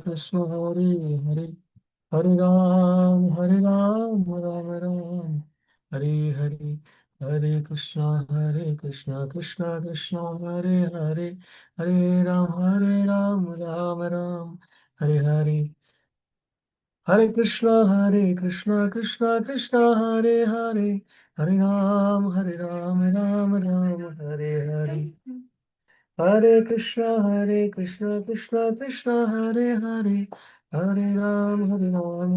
Krishna Hare Hare Hare Ram Ram Ram Hare Hare Hare Krishna Krishna Hare Hare Hare Ram Ram Hare Hare Hare Krishna Hare Ram Hare Hare Hare Krishna Krishna Hare Ram Hare Krishna Hare Ram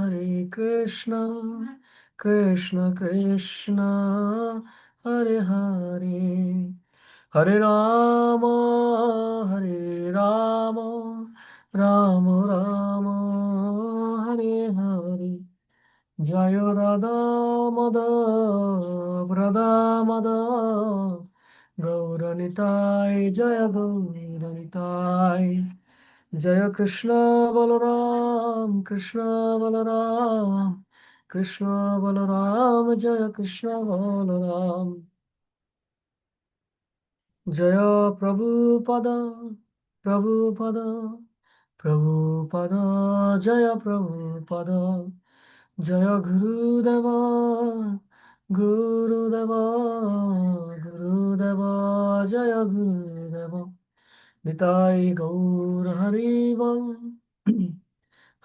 Hare Hare Krishna, Krishna, Hare Hare, Hare Rama, Hare Rama, Rama Rama, Hare Hare. Jaya Radha Madhav Radha Madhav Gauranitai Jaya Gauranitai Jaya Krishna Balaram Krishna Balaram Krishna Balaram Jaya Krishna Balaram Jaya Prabhupada Prabhupada Prabhupada Jaya Prabhupada Jaya Gurudeva Gurudeva Gurudeva Jaya Gurudeva Nitai Gaur Haribol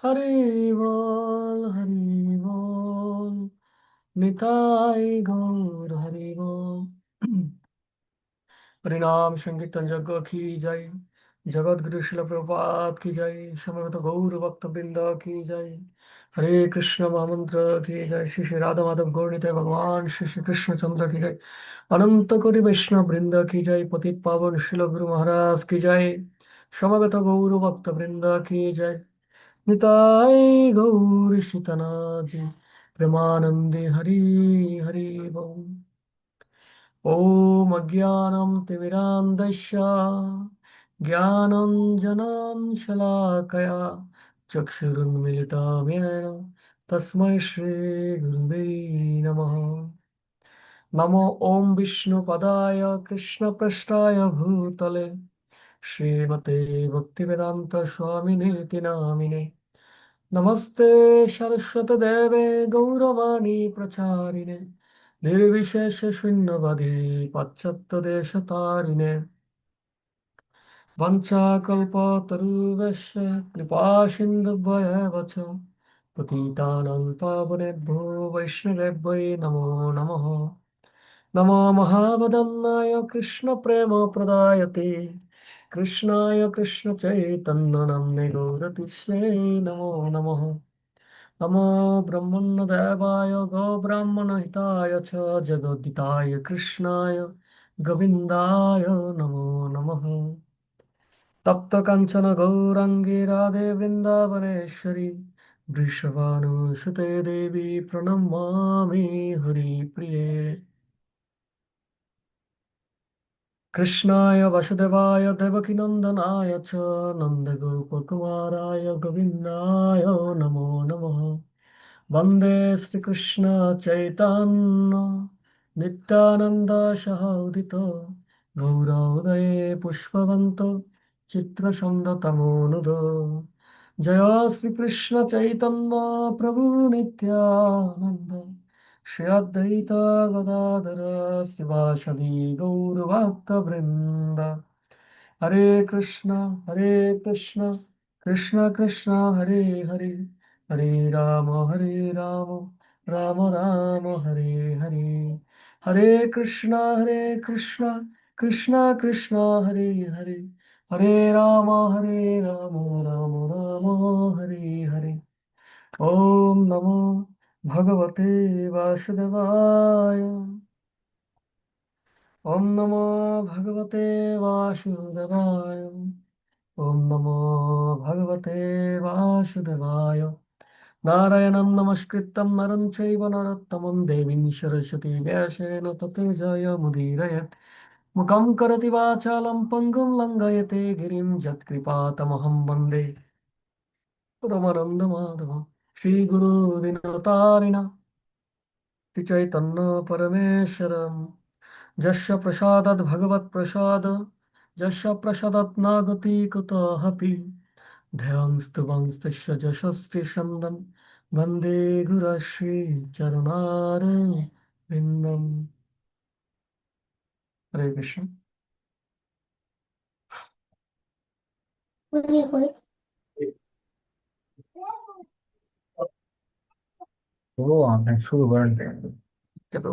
Haribol Haribol Nitai Gaur Haribol हरिनाम संकीर्तन यज्ञ की जय जगत गुरु शिल प्रभुपाद की जय समवेत गौर भक्त वृंद की जय हरे कृष्ण महामंत्र की जय श्री श्री राधा माधव गौर निताय भगवान श्री श्री कृष्ण चंद्र की जय अनंत कोटि वैष्णव वृंद की जय पतित पावन शिल गुरु महाराज की जय समवेत गौर भक्त वृंद की जय निताय गौर सीतनाथ प्रेमानंदे हरि हरि बोल ॐ अज्ञानं तिमिरान्धस्य ज्ञानञ्जनां शलाकया चक्षुरुन्मिलितं येन तस्मै श्रीगुरुवे नमः नमो ॐ विष्णुपदाय कृष्णपृष्ठाय भूतले श्रीमते भक्तिवेदान्त स्वामिनेति नामिने नमस्ते सरस्वतदेवे गौरवाणी प्रचारिणे निर्विशेष शून्यवादी पाश्चात्यदेशतारिणे वञ्चाकल्पतरुवश्य कृपा सिन्धुभ्येव च पतितानां पावनेभ्यो वैष्णवेभ्यो नमो नमः नमो महावदन्नाय कृष्णप्रेमप्रदायते कृष्णाय कृष्णचैतन्यनाम्ने गौरतिस्यै नमो नमः नमो ब्रह्मण्यदेवाय गोब्राह्मणहिताय च जगद्दिताय कृष्णाय गोविन्दाय नमो नमः तप्तकाञ्चन गौराङ्गी राधे वृन्दावनेश्वरी वृषभानुसुते देवी प्रणमामि हरिप्रिये कृष्णाय वसुदेवाय देवकीनन्दनाय च नन्दगोपकुमाराय गोविन्दाय नमो नमः वन्दे श्रीकृष्ण चैतन्य नित्यानन्द सहोदित गौरोदये पुष्पवन्त चित्रसन्दतमोनुद जय श्रीकृष्ण चैतन्य प्रभु नित्यानन्द श्री अद्वैत गदाधर शिवासदि गौरभक्तवृन्द हरे कृष्ण कृष्ण कृष्ण हरे हरे हरे राम राम राम हरे हरे हरे कृष्ण कृष्ण कृष्ण हरे हरे हरे राम राम राम हरे हरे ओम नमो भगवते वासुदेवाय ओम नमो भगवते वासुदेवाय ओम नमो भगवते वासुदेवाय नारायणं नमस्कृत्यं नरं चैव नरोत्तमं देवीं सरस्वती व्यासेन ततो जयमुदीरयेत् मुखं करोति वाचालं पङ्गुं लङ्घयते गिरिं यत्कृपातमहं वन्दे परमानन्दमाधवं श्रीगुरुदिनतारिण श्रीचैतन्य परमेश्वरं यस्य प्रसादात् भगवत्प्रसाद यस्य प्रसादात् नागति कुतोऽपि ध्यानस्तुवंस्तस्य यशस्तिषन्दं वन्दे गुरश्रीचरुणारविन्दम्। हरे कृष्ण। ও আপনি শুরু করেন চলো।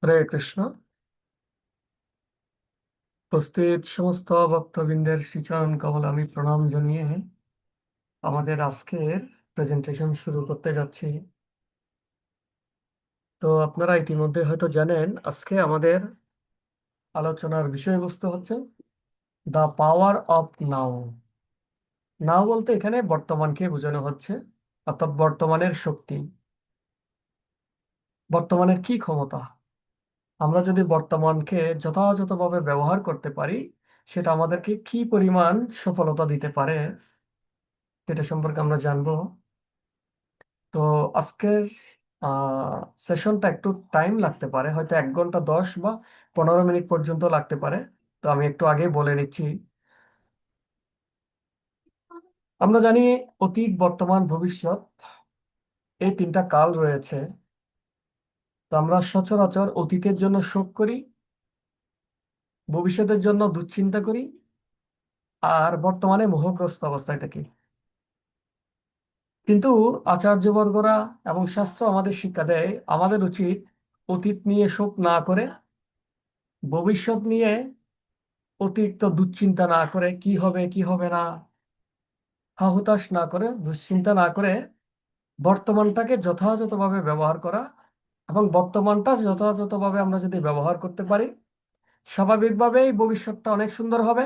হরে কৃষ্ণ। উপস্থিত সমস্ত ভক্তবৃন্দের শ্রীচরণ কমলে আমি প্রণাম জানিয়ে আমাদের আজকের প্রেজেন্টেশন শুরু করতে যাচ্ছি। তো আপনারা ইতিমধ্যে হয়তো জানেন আজকে আমাদের আলোচনার বিষয়বস্তু হচ্ছে দ্য পাওয়ার অফ নাও। নাও বলতে এখানে বর্তমানকে বোঝানো হচ্ছে, অর্থাৎ বর্তমানের শক্তি, বর্তমানের কি ক্ষমতা। আমরা যদি বর্তমানকে যথাযথভাবে ব্যবহার করতে পারি সেটা আমাদেরকে কি পরিমাণ সফলতা দিতে পারে সেটা সম্পর্কে আমরা জানবো। তো আজকের সেশনটা একটু টাইম লাগতে পারে, হয়তো 1 ঘন্টা 10 বা 15 মিনিট পর্যন্ত লাগতে পারে। তো আমি একটু আগে বলে নিচ্ছি। আমরা জানি অতীত, বর্তমান, ভবিষ্যৎ, এই 3টা কাল রয়েছে। তো আমরা সচরাচর অতীতের জন্য শোক করি, ভবিষ্যতের জন্য দুশ্চিন্তা করি, আর বর্তমানে মোহগ্রস্ত অবস্থায় থাকি। কিন্তু আচার্যবর্গরা এবং শাস্ত্র আমাদের শিক্ষা দেয় আমাদের উচিত অতীত নিয়ে শোক না করে, ভবিষ্যৎ নিয়ে অতিরিক্ত দুশ্চিন্তা না করে, কি হবে কি হবে না হতাশ না করে, দুশ্চিন্তা না করে বর্তমানটাকে যথাযথভাবে ব্যবহার করা। এবং বর্তমানটা যথাযথভাবে আমরা যদি ব্যবহার করতে পারি স্বাভাবিকভাবেই ভবিষ্যৎটা অনেক সুন্দর হবে।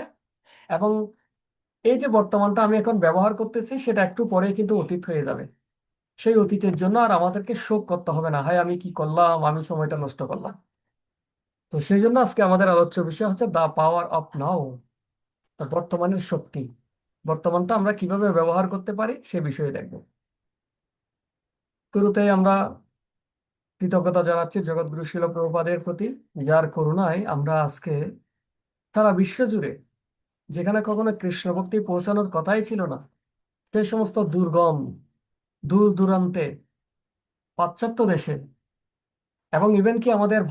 এবং এই যে বর্তমানটা আমি এখন ব্যবহার করতেছি সেটা একটু পরেই কিন্তু অতীত হয়ে যাবে। সেই অতীতের জন্য আর আমাদেরকে শোক করতে হবে না, হায় আমি কি করলাম, আমি সময়টা নষ্ট করলাম। তো সেই জন্য আজকে আমাদের আলোচ্য বিষয় হচ্ছে দ্য পাওয়ার অফ নাও, বর্তমানের শক্তি। বর্তমানটা আমরা কিভাবে ব্যবহার করতে পারি সে বিষয়ে দেখব। শুরুতেই আমরা কৃতজ্ঞতা জানাচ্ছি জগৎগুরু শিল প্রভুপাদের প্রতি, যার করুণায় আমরা আজকে সারা বিশ্ব জুড়ে, যেখানে কখনো কৃষ্ণ ভক্তি পৌঁছানোর কথাই ছিল না, সেই সমস্ত দুর্গম, দূর দূরান্তে, পাশ্চাত্য দেশে এবং ইভেন কি আমাদের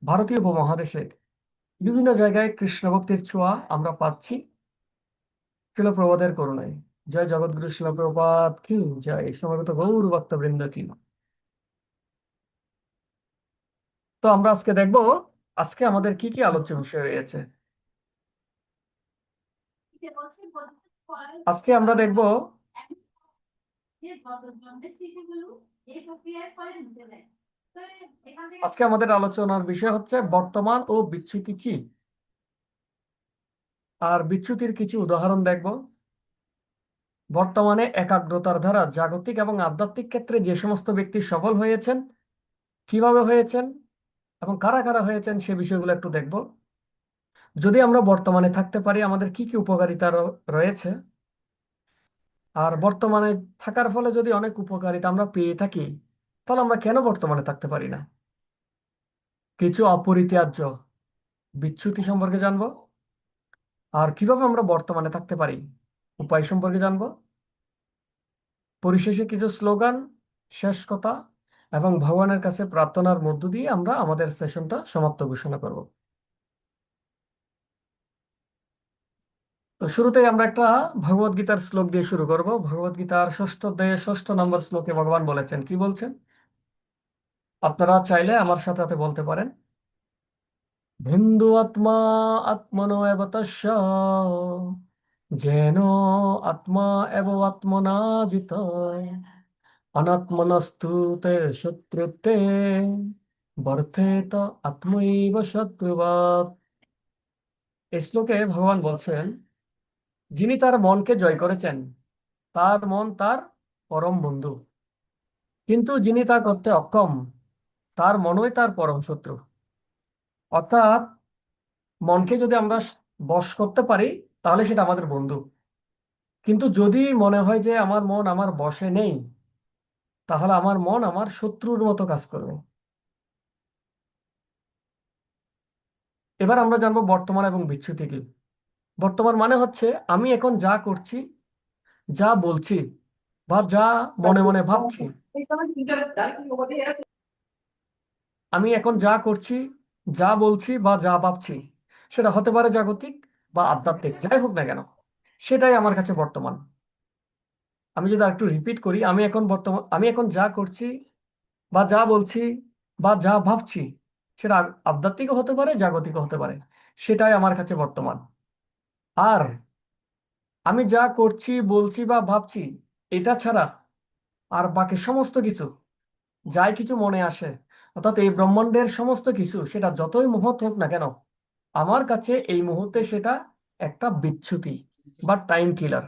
ভারতীয় উপমহাদেশে বিভিন্ন জায়গায় কৃষ্ণ ভক্তির ছোঁয়া আমরা পাচ্ছি শিল প্রভুপাদের করুণায়। জয় জগৎগুরু শিল প্রভুপাদ কি জয়, সমবেত গৌর ভক্তবৃন্দ কি। তো আমরা আজকে দেখব আজকে আমাদের কি কি আলোচ্য বিষয় রয়েছে। আজকে আমরা দেখব আজকে আমাদের আলোচনার বিষয় হচ্ছে বর্তমান ও বিচ্যুতি কি, আর বিচ্যুতির কিছু উদাহরণ দেখব। বর্তমানে একাগ্রতার দ্বারা জাগতিক এবং আধ্যাত্মিক ক্ষেত্রে যে সমস্ত ব্যক্তি সফল হয়েছেন, কিভাবে হয়েছেন এবং কারা কারা হয়েছেন সে বিষয়গুলো একটু দেখব। যদি আমরা বর্তমানে থাকতে পারি আমাদের কি কি উপকারিতা রয়েছে, আর বর্তমানে থাকার ফলে যদি অনেক উপকারিতা আমরা পেয়ে থাকি তাহলে আমরা কেন বর্তমানে থাকতে পারি না। কিছু অপরিত্যাজ্য বিচ্যুতি সম্পর্কে জানবো, আর কিভাবে আমরা বর্তমানে থাকতে পারি উপায় সম্পর্কে জানবো। পরিশেষে কিছু স্লোগান, শেষ কথা এবং ভগবানের কাছে প্রার্থনার মধ্য দিয়ে আমরা আমাদের সেশনটা সমাপ্ত ঘোষণা করব। তো শুরুতেই আমরা একটা ভগবদ গীতার শ্লোক দিয়ে শুরু করব। ভগবদ গীতার ষষ্ঠ অধ্যায়ে 6 নম্বর শ্লোকে ভগবান বলেছেন, কি বলছেন? আপনারা চাইলে আমার সাথে সাথে বলতে পারেন। ভিন্দু আত্মা আত্মনো এব তস্য যেন আত্মা এব আত্মনা জিত অনাত্মনস্তু তে শত্রুতে বর্ধেত আত্মৈব শত্রুবাৎ। এই শ্লোকে ভগবান বলছেন, যিনি তার মনকে জয় করেছেন তার মন তার পরম বন্ধু, কিন্তু যিনি তা করতে অক্ষম তার মনই তার পরম শত্রু। অর্থাৎ মনকে যদি আমরা বশ করতে পারি তাহলে সেটা আমাদের বন্ধু, কিন্তু যদি মনে হয় যে আমার মন আমার বশে নেই, তাহলে আমার মন আমার শত্রুর মতো কাজ করবে। এবার আমরা জানবো বর্তমান এবং বিচ্যুতি কি। বর্তমান মানে হচ্ছে আমি এখন যা করছি, যা বলছি, বা যা মনে মনে ভাবছি। আমি এখন যা করছি, যা বলছি বা যা ভাবছি, সেটা হতে পারে জাগতিক বা আধ্যাত্মিক, যাই হোক না কেন, সেটাই আমার কাছে বর্তমান। আমি যদি আরেকটু রিপিট করি, আমি এখন যা করছি বা যা বলছি বা যা ভাবছি, সেটা আধ্যাত্মিকও হতে পারে, জাগতিকও হতে পারে, সেটাই আমার কাছে বর্তমান। আর আমি যা করছি, বলছি বা ভাবছি, এটা ছাড়া আর বাকি সমস্ত কিছু, যাই কিছু মনে আসে, অর্থাৎ এই ব্রহ্মাণ্ডের সমস্ত কিছু, সেটা যতই মহৎ হোক না কেন, আমার কাছে এই মুহূর্তে সেটা একটা বিচ্যুতি বা টাইম কিলার।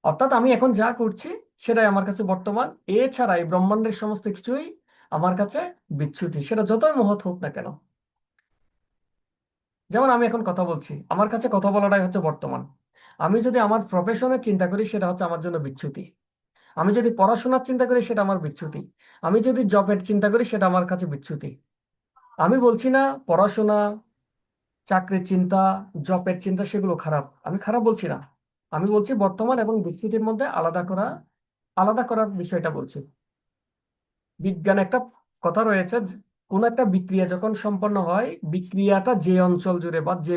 অর্থাৎ আমি এখন যা করছি সেটাই আমার কাছে বর্তমান, এছাড়া এই ব্রহ্মাণ্ডের সমস্ত কিছুই আমার কাছে বিচ্যুতি, সেটা যতই মহৎ হোক না কেন। যেমন আমি এখন কথা বলছি, আমার কাছে কথা বলাটাই হচ্ছে বর্তমান। আমি যদি আমার প্রফেশনের চিন্তা করি সেটা হচ্ছে আমার জন্য বিচ্যুতি। আমি যদি পড়াশোনার চিন্তা করি সেটা আমার বিচ্যুতি। আমি যদি জবের চিন্তা করি সেটা আমার কাছে বিচ্যুতি। আমি বলছি না পড়াশোনা, চাকরির চিন্তা, জবের চিন্তা সেগুলো খারাপ, আমি খারাপ বলছি না। আমি বলছি বর্তমান এবং বিচ্যুতির মধ্যে আলাদা করার বিষয়টা বলছি। বিজ্ঞানে একটা কথা রয়েছে যে, কোন একটা বিক্রিয়া যখন সম্পন্ন হয়, বিক্রিয়াটা যে অঞ্চল জুড়ে বা যে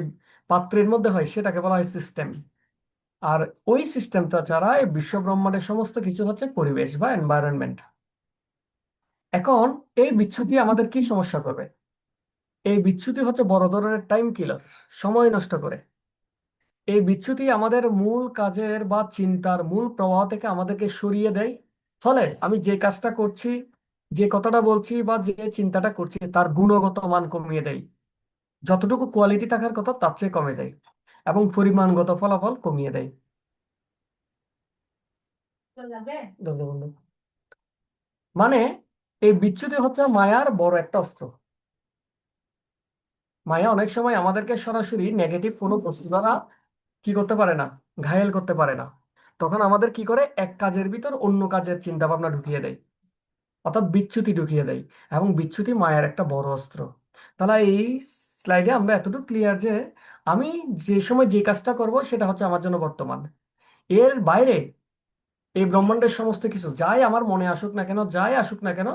পাত্রের মধ্যে হয় সেটাকে বলা হয় সিস্টেম। আর ওই সিস্টেমটা ছাড়া এই বিশ্ব ব্রহ্মাণ্ডের সমস্ত কিছু হচ্ছে পরিবেশ বা এনভায়রনমেন্ট। এখন এই বিচ্যুতি আমাদের কি সমস্যা করবে? এই বিচ্যুতি হচ্ছে বড় ধরনের টাইম কিলার, সময় নষ্ট করে। এই বিচ্যুতি আমাদের মূল কাজের বা চিন্তার মূল প্রবাহ থেকে আমাদেরকে সরিয়ে দেয়। ফলে আমি যে কাজটা করছি, যে কথাটা বলছি বা যে চিন্তাটা করছি, তার গুণগত মান কমিয়ে দেয়। যতটুকু কোয়ালিটি থাকার কথা তার চেয়ে কমে যায়, এবং পরিমাণগত ফলাফল কমিয়ে দেয়। ধন্যবাদ বন্ধু। মানে এই বিচ্যুতি হচ্ছে মায়ার বড় একটা অস্ত্র। মায়া অনেক সময় আমাদেরকে সরাসরি নেগেটিভ কোনো বস্তু দ্বারা কি করতে পারে না, ঘায়েল করতে পারে না। তখন আমাদের কি করে, এক কাজের ভিতর অন্য কাজের চিন্তা ভাবনা ঢুকিয়ে দেয়, অর্থাৎ বিচ্যুতি ঢুকিয়ে দেয়। এবং বিচ্যুতি মায়ের একটা বড় অস্ত্র। তাহলে এই স্লাইডে আমরা এতটুকু ক্লিয়ার যে আমি যে সময় যে কাজটা করব সেটা হচ্ছে আমার জন্য বর্তমান। এর বাইরে এই ব্রহ্মাণ্ডের সমস্ত কিছু যাই আমার মনে আসুক না কেন, যাই আসুক না কেন,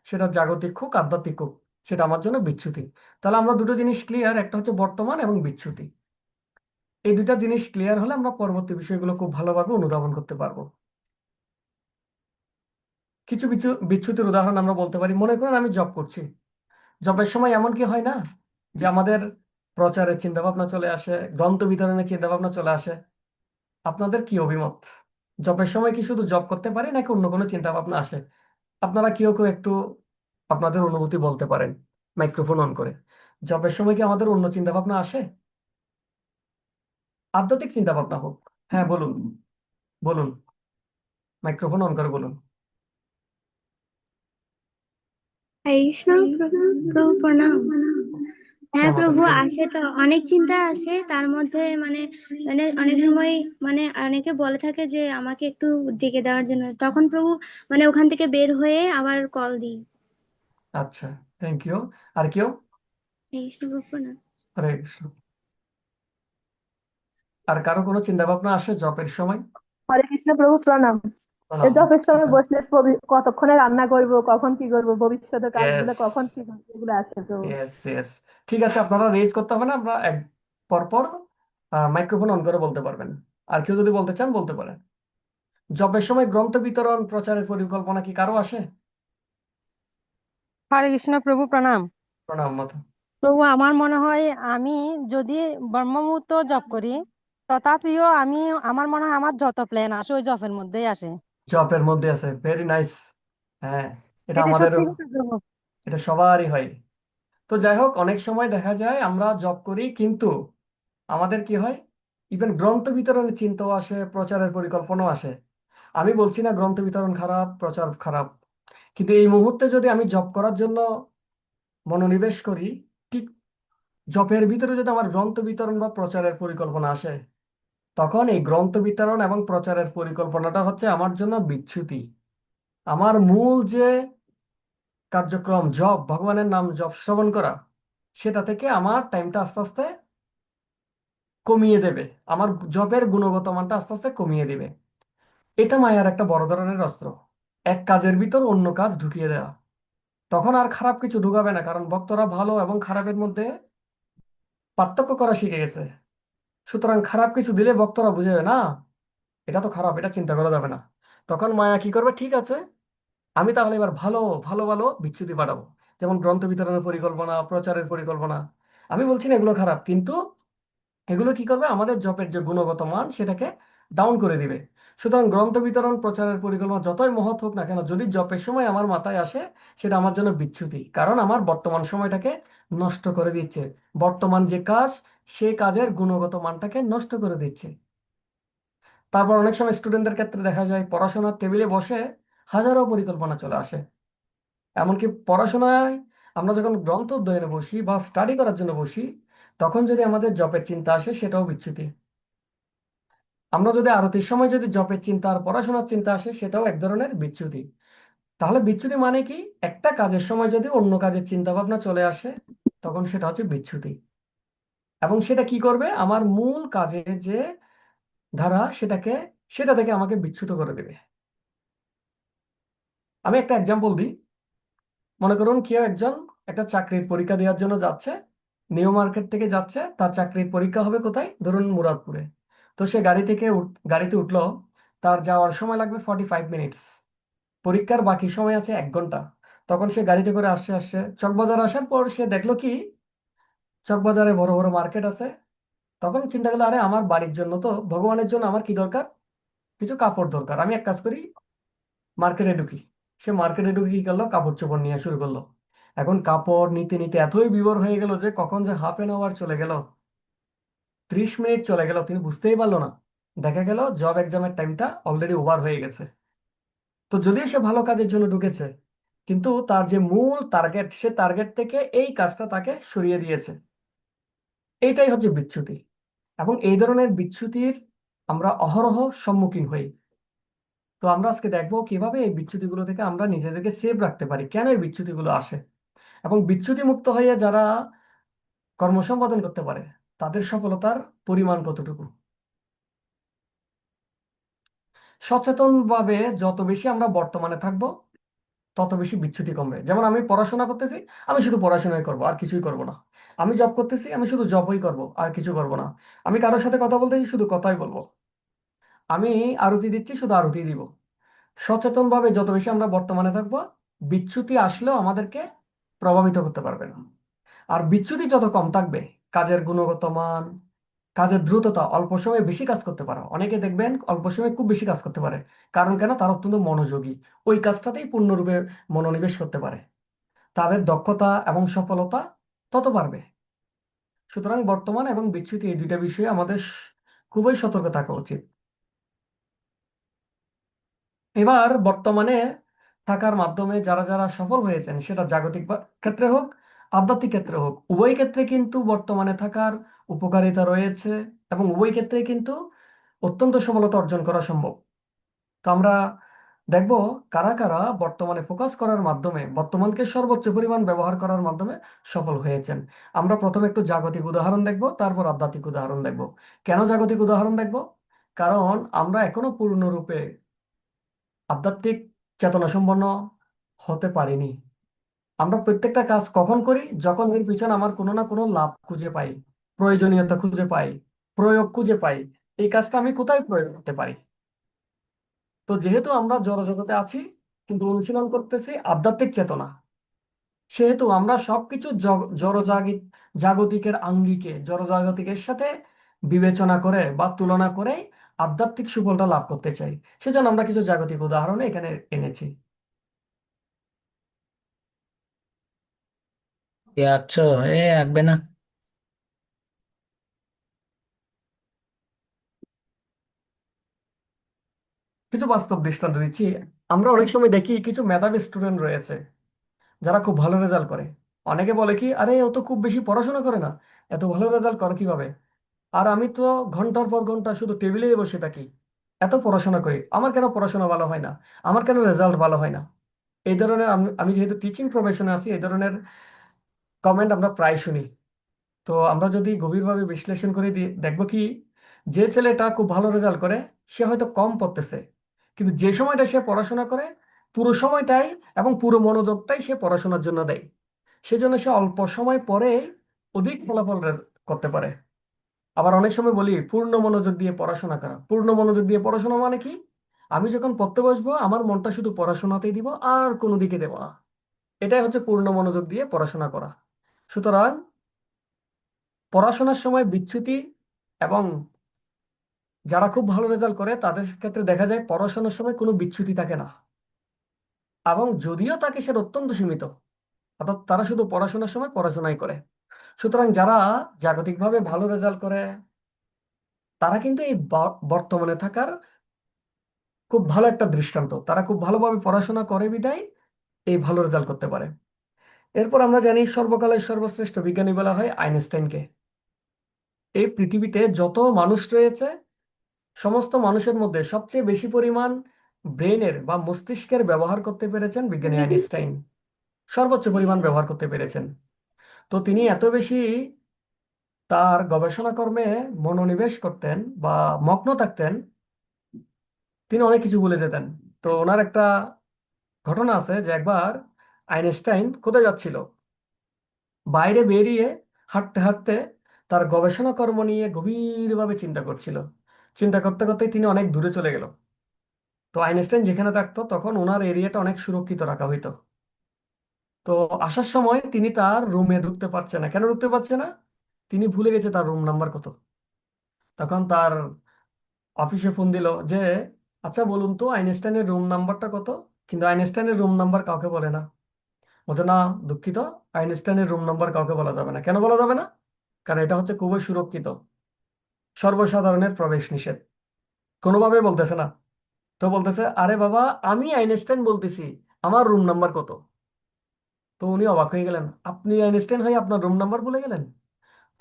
সেটা জাগতিক হোক আধ্যাত্মিক হোক, সেটা আমার জন্য বিচ্যুতি। তাহলে আমরা দুটো জিনিস ক্লিয়ার, একটা হচ্ছে বর্তমান এবং বিচ্যুতি। এই দুটা জিনিস ক্লিয়ার হলে আমরা পরবর্তী বিষয়গুলো খুব ভালোভাবে অনুধাবন করতে পারবো। কিছু কিছু বিচ্যুতির উদাহরণ আমরা বলতে পারি। মনে করুন আমি জব করছি, জবের সময় এমন কি হয় না যে আমাদের প্রচারের চিন্তা ভাবনা চলে আসে, গ্রন্থ বিতরণের চিন্তা ভাবনা চলে আসে। আপনাদের কি অভিমত? জবের সময় কি শুধু জব করতে পারি নাকি অন্য কোনো চিন্তা ভাবনা আসে? আপনারা কেউ কেউ একটু আপনাদের অনুভূতি বলতে পারেন মাইক্রোফোন অন করে। জবের সময় কি আমাদের অন্য চিন্তা ভাবনা আসে? আধ্যাত্মিক চিন্তা ভাবনা হোক। হ্যাঁ বলুন, বলুন, মাইক্রোফোন অন করে বলুন। হরে কৃষ্ণ। প্রভু প্রণাম। হ্যাঁ হ্যাঁ প্রভু, মাতাজি বলুন। আসে তো অনেক চিন্তা আসে তার মধ্যে, মানে মানে অনেক সময় মানে অনেকে বলে থাকে যে আমাকে একটু ডেকে দেওয়ার জন্য, তখন প্রভু মানে ওখান থেকে বের হয়ে আবার কল দিই। আচ্ছা, থ্যাংক ইউ। আর কেউ? হরে কৃষ্ণ, প্রভু প্রণাম। হরে কৃষ্ণ। আর কারো কোনো চিন্তা ভাবনা আসে জবের সময়? হরে কৃষ্ণ প্রভু প্রণাম। এই প্রণাম। জপের ঠিক সময় আছে। বসলে কতক্ষণে রান্না করব, কখন কি করব, ভবিষ্যতের ইয়েস, কাজগুলো কখন কি করবো, এগুলো আছে প্রভু। Yes, yes. ঠিক আছে, আপনারা রেজ করতে হবে না, আমরা পরপর মাইক্রোফোন অন করে বলতে পারবেন। আর কেউ যদি বলতে চান বলতে পারেন। জবের সময় গ্রন্থ বিতরণ প্রচারের পরিকল্পনা কি কারো আসে? হরে কৃষ্ণ প্রভু প্রণাম। প্রণাম মাতা। প্রভু আমার মনে হয় আমি যদি ব্রহ্মমুহূর্ত জপ করি তথাপিও আমার মনে হয় আমার যত প্ল্যান আসে ওই জপের মধ্যেই আসে। জবের মধ্যে আছে, ভেরি নাইস। হ্যাঁ, এটা এটা আমাদেরও, সত্যি কথা প্রভু। এটা সবারই হয়। তো যাই হোক, অনেক সময় দেখা যায় আমরা জব করি কিন্তু আমাদের কি হয়, ইভেন গ্রন্থ বিতরণের চিন্তাও আসে, প্রচারের পরিকল্পনাও আসে। আমি বলছি না গ্রন্থ বিতরণ খারাপ, প্রচার খারাপ, কিন্তু এই মুহূর্তে যদি আমি জব করার জন্য মনোনিবেশ করি, ঠিক জবের ভিতরে যদি আমার গ্রন্থ বিতরণ বা প্রচারের পরিকল্পনা আসে, তখন এই গ্রন্থ বিতরণ এবং প্রচারের পরিকল্পনাটা হচ্ছে আমার জন্য বিচ্যুতি। আমার মূল যে কার্যক্রম জব, ভগবানের নাম জপ শ্রবণ করা, সেটা থেকে আমার টাইমটা আস্তে আস্তে কমিয়ে দেবে, আমার জবের গুণগত মানটা আস্তে আস্তে কমিয়ে দেবে। এটা মায়ার একটা বড় ধরনের অস্ত্র, এক কাজের ভিতর অন্য কাজ ঢুকিয়ে দেওয়া। তখন আর খারাপ কিছু ঢুকাবে না, কারণ ভক্তরা ভালো এবং খারাপের মধ্যে পার্থক্য করা শিখে গেছে। সুতরাং খারাপ কিছু দিলে ভক্তরা বুঝে না এটা তো খারাপ, এটা চিন্তা করা যাবে না। তখন মায়া কি করবে, ঠিক আছে আমি তাহলে এবার ভালো ভালো ভালো বিচ্যুতি পাঠাবো। যেমন গ্রন্থ বিতরণের পরিকল্পনা, প্রচারের পরিকল্পনা। আমি বলছি না এগুলো খারাপ, কিন্তু এগুলো কি করবে, আমাদের জবের যে গুণগত মান সেটাকে ডাউন করে দিবে। সুতরাং গ্রন্থ বিতরণ প্রচারের পরিকল্পনা যতই মহৎ হোক না কেন, যদি জবের সময় আমার মাথায় আসে, সেটা আমার জন্য বিচ্যুতি, কারণ আমার বর্তমান সময়টাকে নষ্ট করে দিচ্ছে। বর্তমান যে কাজ, সেই কাজের গুণগত মানটাকে নষ্ট করে দিচ্ছে। তারপর অনেক সময় স্টুডেন্টদের ক্ষেত্রে দেখা যায় পড়াশোনার টেবিলে বসে হাজারো পরিকল্পনা চলে আসে। এমনকি পড়াশোনায় আমরা যখন গ্রন্থ অধ্যয়নে বসি বা স্টাডি করার জন্য বসি, তখন যদি আমাদের জবের চিন্তা আসে, সেটাও বিচ্যুতি। আমরা যদি আরতির সময় যদি জবের চিন্তা আর পড়াশোনার চিন্তা আসে, সেটাও এক ধরনের বিচ্যুতি। তাহলে বিচ্যুতি মানে কি, একটা কাজের সময় যদি অন্য কাজের চিন্তা ভাবনা চলে আসে, তখন সেটা হচ্ছে বিচ্যুতি। এবং সেটা কি করবে, আমার মূল কাজের যে ধারা সেটা থেকে আমাকে বিচ্যুত করে দেবে। আমি একটা এক্সাম্পল দিই। মনে করুন কেউ একজন একটা চাকরির পরীক্ষা দেওয়ার জন্য যাচ্ছে, নিউ মার্কেট থেকে যাচ্ছে, তার চাকরির পরীক্ষা হবে কোথায়, ধরুন মুরাদপুরে। তো সে গাড়িতে উঠলো, তার যাওয়ার সময় লাগবে 45 মিনিটস, পরীক্ষার বাকি সময় আছে 1 ঘন্টা। তখন সে গাড়িতে করে আসছে আসছে চকবাজার আসার পর সে দেখলো কি, চকবাজারে বড় বড় মার্কেট আছে। তখন চিন্তা করলো, আরে আমার বাড়ির জন্য তো, ভগবানের জন্য আমার কি দরকার, কিছু কাপড় দরকার, আমি এক কাজ করি মার্কেটে ঢুকি। সে মার্কেটে ঢুকে কি করলো, কাপড় চোপড় নিয়ে শুরু করলো। এখন কাপড় নিতে নিতে এতই বিভোর হয়ে গেল যে কখন যে হাফ 1 আওয়ার চলে গেল, 30 মিনিট চলে গেল, তিনি বুঝতেই পারলো না। দেখা গেল জব এক্সামের টাইমটা অলরেডি ওভার হয়ে গেছে। তো যদিও সে ভালো কাজের জন্য ঢুকেছে, কিন্তু তার যে মূল টার্গেট, সে টার্গেট থেকে এই কাজটা তাকে সরিয়ে দিয়েছে। এইটাই হচ্ছে বিচ্যুতি। এবং এই ধরনের বিচ্যুতির আমরা অহরহ সম্মুখীন হই। তো আমরা আজকে দেখবো কিভাবে এই বিচ্যুতিগুলো থেকে আমরা নিজেদেরকে সেভ রাখতে পারি, কেন এই বিচ্যুতিগুলো আসে, এবং বিচ্যুতি মুক্ত হয়ে যারা কর্ম সম্পাদন করতে পারে, তাদের সফলতার পরিমাণ কতটুকু। সচেতনভাবে যত বেশি আমরা বর্তমানে থাকবো, তত বেশি বিচ্যুতি কমবে। যেমন আমি পড়াশোনা করতেছি, আমি শুধু পড়াশোনাই করব, আর কিছুই করব না। আমি জব করতেছি, আমি শুধু জবই করব, আর কিছু করব না। আমি কারোর সাথে কথা বলতেছি, শুধু কথাই বলবো। আমি আরতি দিচ্ছি, শুধু আরতি দিব। সচেতনভাবে যত বেশি আমরা বর্তমানে থাকবো, বিচ্যুতি আসলেও আমাদেরকে প্রভাবিত করতে পারবে না। আর বিচ্যুতি যত কম থাকবে, কাজের গুণগত মান, কাজের দ্রুততা, অল্প সময়ে বেশি কাজ করতে পারো। অনেকে দেখবেন অল্প সময়ে খুব বেশি কাজ করতে পারে, কারণ কেন, তারা অত্যন্ত মনোযোগী, ওই কাজটাতেই পূর্ণরূপে মনোনিবেশ করতে পারে। তাদের দক্ষতা এবং সফলতা তত বাড়বে। সুতরাং বর্তমান এবং বিচ্যুতি এই দুইটা বিষয়ে আমাদের খুবই সতর্ক থাকা উচিত। এবার বর্তমানে থাকার মাধ্যমে যারা যারা সফল হয়েছেন, সেটা জাগতিক ক্ষেত্রে হোক, আধ্যাত্মিক ক্ষেত্রে হোক, উভয় ক্ষেত্রে কিন্তু বর্তমানে থাকার উপকারিতা রয়েছে, এবং উভয় ক্ষেত্রে কিন্তু অত্যন্ত সফলতা অর্জন করা সম্ভব। তো আমরা দেখব কারা কারা বর্তমানে ফোকাস করার মাধ্যমে, বর্তমানকে সর্বোচ্চ পরিমাণ ব্যবহার করার মাধ্যমে সফল হয়েছেন। আমরা প্রথমে একটু জাগতিক উদাহরণ দেখব, তারপর আধ্যাত্মিক উদাহরণ দেখব। কেন জাগতিক উদাহরণ দেখব, কারণ আমরা এখনো পূর্ণরূপে আধ্যাত্মিক চেতনা সম্পন্ন হতে পারিনি। আমরা প্রত্যেকটা কাজ কখন করি, যখন এর পিছনে আমার কোনো না কোনো লাভ খুঁজে পাই। প্রয়োজনীয়তা খুঁজে পাই, প্রয়োগ খুঁজে পাই, এই কাজটা আমি কোথায় প্রয়োগ করতে পারি। তো যেহেতু আমরা জড়জগতে আছি কিন্তু অনুশীলন করতেছি আধ্যাত্মিক চেতনা, সেহেতু আমরা সবকিছু জাগতিকের আঙ্গিকে জড়জাগতিকের সাথে বিবেচনা করে বা তুলনা করে আধ্যাত্মিক সুফলটা লাভ করতে চাই। সেজন্য আমরা কিছু জাগতিক উদাহরণ এখানে এনেছি। ಯಾಚೋ ಏ ಆಗ್ಬೇನ কিছু বাস্তব দৃষ্টান্ত দিচ্ছি। আমরা অনেক সময় দেখি কিছু মেধাবী স্টুডেন্ট রয়েছে যারা খুব ভালো রেজাল্ট করে। অনেকে বলে কি, আরে ও তো খুব বেশি পড়াশোনা করে না, এত ভালো রেজাল্ট করে কিভাবে? আর আমি তো ঘন্টার পর ঘন্টা শুধু টেবিলেই বসে থাকি, এত পড়াশোনা করি, আমার কেন পড়াশোনা ভালো হয় না, আমার কেন রেজাল্ট ভালো হয় না? এই ধরনের আমি যেহেতু টিচিং প্রফেশনে আছি, এই ধরনের কমেন্ট আমরা প্রায় শুনি। তো আমরা যদি গভীরভাবে বিশ্লেষণ করে দিই, দেখবো কি, যে ছেলেটা খুব ভালো রেজাল্ট করে সে হয়তো কম পড়তেছে, কিন্তু যে সময়টা সে পড়াশোনা করে পুরো সময়টাই এবং পুরো মনোযোগটাই সে পড়াশোনার জন্য দেয়। সেজন্য সে অল্প সময় পরে অধিক ফলাফল করতে পারে। আবার অনেক সময় বলি পূর্ণ মনোযোগ দিয়ে পড়াশোনা করা। পূর্ণ মনোযোগ দিয়ে পড়াশোনা মানে কি? আমি যখন পড়তে বসবো আমার মনটা শুধু পড়াশোনাতেই দিব, আর কোনো দিকে দেবো না। এটাই হচ্ছে পূর্ণ মনোযোগ দিয়ে পড়াশোনা করা। সুতরাং পড়াশোনার সময় বিচ্যুতি এবং যারা খুব ভালো রেজাল্ট করে তাদের ক্ষেত্রে দেখা যায় পড়াশোনার সময় কোনো বিচ্যুতি থাকে না, এবং যদিও থাকে সেটা অত্যন্ত সীমিত, অর্থাৎ তারা শুধু পড়াশোনার সময় পড়াশোনাই করে। সুতরাং যারা জাগতিকভাবে ভালো রেজাল্ট করে তারা কিন্তু এই বর্তমানে থাকার খুব ভালো একটা দৃষ্টান্ত। তারা খুব ভালোভাবে পড়াশোনা করে বিধায় এই ভালো রেজাল্ট করতে পারে। এরপর আমরা জানি সর্বকালের সর্বশ্রেষ্ঠ বিজ্ঞানী বলা হয় আইনস্টাইনকে। এই পৃথিবীতে যত মানুষ রয়েছে সমস্ত মানুষের মধ্যে সবচেয়ে বেশি পরিমাণ ব্রেনের বা মস্তিষ্কের ব্যবহার করতে পেরেছেন বিজ্ঞানী আইনস্টাইন। সর্বোচ্চ পরিমাণ ব্যবহার করতে পেরেছেন। তো তিনি এত বেশি তার গবেষণা কর্মে মনোনিবেশ করতেন বা মগ্ন থাকতেন, তিনি অনেক কিছু ভুলে যেতেন। তো ওনার একটা ঘটনা আছে যে একবার আইনস্টাইন কোথায় যাচ্ছিল, বাইরে বেরিয়ে হাঁটতে হাঁটতে তার গবেষণা কর্ম নিয়ে গভীরভাবে চিন্তা করছিল। চিন্তা করতে করতে তিনি অনেক দূরে চলে গেল। তো আইনস্টাইন যেখানে থাকতো তখন ওনার এরিয়াটা অনেক সুরক্ষিত রাখা হইতো। তো আসার সময় তিনি তার রুমে ঢুকতে পারছে না। কেন ঢুকতে পারছে না? তিনি ভুলে গেছে তার রুম নাম্বার কত। তখন তার অফিসে ফোন দিল যে, আচ্ছা বলুন তো আইনস্টাইনের রুম নাম্বারটা কত? কিন্তু আইনস্টাইনের রুম নাম্বার কাউকে বলে না। বলছে, না দুঃখিত, আইনস্টাইনের রুম নাম্বার কাউকে বলা যাবে না। কেন বলা যাবে না? কারণ এটা হচ্ছে খুবই সুরক্ষিত, সর্বসাধারণের প্রবেশ নিষেধ। কোনোভাবে বলতেছে না। তো বলতেছে, আরে বাবা, আমি আইনস্টাইন বলতেছি, আমার রুম নাম্বার কত? তো উনি অবাক হয়ে গেলেন, আপনি আইনস্টাইন হয়ে আপনার রুম নাম্বার ভুলে গেলেন?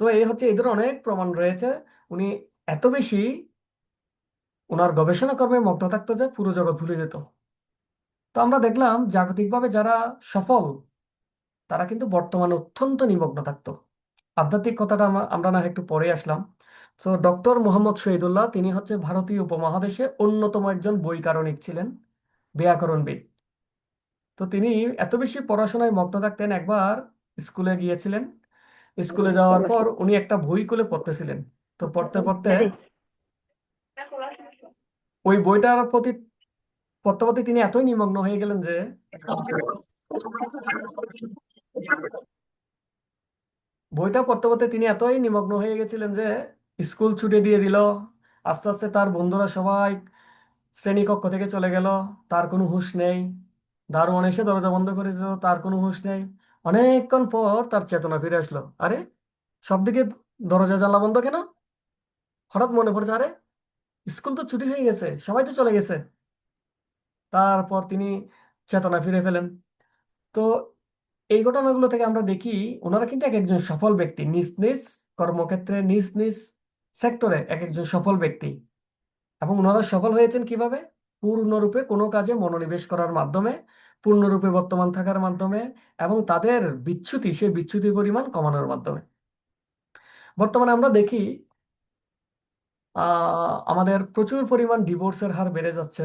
তো এই হচ্ছে, এদের অনেক প্রমাণ রয়েছে। উনি এত বেশি ওনার গবেষণা কর্মে মগ্ন থাকতো যে পুরো জগৎ ভুলে যেত। তো আমরা দেখলাম জাগতিকভাবে যারা সফল তারা কিন্তু বর্তমানে অত্যন্ত নিমগ্ন থাকতো। আধ্যাত্মিক কথাটা আমরা না হয় একটু পরে আসলাম। তো ডক্টর মোহাম্মদ শহীদুল্লাহ তিনি হচ্ছে ভারতীয় উপমহাদেশে অন্যতম একজন বৈকারণিক ছিলেন, ব্যাকরণবিদ। তো তিনি এত বেশি পড়াশোনায় মগ্ন থাকতেন, একবার স্কুলে গিয়েছিলেন। স্কুলে যাওয়ার পর উনি একটা বই খুলে পড়তেছিলেন। তো পড়তে পড়তে ওই বইটার প্রতি পড়তে পড়তে তিনি এতই নিমগ্ন হয়ে গেলেন যে বইটা পড়তে পড়তে তিনি এতই নিমগ্ন হয়ে গেছিলেন যে স্কুল ছুটি দিয়ে দিল। আস্তে আস্তে তার বন্ধুরা সবাই শ্রেণীকক্ষ থেকে চলে গেল, তার কোনো হুঁশ নেই। দারোয়ান এসে দরজা বন্ধ করে দিল, তার কোনো হুঁশ নেই। অনেকক্ষণ পর তার চেতনা ফিরে আসলো, আরে সবদিকে দরজা জানলা বন্ধ কেন? হঠাৎ মনে পড়ছে, আরে স্কুল তো ছুটি হয়ে গেছে, সবাই তো চলে গেছে। তারপর তিনি চেতনা ফিরে পেলেন। তো এই ঘটনাগুলো থেকে আমরা দেখি ওনারা কিন্তু এক একজন সফল ব্যক্তি, নিজ নিজ কর্মক্ষেত্রে নিজ নিজ সেক্টরে এক একজন সফল ব্যক্তি। এবং ওনারা সফল হয়েছেন কিভাবে? পূর্ণরূপে কোনো কাজে মনোনিবেশ করার মাধ্যমে, পূর্ণরূপে বর্তমান থাকার মাধ্যমে, এবং তাদের বিচ্যুতি সেই বিচ্যুতির পরিমাণ কমানোর মাধ্যমে। বর্তমানে আমরা দেখি আমাদের প্রচুর পরিমাণ ডিভোর্সের হার বেড়ে যাচ্ছে,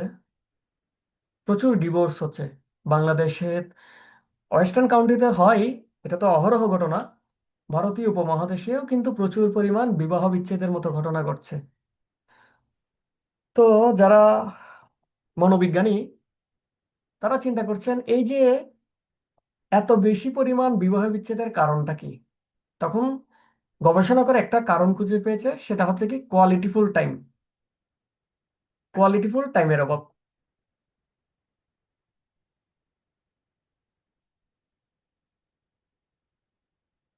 প্রচুর ডিভোর্স হচ্ছে বাংলাদেশের ওয়েস্টার্ন কান্ট্রিতে হয়। এটা তো অহরহ ঘটনা, ভারতীয় উপমহাদেশেও কিন্তু প্রচুর পরিমাণ বিবাহ বিচ্ছেদের মতো ঘটনা ঘটছে। তো যারা মনোবিজ্ঞানী, তারা চিন্তা করছেন এই যে এত বেশি পরিমাণ বিবাহ বিচ্ছেদের কারণটা কি। তখন গবেষণা করে একটা কারণ খুঁজে পেয়েছে, সেটা হচ্ছে কি কোয়ালিটিফুল টাইম। কোয়ালিটিফুল টাইমের অভাব।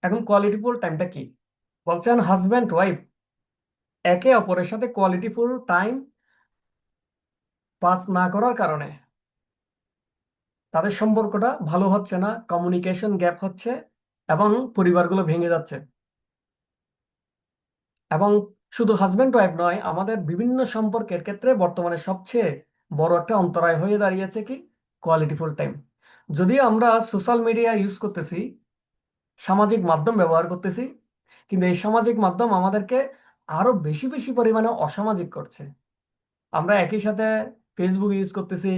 এখন কোয়ালিটিফুল টাইমটা কি? বলছেন হাজব্যান্ড ওয়াইফ একে অপরের সাথে কোয়ালিটিফুল টাইম পাস না করার কারণে তাদের সম্পর্কটা ভালো হচ্ছে না, কমিউনিকেশন গ্যাপ হচ্ছে এবং পরিবারগুলো ভেঙে যাচ্ছে। এবং শুধু হাজব্যান্ড ওয়াইফ নয়, আমাদের বিভিন্ন সম্পর্কের ক্ষেত্রে বর্তমানে সবচেয়ে বড় একটা অন্তরায় হয়ে দাঁড়িয়েছে কি কোয়ালিটিফুল টাইম। যদিও আমরা সোশ্যাল মিডিয়া ইউজ করতেছি, সামাজিক মাধ্যম ব্যবহার করতেছি, কিন্তু এই সামাজিক মাধ্যম আমাদেরকে আরো বেশি বেশি পরিমাণে অসামাজিক করছে। আমরা একই সাথে ফেসবুক ইউজ করতেছি,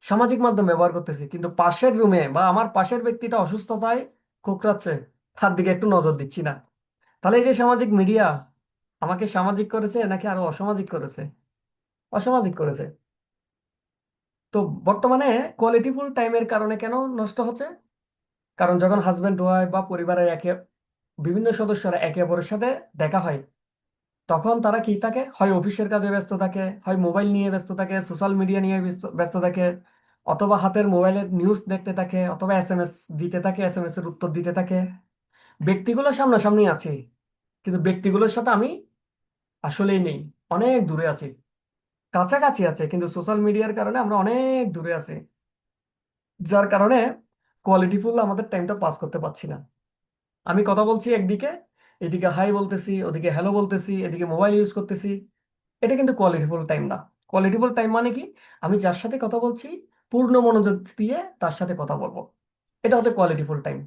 সামাজিক মাধ্যম ব্যবহার করতেছি, কিন্তু পাশের রুমে বা আমার পাশের ব্যক্তিটা অসুস্থতায় কোকড়াচ্ছে, তার দিকে একটু নজর দিচ্ছি না। তাহলে এই যে সামাজিক মিডিয়া আমাকে সামাজিক করেছে নাকি আরো অসামাজিক করেছে? অসামাজিক করেছে। তো বর্তমানে কোয়ালিটিফুল টাইমের কারণে কেন নষ্ট হচ্ছে? কারণ যখন হাজব্যান্ড ওয়াইফ বা পরিবারের বিভিন্ন সদস্যরা একে অপরের সাথে দেখা হয়, তখন তারা কি থাকে, হয় অফিসের কাজে ব্যস্ত থাকে, হয় মোবাইল নিয়ে ব্যস্ত থাকে, সোশ্যাল মিডিয়া নিয়ে ব্যস্ত ব্যস্ত থাকে, অথবা হাতের মোবাইলের নিউজ দেখতে থাকে, অথবা এসএমএস দিতে থাকে, এসএমএস এর উত্তর দিতে থাকে। ব্যক্তিগুলো সামনাসামনি আছে, কিন্তু ব্যক্তিগুলোর সাথে আমি আসলেই নেই, অনেক দূরে আছি। কাছাকাছি আছে কিন্তু সোশ্যাল মিডিয়ার কারণে আমরা অনেক দূরে আছি, যার কারণে কোয়ালিটিফুল আমাদের টাইমটা পাস করতে পারছি না। আমি কথা বলছি একদিকে, এদিকে হাই বলতেছি, ওদিকে হ্যালো বলতেছি, এদিকে মোবাইল ইউজ করতেছি। এটা কিন্তু কোয়ালিটিফুল টাইম না। কোয়ালিটিফুল টাইম মানে কি? আমি যার সাথে কথা বলছি পূর্ণ মনোযোগ দিয়ে তার সাথে কথা বলবো, এটা হচ্ছে কোয়ালিটিফুল টাইম।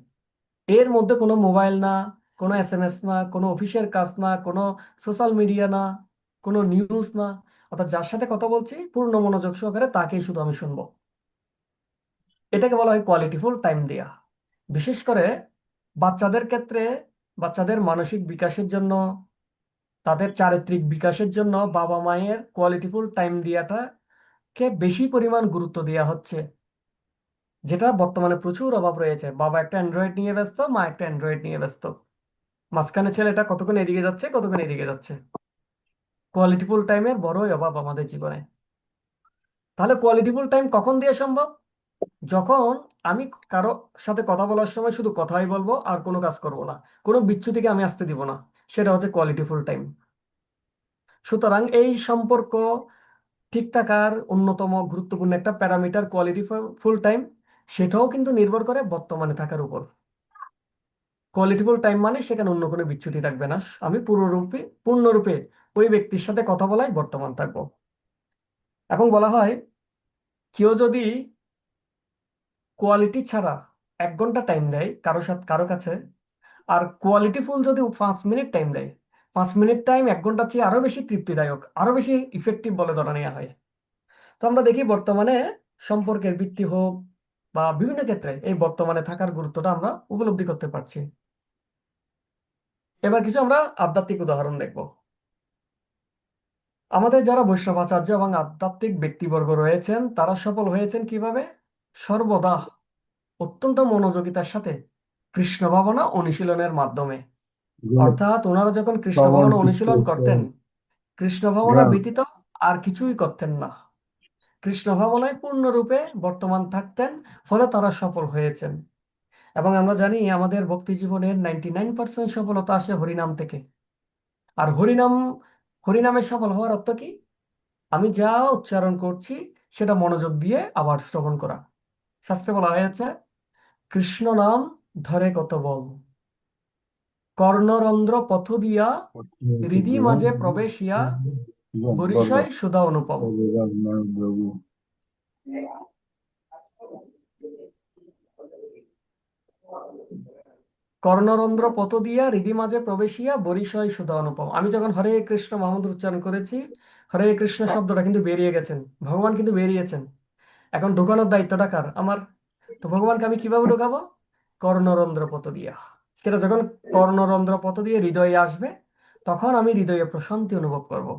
এর মধ্যে কোনো মোবাইল না, কোনো এসএমএস না, কোনো অফিসের কাজ না, কোনো সোশ্যাল মিডিয়া না, কোনো নিউজ না। অর্থাৎ যার সাথে কথা বলছি পূর্ণ মনোযোগ সহকারে তাকেই শুধু আমি শুনবো। এটাকে বলা হয় কোয়ালিটিফুল টাইম দেয়া। বিশেষ করে বাচ্চাদের ক্ষেত্রে, বাচ্চাদের মানসিক বিকাশের জন্য, তাদের চারিত্রিক বিকাশের জন্য বাবা মায়ের কোয়ালিটিফুল টাইম দেওয়াটাকে বেশি পরিমাণ গুরুত্ব দেওয়া হচ্ছে, যেটা বর্তমানে প্রচুর অভাব রয়েছে। বাবা একটা অ্যান্ড্রয়েড নিয়ে ব্যস্ত, মা একটা অ্যান্ড্রয়েড নিয়ে ব্যস্ত, মাঝখানে ছেলেটা কতক্ষণ এদিকে যাচ্ছে, কতক্ষণ এদিকে যাচ্ছে। কোয়ালিটিফুল টাইমের বড়ই অভাব আমাদের জীবনে। তাহলে কোয়ালিটিফুল টাইম কখন দেওয়া সম্ভব? যখন আমি কারো সাথে কথা বলার সময় শুধু কথাই বলবো আর কোনো কাজ করব না, কোনো বিচ্যুতিকে আমি আসতে দিব না, সেটা হচ্ছে কোয়ালিটিফুল টাইম। সুতরাং এই সম্পর্ক ঠিক থাকার অন্যতম গুরুত্বপূর্ণ একটা প্যারামিটার কোয়ালিটিফুল টাইম, সেটাও কিন্তু নির্ভর করে বর্তমানে থাকার উপর। কোয়ালিটিফুল টাইম মানে সেখানে অন্য কোনো বিচ্যুতি থাকবে না, আমি পূর্ণরূপে ওই ব্যক্তির সাথে কথা বলাই বর্তমান থাকবো। এবং বলা হয় কেউ যদি কোয়ালিটি ছাড়া 1 ঘন্টা টাইম দেয় কারো কাছে, আর কোয়ালিটিফুল যদি 5 মিনিট টাইম দেয়, 5 মিনিট টাইম 1 ঘন্টার চেয়ে আরো বেশি তৃপ্তিদায়ক, আরো বেশি ইফেক্টিভ বলে ধরা নেওয়া হয়। তো আমরা দেখি বর্তমানে সম্পর্কের ভিত্তি হোক বা বিভিন্ন ক্ষেত্রে এই বর্তমানে থাকার গুরুত্বটা আমরা উপলব্ধি করতে পারছি। এবার কিছু আমরা আধ্যাত্মিক উদাহরণ দেখব। আমাদের যারা বৈষ্ণবাচার্য এবং আধ্যাত্মিক ব্যক্তিবর্গ রয়েছেন, তারা সফল হয়েছেন কিভাবে? সর্বদা অত্যন্ত মনোযোগিতার সাথে কৃষ্ণ ভাবনা অনুশীলনের মাধ্যমে। অর্থাৎ ওনারা যখন কৃষ্ণ ভাবনা অনুশীলন করতেন, কৃষ্ণ ভাবনা ব্যতীত আর কিছুই করতেন না, কৃষ্ণ ভাবনায় পূর্ণরূপে বর্তমান থাকতেন, ফলে তারা সফল হয়েছেন। এবং আমরা জানি আমাদের ভক্তি জীবনের 99% সফলতা আসে হরিনাম থেকে। আর হরিনামে সফল হওয়ার অর্থ কি? আমি যা উচ্চারণ করছি সেটা মনোযোগ দিয়ে আবার শ্রবণ করা। শাস্ত্রে বলা হয়েছে কৃষ্ণ নাম ধরে কত বল, কর্ণরন্ধ্র পথ দিয়া হৃদি মাঝে প্রবেশিয়া বরিশায় সুধা অনুপম। কর্ণরন্ধ্র পথ দিয়া হৃদি মাঝে প্রবেশিয়া বরিশায় সুধা অনুপম। আমি যখন হরে কৃষ্ণ মহামন্ত্র উচ্চারণ করেছি, হরে কৃষ্ণ শব্দটা কিন্তু বেরিয়ে গেছেন, ভগবান কিন্তু বেরিয়েছেন। এখন ঢোকানোর দায়িত্বটা কার? আমার। তো ভগবানকে আমি কিভাবে ঢোকাবো? কর্ণরন্ধ্র পথ দিয়া। সেটা যখন কর্ণরন্ধ্র পথ দিয়ে হৃদয়ে আসবে, তখন আমি হৃদয়ে প্রশান্তি অনুভব করব।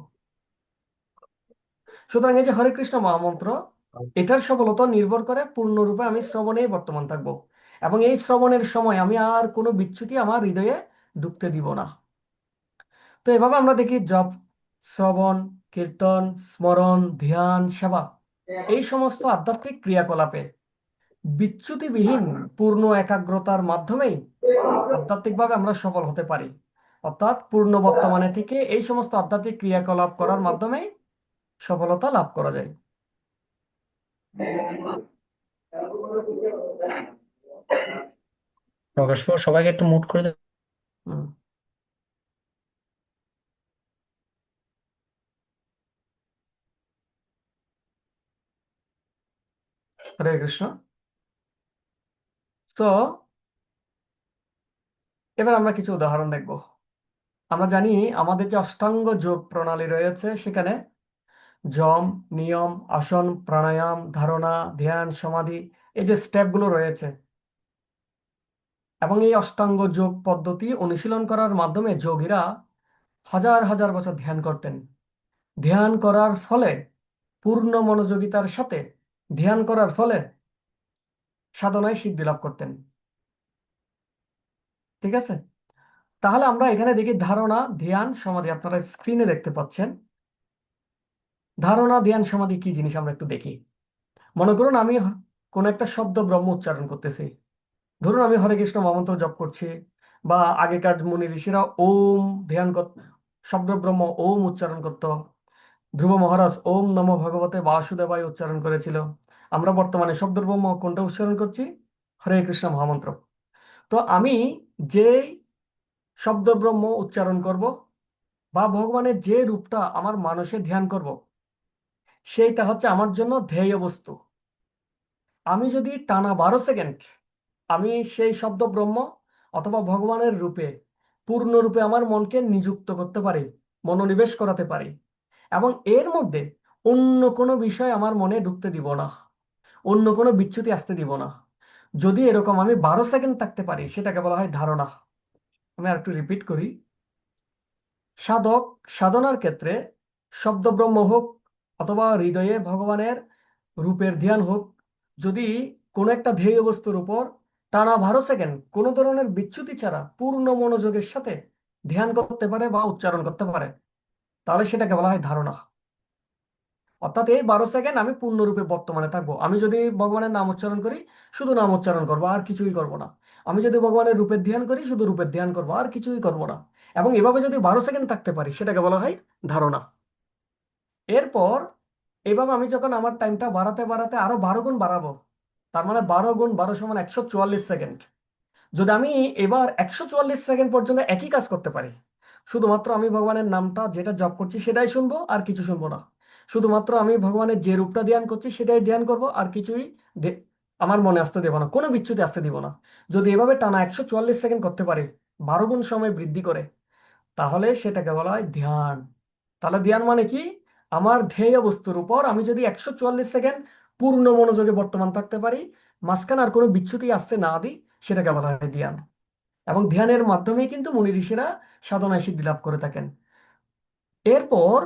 সুতরাং এই যে হরে কৃষ্ণ মহামন্ত্র, এটার সফলতা নির্ভর করে পূর্ণরূপে আমি শ্রবণেই বর্তমান থাকবো, এবং এই শ্রবণের সময় আমি আর কোনো বিচ্যুতি আমার হৃদয়ে ঢুকতে দিব না। তো এভাবে আমরা দেখি জপ, শ্রবণ, কীর্তন, স্মরণ, ধ্যান, সেবা, এই সমস্ত আধ্যাত্মিক ক্রিয়াকলাপে বিচ্যুতিবিহীন পূর্ণ একাগ্রতার মাধ্যমেই আধ্যাত্মিকভাবে আমরা সফল হতে পারি। অর্থাৎ পূর্ণ বর্তমানে থেকে এই সমস্ত আধ্যাত্মিক ক্রিয়াকলাপ করার মাধ্যমে সফলতা লাভ করা যায়। প্রকাশ সবাইকে একটু মুট করে দাও। হুম। হরে কৃষ্ণ। তো এবার আমরা কিছু উদাহরণ দেখব। আমরা জানি আমাদের যে অষ্টাঙ্গ যোগ প্রণালী রয়েছে, সেখানে যম, নিয়ম, আসন, প্রাণায়াম, ধারণা, ধ্যান, সমাধি, এই যে স্টেপগুলো রয়েছে, এবং এই অষ্টাঙ্গ যোগ পদ্ধতি অনুশীলন করার মাধ্যমে যোগীরা হাজার হাজার বছর ধ্যান করতেন। ধ্যান করার ফলে, পূর্ণ মনোযোগিতার সাথে ধ্যান করার ফলে সাধনায় সিদ্ধি লাভ করতেন। ঠিক আছে, তাহলে আমরা এখানে দেখি ধারণা, ধ্যান, সমাধি, আপনারা স্ক্রিনে দেখতে পাচ্ছেন। ধারণা, ধ্যান, সমাধি কি জিনিস আমরা একটু দেখি। মনে করুন আমি কোন একটা শব্দ ব্রহ্ম উচ্চারণ করতেছি। ধরুন আমি হরে কৃষ্ণ মহামন্ত্র জপ করছি, বা আগেকার মুনি ঋষিরা ওম ধ্যান শব্দ ব্রহ্ম ওম উচ্চারণ করত। ধ্রুব মহারাজ ওম নমো ভগবতে বাসুদেবায় উচ্চারণ করেছিল। আমরা বর্তমানে শব্দ ব্রহ্ম কোনটা উচ্চারণ করছি? হরে কৃষ্ণ মহামন্ত্র। তো আমি যে শব্দ ব্রহ্ম উচ্চারণ করব, বা ভগবানের যে রূপটা আমার মানসে ধ্যান করব, সেইটা হচ্ছে আমার জন্য ধ্যেয় বস্তু। আমি যদি টানা 12 সেকেন্ড আমি সেই শব্দ ব্রহ্ম অথবা ভগবানের রূপে পূর্ণরূপে আমার মনকে নিযুক্ত করতে পারি, মনোনিবেশ করাতে পারি, এবং এর মধ্যে অন্য কোনো বিষয় আমার মনে ঢুকতে দিব না, অন্য কোনো বিচ্যুতি আসতে দিব না, যদি এরকম আমি 12 সেকেন্ড থাকতে পারি, সেটাকে বলা হয় ধারণা। আমি আর একটু রিপিট করি। সাধক সাধনার ক্ষেত্রে শব্দব্রহ্ম হোক অথবা হৃদয়ে ভগবানের রূপের ধ্যান হোক, যদি কোনো একটা ধ্যেয় বস্তুর উপর টানা 12 সেকেন্ড কোনো ধরনের বিচ্যুতি ছাড়া পূর্ণ মনোযোগের সাথে ধ্যান করতে পারে বা উচ্চারণ করতে পারে, তাহলে সেটাকে বলা হয় ধারণা। অর্থাৎ এই 12 সেকেন্ড আমি পূর্ণরূপে বর্তমানে থাকবো। আমি যদি ভগবানের নাম উচ্চারণ করি, শুধু নাম উচ্চারণ করবো, আর কিছুই করব না। আমি যদি ভগবানের রূপের ধ্যান করি, শুধু রূপের ধ্যান করবো, আর কিছুই করব না। এবং এভাবে যদি 12 সেকেন্ড থাকতে পারি, সেটাকে বলা হয় ধারণা। এরপর এভাবে আমি যখন আমার টাইমটা বাড়াতে বাড়াতে আরো 12 গুণ বাড়াবো, তার মানে 12 গুণ 12 সমান 144 সেকেন্ড। যদি আমি এবার 144 সেকেন্ড পর্যন্ত একই কাজ করতে পারি, শুধুমাত্র আমি ভগবানের নামটা যেটা জপ করছি সেটাই শুনবো, আর কিছু শুনবো না। শুধুমাত্র আমি ভগবানের যে রূপটা ধ্যান করছি সেটাই ধ্যান করব, আর কিছুই দে- আমার মনে আসতে দেবো না, কোনো বিচ্যুতি আসতে দিব না। যদি এভাবে টানা 144 সেকেন্ড করতে পারি 12 গুণ সময় বৃদ্ধি করে, তাহলে সেটাকে বলা হয় ধ্যান। তাহলে ধ্যান মানে কি? আমার ধ্যেয় বস্তুর উপর আমি যদি 144 সেকেন্ড পূর্ণ মনোযোগে বর্তমান থাকতে পারি, মাঝখানে আর কোনো বিচ্যুতি আসতে না দিই, সেটাকে বলা হয় ধ্যান। এবং ধ্যানের মাধ্যমেই কিন্তু মুনি ঋষিরা সাধনায় সিদ্ধি লাভ করে থাকেন। এরপর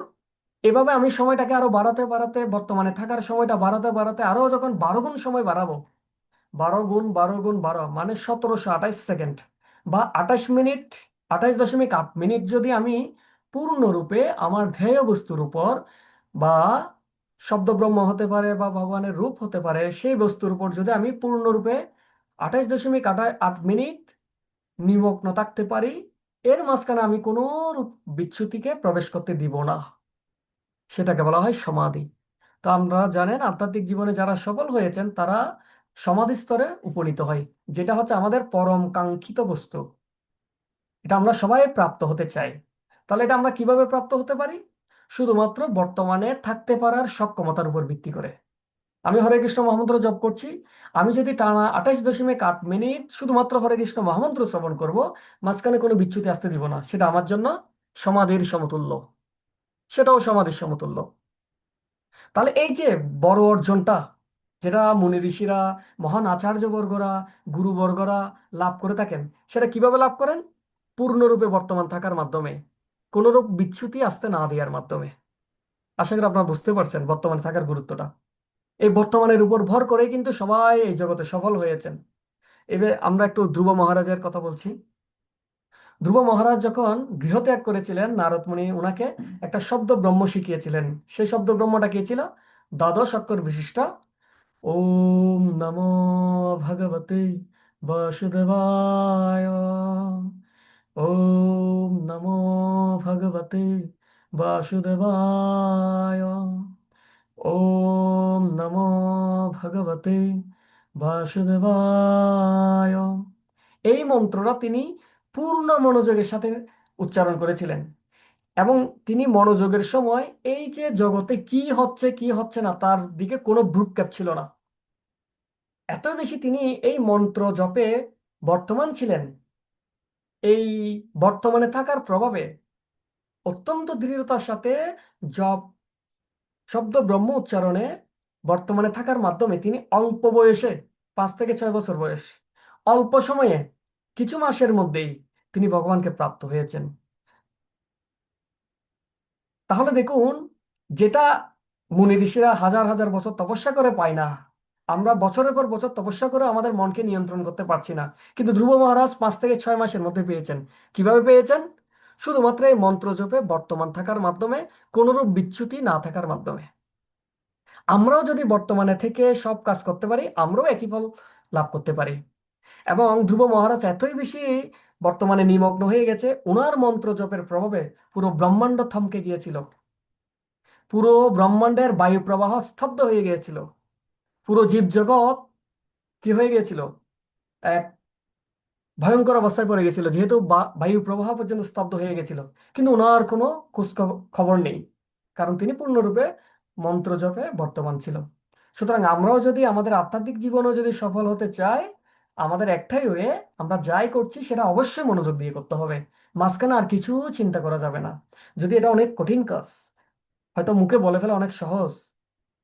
এভাবে আমি সময়টাকে আরো বাড়াতে বাড়াতে, বর্তমানে থাকার সময়টা বাড়াতে বাড়াতে আরো যখন 12 গুণ সময় বাড়াবো, 12 গুণ 12 গুণ 12 মানে 1728 সেকেন্ড, বা 28 মিনিট, 28.8 মিনিট যদি আমি পূর্ণরূপে আমার ধ্যেয় বস্তুর উপর, বা শব্দব্রহ্ম হতে পারে বা ভগবানের রূপ হতে পারে, সেই বস্তুর উপর যদি আমি পূর্ণরূপে 28.8 মিনিট নিমগ্ন থাকতে পারি, এর মাঝখানে আমি কোনো রূপ বিচ্যুতিকে প্রবেশ করতে দিব না, সেটাকে বলা হয় সমাধি। তো আমরা জানেন আধ্যাত্মিক জীবনে যারা সফল হয়েছেন তারা সমাধি স্তরে উপনীত হয়, যেটা হচ্ছে আমাদের পরম কাঙ্ক্ষিত বস্তু। এটা আমরা সবাই প্রাপ্ত হতে চাই। তাহলে এটা আমরা কিভাবে প্রাপ্ত হতে পারি? শুধুমাত্র বর্তমানে থাকতে পারার সক্ষমতার উপর ভিত্তি করে। আমি হরে কৃষ্ণ মহামন্ত্র জপ করছি, আমি যদি টানা 28.8 মিনিট শুধুমাত্র হরে কৃষ্ণ মহামন্ত্র শ্রবণ করব, মাঝখানে কোনো বিচ্যুতি আসতে দিব না, সেটা আমার জন্য সমাধির সমতুল্য, সেটাও সমাধির সমতুল্য। তাহলে এই যে বড় অর্জনটা, যেটা মুনি ঋষিরা, মহান আচার্যবর্গরা, গুরুবর্গরা লাভ করে থাকেন, সেটা কিভাবে লাভ করেন? পূর্ণরূপে বর্তমান থাকার মাধ্যমে, কোনরূপ বিচ্যুতি আসতে না দেওয়ার মাধ্যমে। আশা করি আপনারা বুঝতে পারছেন বর্তমানে থাকার গুরুত্বটা। এই বর্তমানের উপর ভর করে কিন্তু সবাই এই জগতে সফল হয়েছেন। এবার আমরা একটু ধ্রুব মহারাজের কথা বলছি। ধ্রুব মহারাজ যখন গৃহত্যাগ করেছিলেন, নারদ মুনি ওনাকে একটা শব্দ ব্রহ্ম শিখিয়েছিলেন। সেই শব্দ ব্রহ্মটা কি ছিল? দ্বাদশ অক্ষর বিশিষ্ট ওম নমো ভগবতে বাসুদেবায়, ওম নমো ভগবতে বাসুদেবায়, ওম নমো ভগবতে বাসুদেবায়। এই মন্ত্রটা তিনি পূর্ণ মনোযোগের সাথে উচ্চারণ করেছিলেন। এবং তিনি মনোযোগের সময় এই যে জগতে কি হচ্ছে কি হচ্ছে না তার দিকে কোনো ভ্রুক্ষেপ ছিল না। এত বেশি তিনি এই মন্ত্র জপে বর্তমান ছিলেন। এই বর্তমানে থাকার প্রভাবে অত্যন্ত দৃঢ়তার সাথে জপ শব্দ ব্রহ্ম উচ্চারণে বর্তমানে থাকার মাধ্যমে তিনি অল্প বয়সে, 5 থেকে 6 বছর বয়স, অল্প সময়ে, কিছু মাসের মধ্যেই তিনি ভগবানকে প্রাপ্ত হয়েছেন। তাহলে দেখুন, যেটা মুনি ঋষিরা হাজার হাজার বছর তপস্যা করে পায় না, আমরা বছরের পর বছর তপস্যা করে আমাদের মনকে নিয়ন্ত্রণ করতে পারছি না, কিন্তু ধ্রুব মহারাজ 5 থেকে 6 মাসের মধ্যে পেয়েছেন। কিভাবে পেয়েছেন? শুধুমাত্র এই মন্ত্র জপে বর্তমান থাকার মাধ্যমে, কোনরূপ বিচ্যুতি না থাকার মাধ্যমে। আমরাও যদি বর্তমানে থেকে সব কাজ করতে পারি, আমরাও একই ফল লাভ করতে পারি। এবং ধ্রুব মহারাজ এতই বেশি বর্তমানে নিমগ্ন হয়ে গেছে, ওনার মন্ত্র জপের প্রভাবে পুরো ব্রহ্মাণ্ড থমকে গিয়েছিল। পুরো ব্রহ্মাণ্ডের বায়ু প্রবাহ স্তব্ধ হয়ে গিয়েছিল। পুরো জীবজগৎ কি হয়ে গিয়েছিল? এক ভয়ঙ্কর অবস্থায় পড়ে গেছিল, যেহেতু বায়ু প্রবাহ পর্যন্ত স্তব্ধ হয়ে গেছিল। কিন্তু ওনার কোনো খোঁজ খবর নেই, কারণ তিনি পূর্ণরূপে মন্ত্র জপে বর্তমান ছিল। সুতরাং আমরাও যদি আমাদের আধ্যাত্মিক জীবনেও যদি সফল হতে চাই, আমাদের একটাই হয়ে, আমরা যাই করছি সেটা অবশ্যই মনোযোগ দিয়ে করতে হবে। মাঝখানে আর কিছু চিন্তা করা যাবে না। যদি এটা অনেক কঠিন কাজ, হয়তো মুখে বলে ফেলা অনেক সহজ,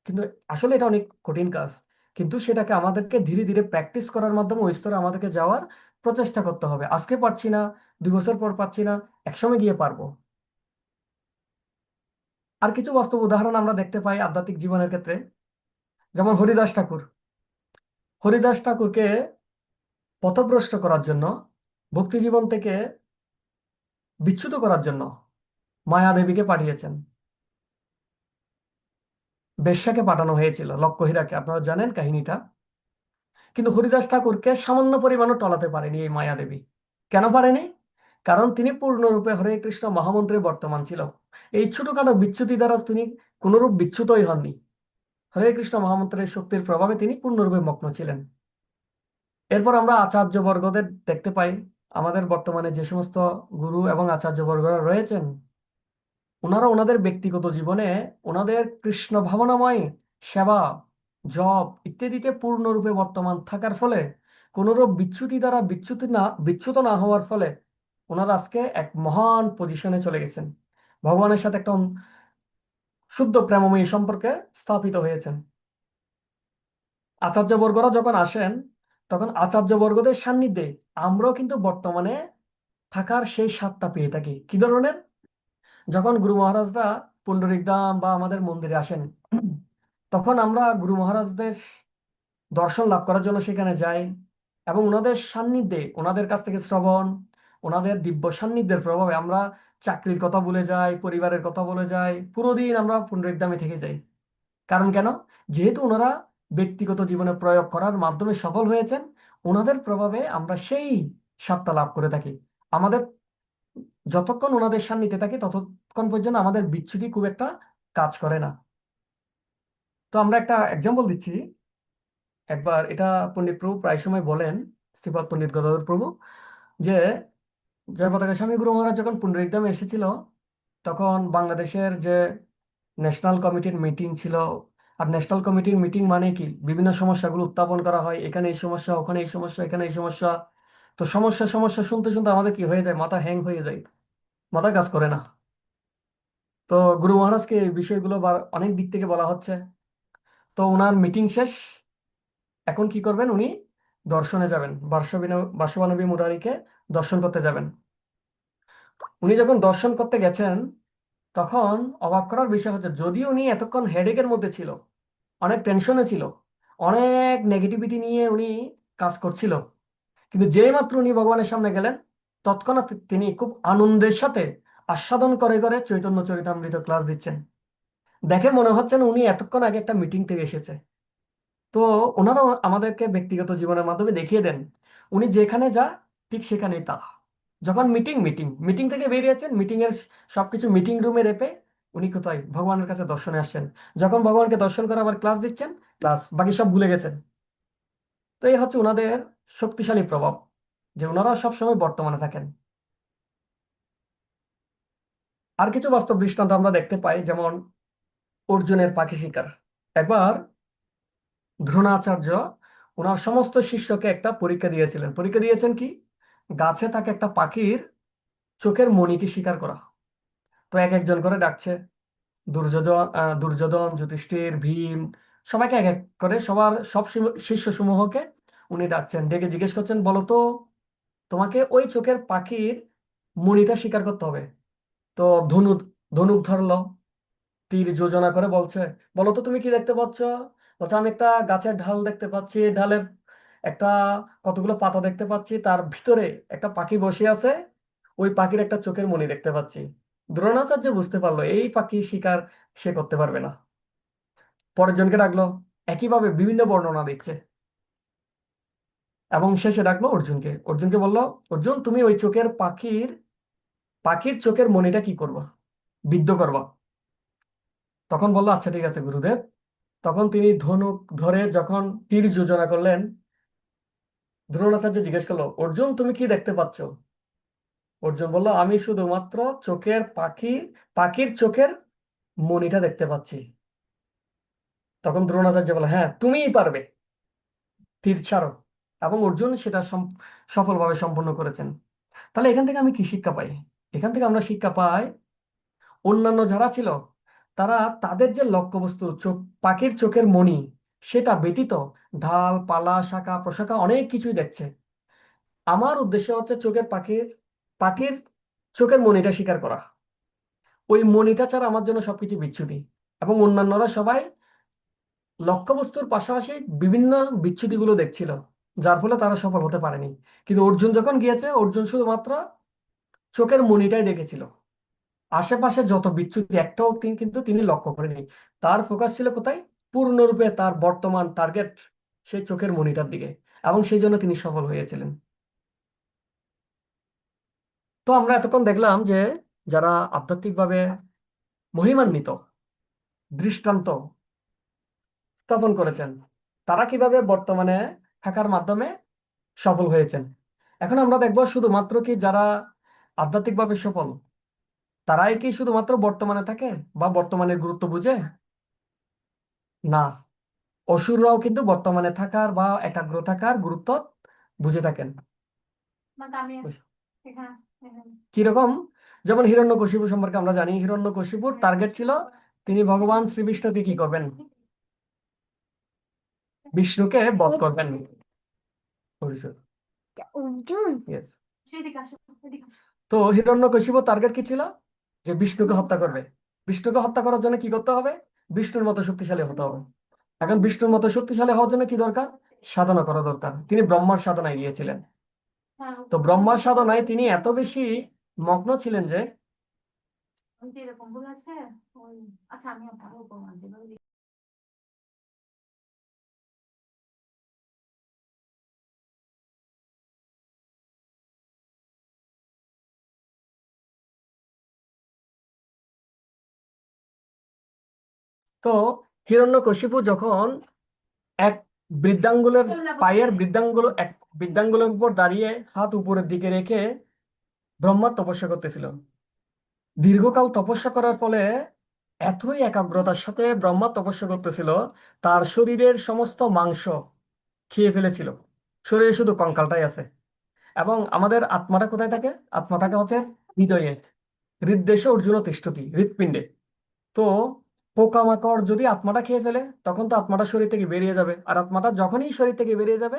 কিন্তু আসলে এটা অনেক কঠিন কাজ। কিন্তু সেটাকে আমাদেরকে ধীরে ধীরে প্র্যাকটিস করার মাধ্যমে ওই স্তরে আমাদেরকে যাওয়ার প্রচেষ্টা করতে হবে। আজকে পারছি না, 2 বছর পর পারছি না, একসময় গিয়ে পারবো। আর কিছু বাস্তব উদাহরণ আমরা দেখতে পাই আধ্যাত্মিক জীবনের ক্ষেত্রে। যেমন হরিদাস ঠাকুর। হরিদাস ঠাকুরকে পথভ্রষ্ট করার জন্য, ভক্তি জীবন থেকে বিচ্যুত করার জন্য মায়া দেবীকে পাঠিয়েছেন। বেশ্যাকে পাঠানো হয়েছিল, লক্ষ্মীহীরাকে, আপনারা জানেন কাহিনীটা। কিন্তু হরিদাস ঠাকুরকে সামান্য পরিমাণও টলাতে পারেনি এই মায়াদেবী। কেন পারেনি? কারণ তিনি পূর্ণরূপে হরে কৃষ্ণ মহামন্ত্রে বর্তমান ছিল। এই ছোটখাটো বিচ্যুতি দ্বারা তিনি কোনরূপ বিচ্যুতই হননি। হরে কৃষ্ণ মহামন্ত্রের শক্তির প্রভাবে তিনি পূর্ণরূপে মগ্ন ছিলেন। এরপর আমরা আচার্যবর্গদের দেখতে পাই। আমাদের বর্তমানে যে সমস্ত গুরু এবং আচার্যবর্গরা রয়েছেন, ওনারা ওনাদের ব্যক্তিগত জীবনে ওনাদের কৃষ্ণ ভাবনাময় সেবা, জপ ইত্যাদিতে পূর্ণরূপে বর্তমান থাকার ফলে, কোনরূপ বিচ্যুতি দ্বারা বিচ্যুত না হওয়ার ফলে ওনারা আজকে এক মহান পজিশনে চলে গেছেন। ভগবানের সাথে একটা শুদ্ধ প্রেমময়ী সম্পর্কে স্থাপিত হয়েছেন। আচার্যবর্গরা যখন আসেন, তখন আচার্যবর্গদের সান্নিধ্যে আমরাও কিন্তু বর্তমানে থাকার সেই স্বাদটা পেয়ে থাকি। কি ধরনের? যখন গুরু মহারাজরা পুণ্ডরিক ধাম বা আমাদের মন্দিরে আসেন, তখন আমরা গুরু মহারাজদের দর্শন লাভ করার জন্য সেখানে যাই। এবং ওনাদের সান্নিধ্যে, ওনাদের কাছ থেকে শ্রবণ, ওনাদের দিব্য সান্নিধ্যের প্রভাবে আমরা চাকরির কথা ভুলে যাই, পরিবারের কথা ভুলে যাই, পুরো দিন আমরা পুণ্ডরিক ধামে থেকে যাই। কারণ কেন? যেহেতু ওনারা ব্যক্তিগত জীবনে প্রয়োগ করার মাধ্যমে সফল হয়েছেন, ওনাদের প্রভাবে আমরা সেই স্বাদটা লাভ করে থাকি। আমাদের যতক্ষণ ওনাদের সান্নিধ্যে থাকি ততক্ষণ পর্যন্ত আমাদের বিচ্যুতি খুব একটা কাজ করে না। তো আমরা একটা এক্সাম্পল দিচ্ছি। একবার এটা পণ্ডিত প্রভু প্রায় সময় বলেন, শ্রীপদ পণ্ডিত গদাধর প্রভু, যে জয় পতাকা স্বামী গুরু মহারাজ যখন পুণ্ডরিকধামে এসেছিল, তখন বাংলাদেশের যে ন্যাশনাল কমিটির মিটিং ছিল। আর ন্যাশনাল কমিটির মিটিং মানে কি? বিভিন্ন সমস্যাগুলো উত্থাপন করা হয়, এখানে এই সমস্যা, ওখানে এই সমস্যা, এখানে এই সমস্যা। তো সমস্যা সমস্যা শুনতে শুনতে আমাদের কি হয়ে যায়? মাথা হ্যাং হয়ে যায়, মাথা কাজ করে না। তো গুরু মহারাজকে এই বিষয়গুলো অনেক দিক থেকে বলা হচ্ছে। তো ওনার মিটিং শেষ, এখন কি করবেন? উনি দর্শনে যাবেন, বাসবানবী মুরারিকে দর্শন করতে যাবেন। উনি যখন দর্শন করতে গেছেন, তখন অবাক করার বিষয় হচ্ছে, যদিও উনি এতক্ষণ হেডেকের মধ্যে ছিল, অনেক টেনশনে ছিল, অনেক নেগেটিভিটি নিয়ে উনি কাজ করছিল, কিন্তু যেই মাত্র উনি ভগবানের সামনে গেলেন, তৎক্ষণাৎ তিনি খুব আনন্দের সাথে আস্বাদন করে করে চৈতন্য চরিতামৃত ক্লাস দিচ্ছেন। দেখে মনে হচ্ছে না উনি এতক্ষণ আগে একটা মিটিং থেকে এসেছে। তো ওনারাও আমাদেরকে ব্যক্তিগত জীবনের মাধ্যমে দেখিয়ে দেন, উনি যেখানে যা ঠিক সেখানেই তা। যখন মিটিং মিটিং মিটিং থেকে বেরিয়েছেন, মিটিং এর সবকিছু মিটিং রুমে রেখে উনি কোথায় ভগবানের কাছে দর্শনে আসছেন। যখন ভগবানকে দর্শন করে আবার ক্লাস দিচ্ছেন, ক্লাস বাকি সব ভুলে গেছেন। তো এই হচ্ছে ওনাদের শক্তিশালী প্রভাব, যে ওনারা সবসময় বর্তমানে থাকেন। আর কিছু বাস্তব দৃষ্টান্ত আমরা দেখতে পাই, যেমন অর্জুনের পাখি শিকার। একবার দ্রোণাচার্য ওনার সমস্ত শিষ্যকে একটা পরীক্ষা দিয়েছিলেন। পরীক্ষা দিয়েছেন কি? গাছে থাকে একটা পাখির চোখের মণিকে শিকার করা। তো এক একজন করে ডাকছে, দুর্যোধন, যুধিষ্ঠির, ভীম, সবাইকে এক এক করে সব শিষ্য সমূহকে উনি ডাকছেন, ডেকে জিজ্ঞেস করছেন, বলো তো, তোমাকে ওই চোখের পাখির মণিটা শিকার করতে হবে। তো ধনুক ধনুক ধরলো, তীর যোজনা করে বলছে, বলো তো তুমি কি দেখতে পাচ্ছ? বলছে, আমি একটা গাছের ঢাল দেখতে পাচ্ছি, ঢালের একটা কতগুলো পাতা দেখতে পাচ্ছি, তার ভিতরে একটা পাখি বসে আছে, ওই পাখির একটা চোখের মণি দেখতে পাচ্ছি। দ্রোণাচার্য বুঝতে পারলো এই পাখি শিকার সে করতে পারবে না। পরের জনকে ডাকলো, একইভাবে বিভিন্ন বর্ণনা দিচ্ছে, এবং শেষে ডাকলো অর্জুনকে। অর্জুনকে বললো, অর্জুন, তুমি ওই পাখির চোখের মণিটা কি করবা? বিদ্ধ করবা। তখন বললো, আচ্ছা ঠিক আছে গুরুদেব। তখন তিনি ধনুক ধরে যখন তীর যোজনা করলেন, দ্রোণাচার্য জিজ্ঞেস করলো, অর্জুন, তুমি কি দেখতে পাচ্ছ? অর্জুন বলল, আমি শুধুমাত্র পাখির চোখের মণিটা দেখতে পাচ্ছি। তখন দ্রোণাচার্য বলল, হ্যাঁ তুমিই পারবে, তীর ছাড়ো। এবং অর্জুন সেটা সফলভাবে সম্পন্ন করেছেন। তাহলে এখান থেকে আমি কি শিক্ষা পাই? এখান থেকে আমরা শিক্ষা পাই, অন্যান্য যারা ছিল তারা তাদের যে লক্ষ্যবস্তু পাখির চোখের মণি, সেটা ব্যতীত ঢাল, পালা, শাখা প্রশাখা অনেক কিছুই দেখছে। আমার উদ্দেশ্য হচ্ছে পাখির চোখের মণিটা শিকার করা। ওই মণিটা ছাড়া আমার জন্য সবকিছু বিচ্যুতি। এবং অন্যান্যরা সবাই লক্ষ্যবস্তুর পাশাপাশি বিভিন্ন বিচ্যুতিগুলো দেখছিল, যার ফলে তারা সফল হতে পারেনি। কিন্তু অর্জুন যখন গিয়েছে, অর্জুন শুধুমাত্র চোখের মণিটাই দেখেছিল, আশেপাশে যত বিচ্যুতি একটাও কিন্তু তিনি লক্ষ্য করেনি। তার ফোকাস ছিল কোথায়? পূর্ণরূপে তার বর্তমান টার্গেট, সেই চোখের মণিটার দিকে, এবং সেই জন্য তিনি সফল হয়েছিলেন। তো আমরা এতক্ষণ দেখলাম যে যারা আধ্যাত্মিকভাবে মহিমান্বিত, দৃষ্টান্ত স্থাপন করেছেন, তারা কিভাবে বর্তমানে থাকার মাধ্যমে সফল হয়েছেন। এখন আমরা দেখব, শুধুমাত্র কি যারা আধ্যাত্মিকভাবে সফল তারাই কি শুধুমাত্র বর্তমানে থাকে বা বর্তমানের গুরুত্ব বুঝে? না, অসুররাও কিন্তু বর্তমানে থাকার বা একাগ্র থাকার গুরুত্ব বুঝে থাকেন। কিরকম? যেমন হিরণ্যকশিপু সম্পর্কে আমরা জানি, হিরণ্যকশিপুর টার্গেট ছিল তিনি ভগবান শ্রীবিষ্ণুকে কি করবেন? বিষ্ণুকে বধ করবেন। Yes. তো হিরণ্যকশিপুর টার্গেট কি ছিল? যে বিষ্ণুকে হত্যা করবে। বিষ্ণুকে হত্যা করার জন্য কি করতে হবে? বিষ্ণুর মতো শক্তিশালী হতে হবে। এখন বিষ্ণুর মতো শক্তিশালী হওয়ার জন্য কি দরকার? সাধনা করা দরকার। তিনি ব্রহ্মার সাধনায় গিয়েছিলেন। তো ব্রহ্মার সাধনায় তিনি এত বেশি মগ্ন ছিলেন যে তো হিরণ্যকশিপু যখন এক বৃদ্ধাঙ্গুলের বৃদ্ধাঙ্গুলের উপর দাঁড়িয়ে হাত উপরের দিকে রেখে ব্রহ্মার তপস্যা করতেছিল, দীর্ঘকাল তপস্যা করার ফলে এতই একাগ্রতার সাথে ব্রহ্মা তপস্যা করতেছিল, তার শরীরের সমস্ত মাংস খেয়ে ফেলেছিল, শরীরে শুধু কঙ্কালটাই আছে। এবং আমাদের আত্মাটা কোথায় থাকে? আত্মাটাকে হচ্ছে হৃদয়ে, হৃদ্দেশে অর্জুন তিষ্ঠতি, হৃৎপিণ্ডে। তো পোকামাকড় যদি আত্মাটা খেয়ে ফেলে তখন তো আত্মাটা শরীর থেকে বেরিয়ে যাবে, আর আত্মাটা যখনই শরীর থেকে বেরিয়ে যাবে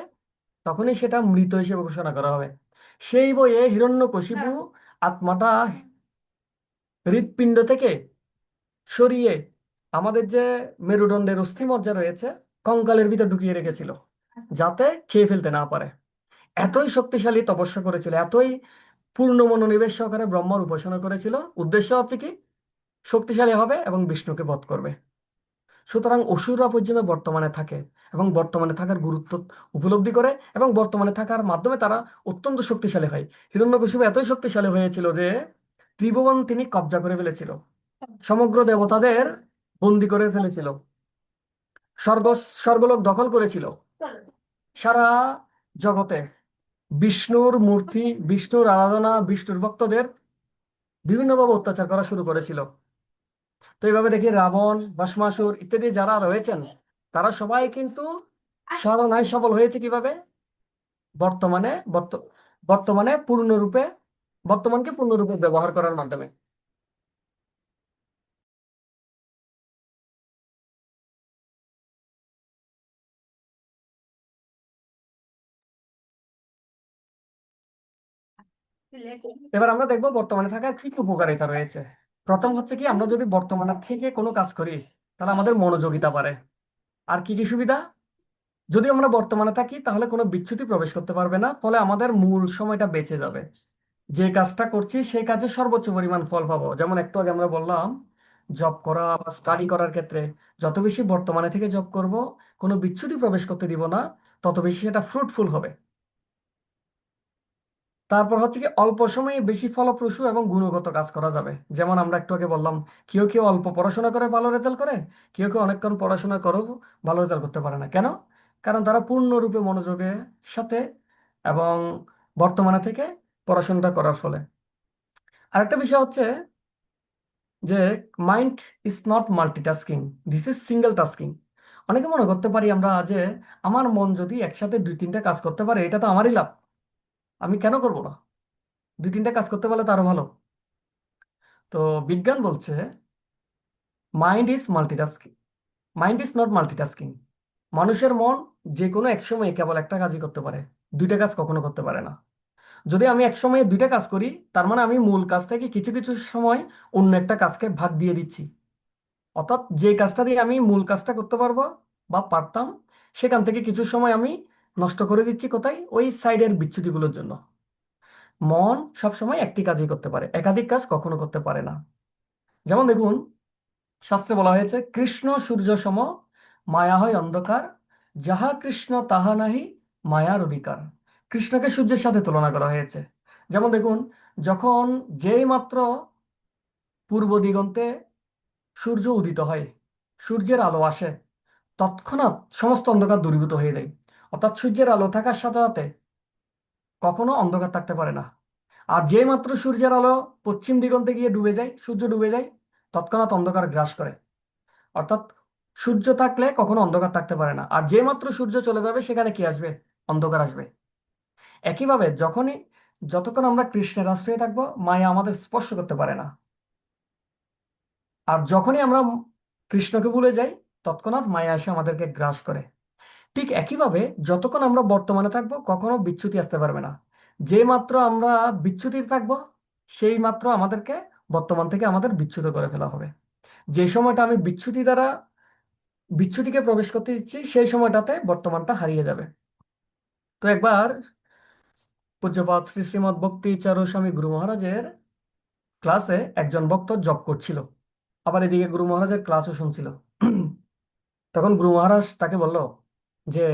তখনই সেটা মৃত হিসেবে ঘোষণা করা হবে। সেই বইয়ে হিরণ্যকশিপু আত্মাটা হৃৎপিণ্ড থেকে সরিয়ে আমাদের যে মেরুদণ্ডের অস্থিমজ্জা রয়েছে কঙ্কালের ভিতর ঢুকিয়ে রেখেছিল, যাতে খেয়ে ফেলতে না পারে। এতই শক্তিশালী তপস্যা করেছিল, এতই পূর্ণ মনোনিবেশ সহকারে ব্রহ্মার উপাসনা করেছিল। উদ্দেশ্য হচ্ছে কি, শক্তিশালী হবে এবং বিষ্ণুকে বধ করবে। সুতরাং অসুররা পর্যন্ত বর্তমানে থাকে এবং বর্তমানে থাকার গুরুত্ব উপলব্ধি করে এবং বর্তমানে থাকার মাধ্যমে তারা অত্যন্ত শক্তিশালী হয়। হিরণ্যকশিপু এতই শক্তিশালী হয়েছিল যে ত্রিভুবন তিনি কব্জা করে ফেলেছিল, সমগ্র দেবতাদের বন্দি করে ফেলেছিল, স্বর্গ স্বর্গলোক দখল করেছিল। সারা জগতে বিষ্ণুর মূর্তি, বিষ্ণুর আরাধনা, বিষ্ণুর ভক্তদের বিভিন্নভাবে অত্যাচার করা শুরু করেছিল। তো এইভাবে দেখি রাবণ, ভস্মাসুর ইত্যাদি যারা রয়েছেন তারা সবাই কিন্তু সাধনায় সফল হয়েছে কিভাবে? বর্তমানে বর্তমানে পূর্ণরূপে বর্তমানকে পূর্ণরূপে ব্যবহার করার মাধ্যমে। এবার আমরা দেখবো বর্তমানে থাকার কি কি উপকারিতা রয়েছে। প্রথম হচ্ছে কি, আমরা যদি বর্তমানে থেকে কোনো কাজ করি তাহলে আমাদের মনোযোগিতা বাড়ে। আর কি কি সুবিধা? যদি আমরা বর্তমানে থাকি তাহলে কোনো বিচ্যুতি প্রবেশ করতে পারবে না, ফলে আমাদের মূল সময়টা বেঁচে যাবে। যে কাজটা করছি সেই কাজে সর্বোচ্চ পরিমাণ ফল পাবো। যেমন একটু আগে আমরা বললাম, জব করা বা স্টাডি করার ক্ষেত্রে যত বেশি বর্তমানে থেকে জব করব, কোনো বিচ্যুতি প্রবেশ করতে দিব না, তত বেশি সেটা ফ্রুটফুল হবে। তারপর হচ্ছে কি, অল্প সময়ে বেশি ফলপ্রসূ এবং গুণগত কাজ করা যাবে। যেমন আমরা একটু আগে বললাম, কেউ কেউ অল্প পড়াশোনা করে ভালো রেজাল্ট করে, কেউ কেউ অনেকক্ষণ পড়াশোনা করেও ভালো রেজাল্ট করতে পারে না। কেন? কারণ তারা পূর্ণরূপে মনোযোগের সাথে এবং বর্তমানে থেকে পড়াশোনাটা করার ফলে। আরেকটা বিষয় হচ্ছে যে mind is not multitasking, this is single tasking. অনেকে মনে করতে পারি আমরা যে আমার মন যদি একসাথে দুই তিনটা কাজ করতে পারে এটা তো আমারই লাভ, আমি কেন করব না? দুই তিনটা কাজ করতে পারলে তারও ভালো। তো বিজ্ঞান বলছে mind is multitasking, mind is not multitasking. মানুষের মন যে কোনো এক সময় কেবল একটা কাজই করতে পারে, দুইটা কাজ কখনো করতে পারে না। যদি আমি এক সময়ে দুইটা কাজ করি তার মানে আমি মূল কাজ থেকে কিছু কিছু সময় অন্য একটা কাজকে ভাগ দিয়ে দিচ্ছি। অর্থাৎ যে কাজটা দিয়ে আমি মূল কাজটা করতে পারবো বা পারতাম, সেখান থেকে কিছু সময় আমি নষ্ট করে দিচ্ছি কোথায়? ওই সাইডের বিচ্যুতিগুলোর জন্য। মন সবসময় একটি কাজই করতে পারে, একাধিক কাজ কখনো করতে পারে না। যেমন দেখুন, শাস্ত্রে বলা হয়েছে কৃষ্ণ সূর্য সম, মায়া হয় অন্ধকার, যাহা কৃষ্ণ তাহা নাহি মায়ার অধিকার। কৃষ্ণকে সূর্যের সাথে তুলনা করা হয়েছে। যেমন দেখুন, যখন যেই মাত্র পূর্ব দিগন্তে সূর্য উদিত হয়, সূর্যের আলো আসে, তৎক্ষণাৎ সমস্ত অন্ধকার দূরীভূত হয়ে যায়। অর্থাৎ সূর্যের আলো থাকার সাথে সাথে কখনো অন্ধকার থাকতে পারে না। আর যে মাত্র সূর্যের আলো পশ্চিম দিগন্তে গিয়ে ডুবে যায়, সূর্য ডুবে যায়, তৎক্ষণাৎ অন্ধকার গ্রাস করে। অর্থাৎ সূর্য থাকলে কখনো অন্ধকার থাকতে পারে না, আর যে মাত্র সূর্য চলে যাবে সেখানে কি আসবে? অন্ধকার আসবে। একইভাবে যতক্ষণ আমরা কৃষ্ণের আশ্রয়ে থাকবো, মায়া আমাদের স্পর্শ করতে পারে না। আর যখনই আমরা কৃষ্ণকে ভুলে যাই তৎক্ষণাৎ মায়া এসে আমাদেরকে গ্রাস করে। ঠিক একইভাবে যতক্ষণ আমরা বর্তমানে থাকবো কখনো বিচ্যুতি আসতে পারবে না। যে মাত্র আমরা বিচ্যুতি থাকবো সেই মাত্র আমাদেরকে বর্তমান থেকে আমাদের বিচ্যুত করে ফেলা হবে। যে সময়টা আমি বিচ্যুতিকে প্রবেশ করতে দিচ্ছি সেই সময়টাতে বর্তমানটা হারিয়ে যাবে। তো একবার পূজ্যপাদ শ্রী শ্রীমৎ ভক্তি চারু স্বামী গুরু মহারাজের ক্লাসে একজন ভক্ত জব করছিল, আবার এদিকে গুরু মহারাজের ক্লাসও শুনছিল। তখন গুরু মহারাজ তাকে বলল যে,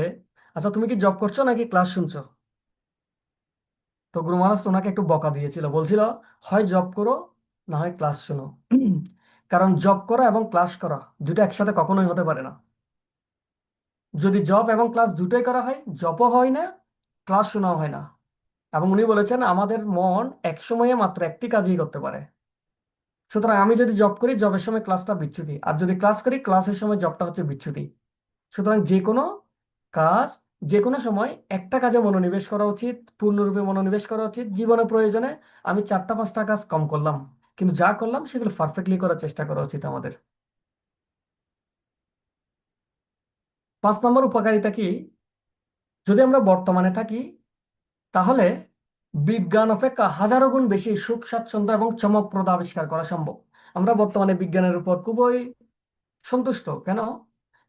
আচ্ছা তুমি কি জব করছো নাকি ক্লাস শুনছো? তো গুরু মহারাজ ওনাকে একটু বকা দিয়েছিল, বলছিল হয় জব করো না হয় ক্লাস শোনো। কারণ জব করা এবং ক্লাস করা দুটো একসাথে কখনোই হতে পারে না। যদি জব এবং ক্লাস দুটোই করা হয়, জবও হয় না, ক্লাস শোনাও হয় না। এবং উনি বলেছেন আমাদের মন এক সময়ে মাত্র একটি কাজই করতে পারে। সুতরাং আমি যদি জব করি জবের সময় ক্লাসটা বিচ্যুতি, আর যদি ক্লাস করি ক্লাসের সময় জবটা হচ্ছে বিচ্যুতি। সুতরাং যে কোনো কাজ যে কোনো সময় একটা কাজে মনোনিবেশ করা উচিত, পূর্ণরূপে মনোনিবেশ করা উচিত। জীবনে প্রয়োজনে আমি 4টা 5টা কাজ কম করলাম, কিন্তু যা করলাম সেগুলো পারফেক্টলি করার চেষ্টা করা উচিত আমাদের। 5 নম্বর উপকারিতা কি? যদি আমরা বর্তমানে থাকি তাহলে বিজ্ঞান অপেক্ষা হাজারো গুণ বেশি সুখ স্বাচ্ছন্দ্য এবং চমকপ্রদ আবিষ্কার করা সম্ভব। আমরা বর্তমানে বিজ্ঞানের উপর খুবই সন্তুষ্ট। কেন?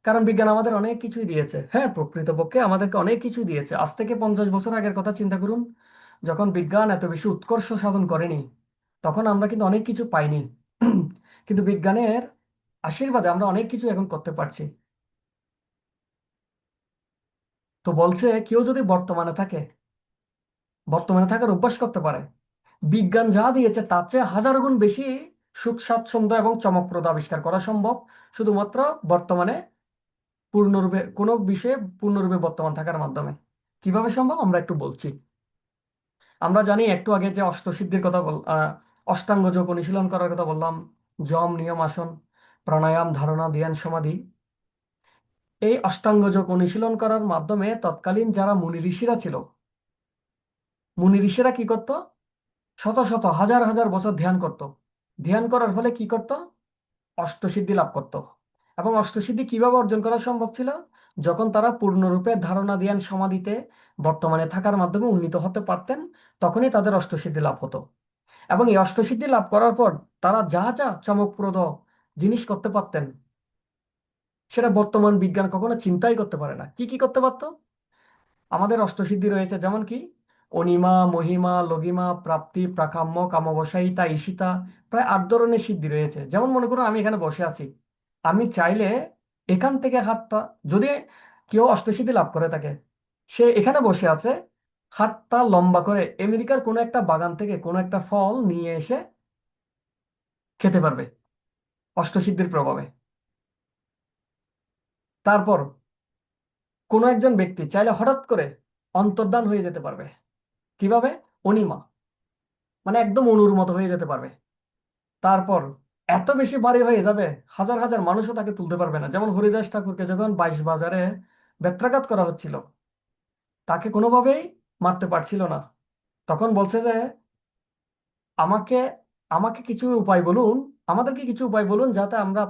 কারণ বিজ্ঞান আমাদের অনেক কিছুই দিয়েছে। হ্যাঁ, প্রকৃতপক্ষে আমাদেরকে অনেক কিছুই দিয়েছে। আজ থেকে 50 বছর আগের কথা চিন্তা করুন, যখন বিজ্ঞান এত বেশি উৎকর্ষ সাধন করেনি, তখন আমরা কিন্তু অনেক কিছু পাইনি। কিন্তু বিজ্ঞানের আশীর্বাদে আমরা অনেক কিছু এখন করতে পারছি। তো বলছে কেউ যদি বর্তমানে থাকার অভ্যাস করতে পারে, বিজ্ঞান যা দিয়েছে তার চেয়ে হাজার গুণ বেশি সুখ স্বাচ্ছন্দ্য এবং চমকপ্রদ আবিষ্কার করা সম্ভব শুধুমাত্র বর্তমানে পূর্ণরূপে কোনো বিষয়ে পূর্ণরূপে বর্তমান থাকার মাধ্যমে। কিভাবে সম্ভব আমরা একটু বলছি। আমরা জানি একটু আগে যে অষ্টসিদ্ধির কথা অষ্টাঙ্গ যোগ অনুশীলন করার কথা বললাম, যম, নিয়ম, আসন, প্রাণায়াম, ধারণা, ধ্যান, সমাধি। এই অষ্টাঙ্গ যোগ অনুশীলন করার মাধ্যমে তৎকালীন যারা মুনি ঋষিরা ছিল, মুনি ঋষিরা কি করত? শত শত হাজার হাজার বছর ধ্যান করত। ধ্যান করার ফলে কি করত? অষ্টসিদ্ধি লাভ করত। এবং অষ্টসিদ্ধি কিভাবে অর্জন করা সম্ভব ছিল? যখন তারা পূর্ণরূপে ধারণা, ধ্যান, সমাধিতে বর্তমানে থাকার মাধ্যমে উন্নীত হতে পারতেন, তখনই তাদের অষ্টসিদ্ধি লাভ হতো। এবং এই অষ্টসিদ্ধি লাভ করার পর তারা যা যা চমকপ্রদ জিনিস করতে পারতেন, সেটা বর্তমান বিজ্ঞান কখনো চিন্তাই করতে পারে না। কি কি করতে পারতো? আমাদের অষ্টসিদ্ধি রয়েছে, যেমন কি অনিমা, মহিমা, লঘিমা, প্রাপ্তি, প্রাকাম্য, কামবশায়িতা, ঈশিতা, প্রায় 8 ধরনের সিদ্ধি রয়েছে। যেমন মনে করুন আমি এখানে বসে আছি, আমি চাইলে এখান থেকে হাতটা, যদি কেউ অষ্টসিদ্ধি লাভ করে থাকে, সে এখানে বসে আছে, হাতটা লম্বা করে আমেরিকার কোনো একটা বাগান থেকে কোনো একটা ফল নিয়ে এসে খেতে পারবে অষ্টসিদ্ধির প্রভাবে। তারপর কোনো একজন ব্যক্তি চাইলে হঠাৎ করে অন্তর্ধান হয়ে যেতে পারবে। কিভাবে? অনিমা, মানে একদম অণুর মতো হয়ে যেতে পারবে। তারপর এত বেশি ভারী হয়ে যাবে, হাজার হাজার মানুষও তাকে তুলতে পারবে না। যেমন হরিদাস ঠাকুরকে যখন 22 বাজারে বেত্রাঘাত করা হচ্ছিল, তাকে কোনোভাবেই মারতে পারছিল না। তখন বলছে যে আমাকে আমাকে কিছু উপায় বলুন, আমাদেরকে কিছু উপায় বলুন, যাতে আমরা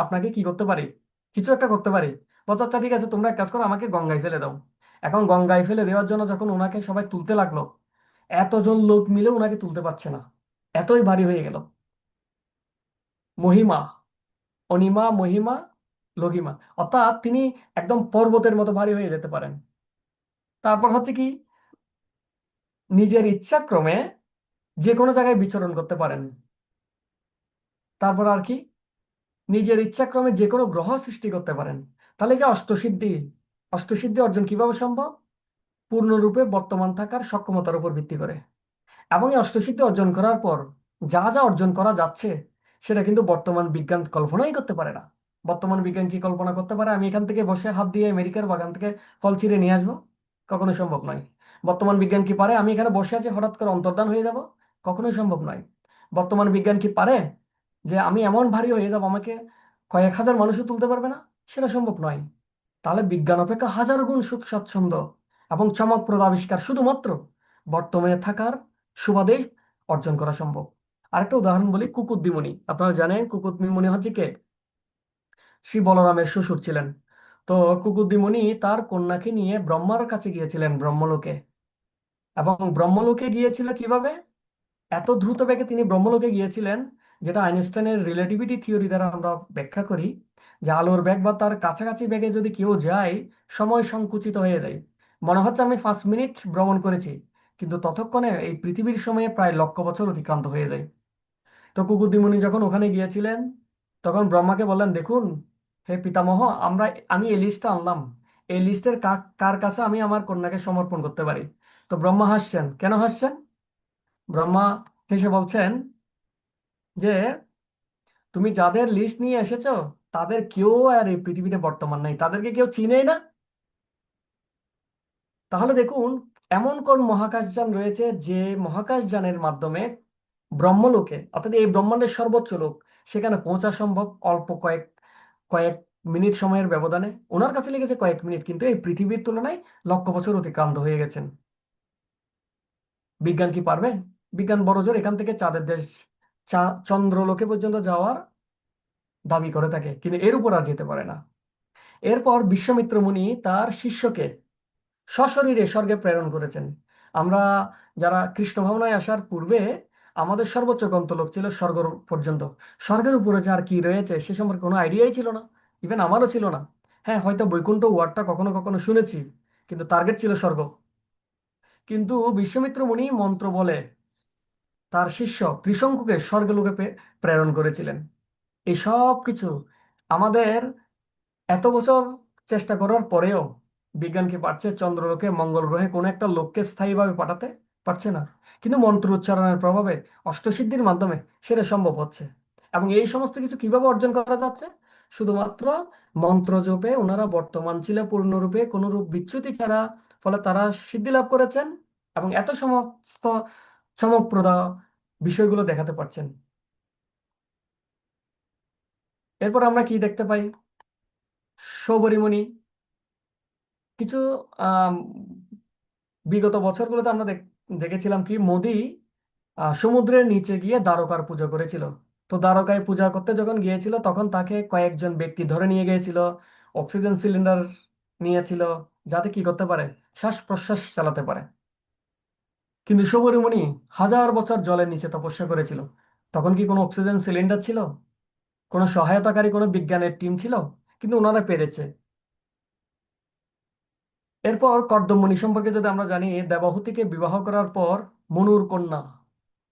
আপনাকে কি করতে পারি, কিছু একটা করতে পারি। বলছে আচ্ছা ঠিক আছে, তোমরা এক কাজ করো, আমাকে গঙ্গায় ফেলে দাও। এখন গঙ্গায় ফেলে দেওয়ার জন্য যখন ওনাকে সবাই তুলতে লাগলো, এতজন লোক মিলে ওনাকে তুলতে পারছে না, এতই ভারী হয়ে গেল। মহিমা, অনিমা, মহিমা, লঘিমা, অর্থাৎ তিনি একদম পর্বতের মতো ভারী হয়ে যেতে পারেন। তারপর হচ্ছে কি, নিজের ইচ্ছাক্রমে যে কোনো জায়গায় বিচরণ করতে পারেন। তারপর আর কি, নিজের ইচ্ছাক্রমে যে কোনো গ্রহ সৃষ্টি করতে পারেন। তাহলে যে অষ্টসিদ্ধি, অষ্টসিদ্ধি অর্জন কিভাবে সম্ভব? পূর্ণরূপে বর্তমান থাকার সক্ষমতার উপর ভিত্তি করে। এবং এই অষ্টসিদ্ধি অর্জন করার পর যা যা অর্জন করা যাচ্ছে, সেটা কিন্তু বর্তমান বিজ্ঞান কল্পনাই করতে পারে না। বর্তমান বিজ্ঞান কি কল্পনা করতে পারে আমি এখান থেকে বসে হাত দিয়ে আমেরিকার বাগান থেকে ফল ছিঁড়ে নিয়ে আসবো? কখনোই সম্ভব নয়। বর্তমান বিজ্ঞান কি পারে আমি এখানে বসে আছি হঠাৎ করে অন্তর্ধান হয়ে যাব? কখনোই সম্ভব নয়। বর্তমান বিজ্ঞান কি পারে যে আমি এমন ভারী হয়ে যাব আমাকে কয়েক হাজার মানুষও তুলতে পারবে না? সেটা সম্ভব নয়। তাহলে বিজ্ঞান অপেক্ষা হাজার গুণ সুখ স্বাচ্ছন্দ্য এবং চমকপ্রদ আবিষ্কার শুধুমাত্র বর্তমানে থাকার সুবাদে অর্জন করা সম্ভব। আরেকটা উদাহরণ বলি, কুকুদ্দিমণি। আপনারা জানেন কুকুদ্দিমণি হচ্ছে কে? শ্রী বলরামের শ্বশুর ছিলেন। তো কুকুদ্দিমণি তার কন্যাকে নিয়ে ব্রহ্মার কাছে গিয়েছিলেন, ব্রহ্মলোকে। এবং ব্রহ্মলোকে গিয়েছিল কিভাবে? এত দ্রুত বেগে তিনি ব্রহ্মলোকে গিয়েছিলেন, যেটা আইনস্টাইনের রিলেটিভিটি থিওরি দ্বারা আমরা ব্যাখ্যা করি, যে আলোর বেগ বা তার কাছাকাছি বেগে যদি কেউ যায়, সময় সংকুচিত হয়ে যায়। মনে হচ্ছে আমি 5 মিনিট ভ্রমণ করেছি, কিন্তু ততক্ষণে এই পৃথিবীর সময়ে প্রায় লক্ষ বছর অতিক্রান্ত হয়ে যায়। তো কুকুরদিমুনি যখন ওখানে গিয়েছিলেন, তখন ব্রহ্মাকে বললেন, দেখুন হে পিতামহ, আমি এই লিস্টটা আনলাম, এই লিস্টের কার কাছে আমি আমার কন্যাকে সমর্পণ করতে পারি? তো ব্রহ্মা হাসছেন। কেন হাসছেন? ব্রহ্মা হেসে বলছেন যে তুমি যাদের লিস্ট নিয়ে এসেছো, তাদের কেউ আর এই পৃথিবীতে বর্তমান নাই, তাদেরকে কেউ চিনেই না। তাহলে দেখুন, এমন কোন মহাকাশযান রয়েছে যে মহাকাশযানের মাধ্যমে ব্রহ্মলোকে, অর্থাৎ এই ব্রহ্মাণ্ডের সর্বোচ্চ লোক, সেখানে পৌঁছা সম্ভব অল্প কয়েক কয়েক মিনিট সময়ের ব্যবধানে। ওনার কাছে লেগেছে কয়েক মিনিট, কিন্তু এই পৃথিবীর তুলনায় লক্ষ বছর অতিক্রান্ত হয়ে গেছেন। বিজ্ঞান কি পারবে? বিজ্ঞান বড়জোর এখান থেকে চাঁদের দেশ, চন্দ্রলোকে পর্যন্ত যাওয়ার দাবি করে থাকে, কিন্তু এর উপর আর যেতে পারে না। এরপর বিশ্বামিত্র মুনি তার শিষ্যকে সশরীরে স্বর্গে প্রেরণ করেছেন। আমরা যারা কৃষ্ণ ভাবনায় আসার পূর্বে আমাদের সর্বোচ্চ গন্তব্য ছিল স্বর্গ পর্যন্ত। স্বর্গের উপরে যে আর কি রয়েছে সে সম্পর্কে কোনো আইডিয়াই ছিল না, ইভেন আমারও ছিল না। হ্যাঁ, হয়তো বৈকুণ্ঠ ওয়ার্ডটা কখনো কখনো শুনেছি, কিন্তু টার্গেট ছিল স্বর্গ। কিন্তু বিশ্বামিত্র মুনি মন্ত্র বলে তার শিষ্য ত্রিশঙ্কুকে স্বর্গলোকে প্রেরণ করেছিলেন। এই সব কিছু আমাদের এত বছর চেষ্টা করার পরেও বিজ্ঞান কি পারছে চন্দ্রলোকে মঙ্গল গ্রহে কোনো একটা লোককে স্থায়ীভাবে পাঠাতে? পারছে না। কিন্তু মন্ত্র উচ্চারণের প্রভাবে অষ্টসিদ্ধির মাধ্যমে সেটা সম্ভব হচ্ছে। এবং এই সমস্ত কিছু কিভাবে অর্জন করা যাচ্ছে? শুধুমাত্র মন্ত্র জপে ওনারা বর্তমান ছিল পূর্ণরূপে কোনো রূপ বিচ্যুতি ছাড়া, ফলে তারা সিদ্ধি লাভ করেছেন এবং এত সমস্ত চমকপ্রদ বিষয়গুলো দেখাতে পারছেন। এরপর আমরা কি দেখতে পাই? সৌবরী কিছু আম, বিগত বছরগুলোতে আমরা দেখেছিলাম কি মোদি সমুদ্রের নিচে গিয়ে দ্বারকার পূজা করেছিল। তো দ্বারকায় পূজা করতে যখন গিয়েছিল তখন তাকে কয়েকজন ব্যক্তি ধরে নিয়ে গিয়েছিল, অক্সিজেন সিলিন্ডার নিয়েছিল, যাতে কি করতে পারে, শ্বাস প্রশ্বাস চালাতে পারে। কিন্তু সবরমণি হাজার বছর জলের নিচে তপস্যা করেছিল। তখন কি কোনো অক্সিজেন সিলিন্ডার ছিল? কোনো সহায়তাকারী কোনো বিজ্ঞানের টিম ছিল? কিন্তু ওনারা পেরেছে। এরপর কর্দমমণি সম্পর্কে যদি আমরা জানি, দেবহূতিকে বিবাহ করার পর মনুর কন্যা,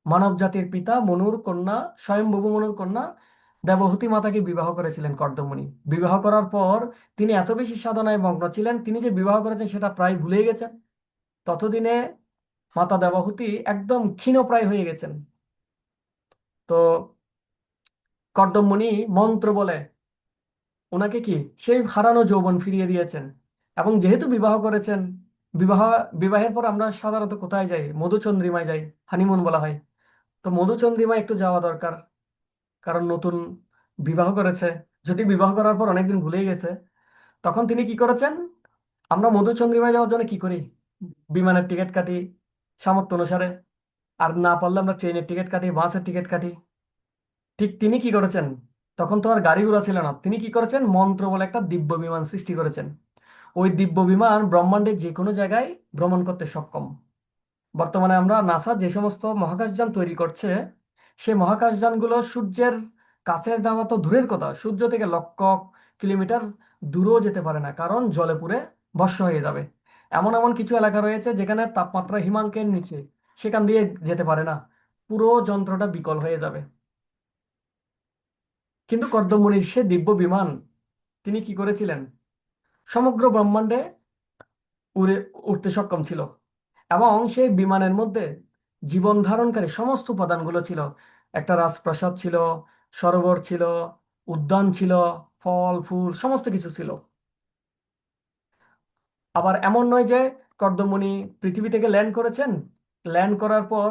মানব জাতির পিতা মনুর কন্যা, স্বয়ংভূ মনুর কন্যা দেবহূতি মাতাকে বিবাহ করেছিলেন কর্দমমণি। বিবাহ করার পর তিনি এত বেশি সাধনায় মগ্ন ছিলেন, তিনি যে বিবাহ করেছেন সেটা প্রায় ভুলে গেছেন। ততদিনে মাতা দেবহূতি একদম ক্ষীণপ্রায় হয়ে গেছেন। তো কর্দমমণি মন্ত্র বলে ওনাকে কি সেই হারানো যৌবন ফিরিয়ে দিয়েছেন। এবং যেহেতু বিবাহ করেছেন, বিবাহ বিবাহের পর আমরা সাধারণত কোথায় যাই? মধুচন্দ্রিমায় যাই, হানিমুন বলা হয়। তো মধুচন্দ্রিমায় একটু যাওয়া দরকার, কারণ নতুন বিবাহ করেছে। যদি বিবাহ করার পর অনেকদিন ভুলে গেছে, তখন তিনি কি করেছেন? আমরা মধুচন্দ্রিমায় যাওয়ার জন্য কি করি? বিমানের টিকিট কাটি সামর্থ্য অনুসারে, আর না পারলে আমরা ট্রেনের টিকিট কাটি, বাসের টিকিট কাটি। ঠিক তিনি কি করেছেন? তখন তো আর গাড়ি ঘোড়া ছিল না। তিনি কি করেছেন? মন্ত্র বলে একটা দিব্য বিমান সৃষ্টি করেছেন। ওই দিব্য বিমান ব্রহ্মাণ্ডের যে কোনো জায়গায় ভ্রমণ করতে সক্ষম। বর্তমানে আমরা নাসা যে সমস্ত মহাকাশযান তৈরি করছে, সেই মহাকাশযানগুলো সূর্যের কাছে যাওয়া তো দূরের কথা, সূর্য থেকে লক্ষ কিলোমিটার দূরেও যেতে পারে না, কারণ জলে পুড়ে ভস্ম হয়ে যাবে। এমন এমন কিছু এলাকা রয়েছে যেখানে তাপমাত্রা হিমাঙ্কের নিচে, সেখান দিয়ে যেতে পারে না, পুরো যন্ত্রটা বিকল হয়ে যাবে। কিন্তু কর্দমমণির সে দিব্য বিমান তিনি কি করেছিলেন? সমগ্র ব্রহ্মাণ্ডে উড়ে উঠতে সক্ষম ছিল। এবং সেই বিমানের মধ্যে জীবন ধারণকারী সমস্ত উপাদানগুলো ছিল। একটা রাজপ্রাসাদ ছিল, সরোবর ছিল, উদ্যান ছিল, ফল ফুল সমস্ত কিছু ছিল। আবার এমন নয় যে কর্দমমণি পৃথিবী থেকে ল্যান্ড করেছেন, ল্যান্ড করার পর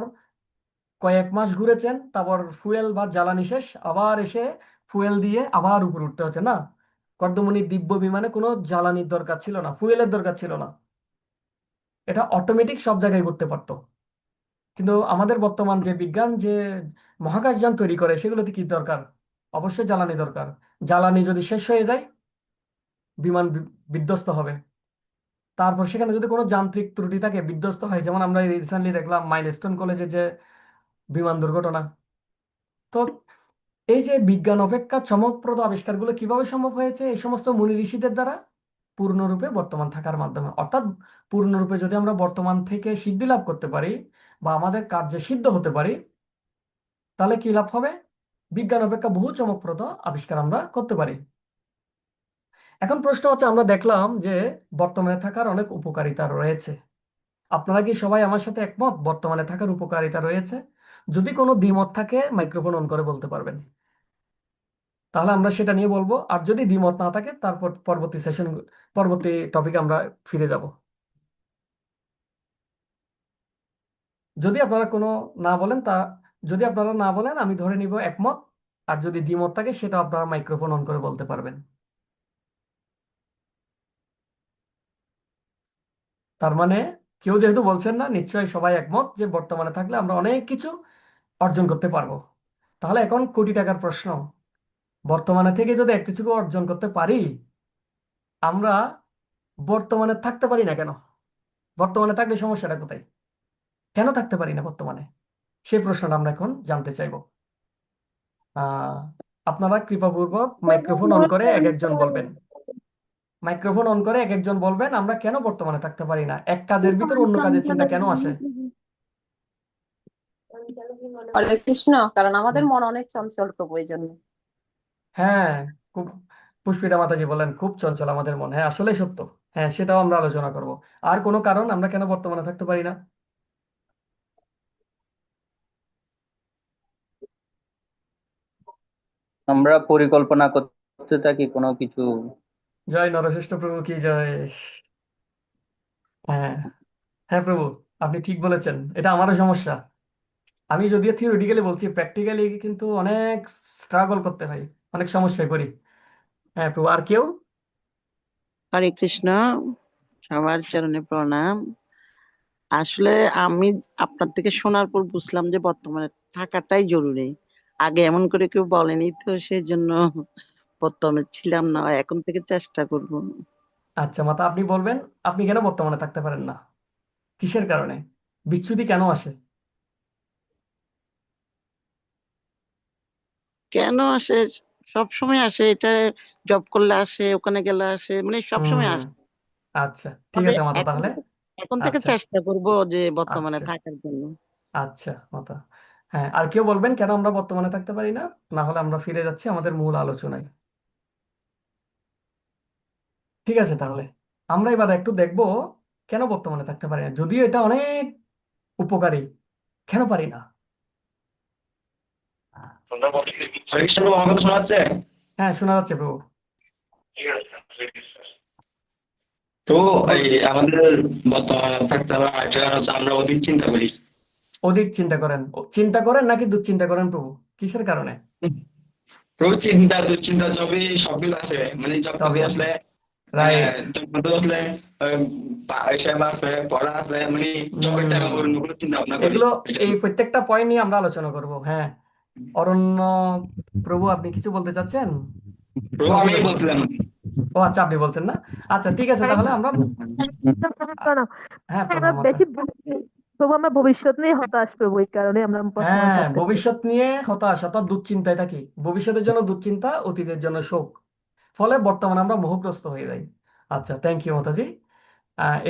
কয়েক মাস ঘুরেছেন, তারপর ফুয়েল বা জ্বালানি শেষ, আবার এসে ফুয়েল দিয়ে আবার উপরে উঠতে হচ্ছে না। কর্দমমণির দিব্য বিমানে কোনো জ্বালানির দরকার ছিল না, ফুয়েলের দরকার ছিল না, এটা অটোমেটিক সব জায়গায় ঘুরতে পারতো। কিন্তু আমাদের বর্তমান যে বিজ্ঞান যে মহাকাশযান তৈরি করে, সেগুলোতে কি দরকার? অবশ্যই জ্বালানি দরকার। জ্বালানি যদি শেষ হয়ে যায়, বিমান বিধ্বস্ত হবে। তারপর সেখানে যদি কোনো যান্ত্রিক ত্রুটি থাকে, বিধ্বস্ত হয়। যেমন আমরা রিসেন্টলি দেখলাম মাইলস্টোন কলেজে যে বিমান দুর্ঘটনা। তো এই যে বিজ্ঞান অপেক্ষা চমকপ্রদ আবিষ্কারগুলো কিভাবে সম্ভব হয়েছে? এই সমস্ত মুনি ঋষিদের দ্বারা, পূর্ণরূপে বর্তমান থাকার মাধ্যমে। অর্থাৎ পূর্ণরূপে যদি আমরা বর্তমান থেকে সিদ্ধি লাভ করতে পারি বা আমাদের কার্যে সিদ্ধ হতে পারি, তাহলে কি লাভ হবে? বিজ্ঞান অপেক্ষা বহু চমকপ্রদ আবিষ্কার আমরা করতে পারি। এখন প্রশ্ন হচ্ছে, আমরা দেখলাম যে বর্তমানে থাকার অনেক উপকারিতা রয়েছে। আপনারা কি সবাই আমার সাথে একমত বর্তমানে থাকার উপকারিতা রয়েছে? যদি কোনো দ্বিমত থাকে মাইক্রোফোন অন করে বলতে পারবেন, তাহলে আমরা সেটা নিয়ে বলবো। আর যদি দ্বিমত না থাকে, তারপর পরবর্তী সেশন, পরবর্তী টপিকে আমরা ফিরে যাব। যদি আপনারা কোনো না বলেন তা যদি আপনারা না বলেন, আমি ধরে নিব একমত। আর যদি দ্বিমত থাকে, সেটা আপনারা মাইক্রোফোন অন করে বলতে পারবেন। তার মানে কেউ যেহেতু বলছেন না, নিশ্চয়ই সবাই একমত যে বর্তমানে থাকলে আমরা অনেক কিছু অর্জন করতে পারবো। তাহলে এখন কোটি টাকার প্রশ্ন, বর্তমানে থেকে যদি এক কিছু অর্জন করতে পারি, আমরা বর্তমানে থাকতে পারি না কেন? বর্তমানে থাকলে সমস্যাটা কোথায়? কেন থাকতে পারি না বর্তমানে? সেই প্রশ্নটা আমরা এখন জানতে চাইবো। আহ আপনারা কৃপাপূর্বক মাইক্রোফোন অন করে এক একজন বলবেন। মাইক্রোফোন অন করে এক একজন বলবেন আমরা কেন বর্তমানে থাকতে পারি না, এক কাজের ভিতর অন্য কাজের চিন্তা কেন আসে। হরে কৃষ্ণ। কারণ আমাদের হুম। মন অনেক চঞ্চল প্রভু, এই জন্য। হ্যাঁ, খুব পুষ্পিতা মাতাজি বলেন খুব চঞ্চল আমাদের মন। হ্যাঁ, আসলেই সত্য। হ্যাঁ, সেটাও আমরা আলোচনা করব। আর কোনো কারণ আমরা কেন বর্তমানে থাকতে পারি না? আমরা পরিকল্পনা করতে থাকি কোনো কিছু। জয় নরশ্রেষ্ঠ প্রভু কি জয়। হ্যাঁ, হ্যাঁ প্রভু, আপনি ঠিক বলেছেন, এটা আমারও সমস্যা। আমি যদিও থিওরিটিক্যালি বলছি, প্র্যাকটিক্যালি কিন্তু অনেক স্ট্রাগল করতে হয়, অনেক সমস্যায় পড়ি। হ্যাঁ প্রভু, আর কেউ? হরে কৃষ্ণ, সবার চরণে প্রণাম। আসলে আমি আপনার থেকে শোনার পর বুঝলাম যে বর্তমানে থাকাটাই জরুরি। আগে এমন করে কেউ বলেনি, তো সেই জন্য বর্তমানে ছিলাম না, এখন থেকে চেষ্টা করব। আচ্ছা মাতা, আপনি বলবেন আপনি কেন বর্তমানে থাকতে পারেন না, কিসের কারণে, বিচ্যুতি কেন আসে? কেন আসে? সব সময় আসে, এটা জব করলে আসে, ওখানে গেলে আসে, মানে সব সময় হুম। আসে। আচ্ছা ঠিক তবে আছে মাতা, এখন তাহলে এখন থেকে আচ্ছা, চেষ্টা করব যে বর্তমানে আচ্ছা, থাকার জন্য। আচ্ছা মাতা। হ্যাঁ, আর কেউ বলবেন কেন আমরা বর্তমানে থাকতে পারি না? না হলে আমরা ফিরে যাচ্ছি আমাদের মূল আলোচনায়। ঠিক আছে, তাহলে আমরা এবার একটু দেখব কেন বর্তমানে থাকতে পারি না, যদিও এটা অনেক উপকারী। কেন পারি না? হরে কৃষ্ণ প্রভু, আমার কথা শোনা যাচ্ছে? হ্যাঁ, শোনা যাচ্ছে প্রভু। তো বল। এই আমাদের বর্তমানে থাকতে হবে আরেকটা কারণ হচ্ছে আমরা অধিক চিন্তা করি। অধিক চিন্তা করেন? চিন্তা করেন নাকি দুশ্চিন্তা করেন প্রভু? কিসের কারণে? প্রচুর চিন্তা দুশ্চিন্তা সবই সবগুলো আছে, মানে জব করতে সবই আছে, বসলে রাইট। জব করতে বসলে সেবা আছে, পড়া আছে, মানে জবের টাইমে হুম, অন্য কোনো চিন্তা ভাবনা করি এগুলো, এটা। এই প্রত্যেকটা পয়েন্ট নিয়ে আমরা আলোচনা করব। হ্যাঁ, অরণ্য প্রভু, আপনি কিছু বলতে চাচ্ছেন প্রভু আমি সংক্ষেপে বলুন। বলছিলাম। ও আচ্ছা, আপনি বলছেন না? আচ্ছা ঠিক আছে, হরে তাহলে আমরা কৃষ্ণ প্রভু আ- প্রণাম। হ্যাঁ আমরা প্রণাম মাতা। বেশি প্রভু, আমরা ভবিষ্যৎ নিয়ে হতাশ প্রভু, এই কারণে আমরা বর্তমানে হ্যাঁ, থাকতে পারি। ভবিষ্যৎ নিয়ে হতাশ অর্থাৎ দুশ্চিন্তায় থাকি। ভবিষ্যতের জন্য দুশ্চিন্তা, অতীতের জন্য শোক, ফলে বর্তমানে আমরা মোহগ্রস্ত হয়ে যাই। আচ্ছা, থ্যাংক ইউ মাতাজি।